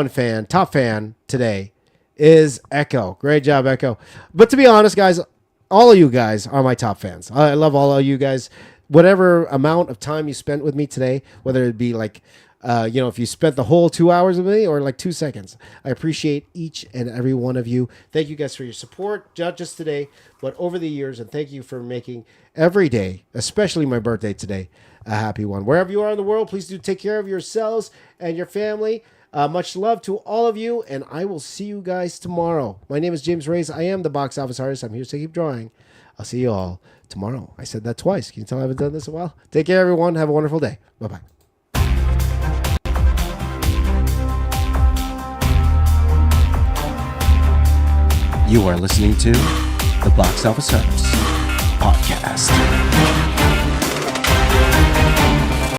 fan, top fan today is Echo. Great job, Echo. But to be honest, guys, all of you guys are my top fans. I love all of you guys. Whatever amount of time you spent with me today, whether it be like, if you spent the whole 2 hours with me or like 2 seconds, I appreciate each and every one of you. Thank you guys for your support, not just today, but over the years. And thank you for making every day, especially my birthday today, a happy one. Wherever you are in the world, please do take care of yourselves and your family. Much love to all of you, and I will see you guys tomorrow. My name is James Reyes. I am the box office artist. I'm here to keep drawing. I'll see you all tomorrow. I said that twice. Can you tell I haven't done this in a while? Take care, everyone. Have a wonderful day. Bye-bye. You are listening to the Box Office Artist Podcast.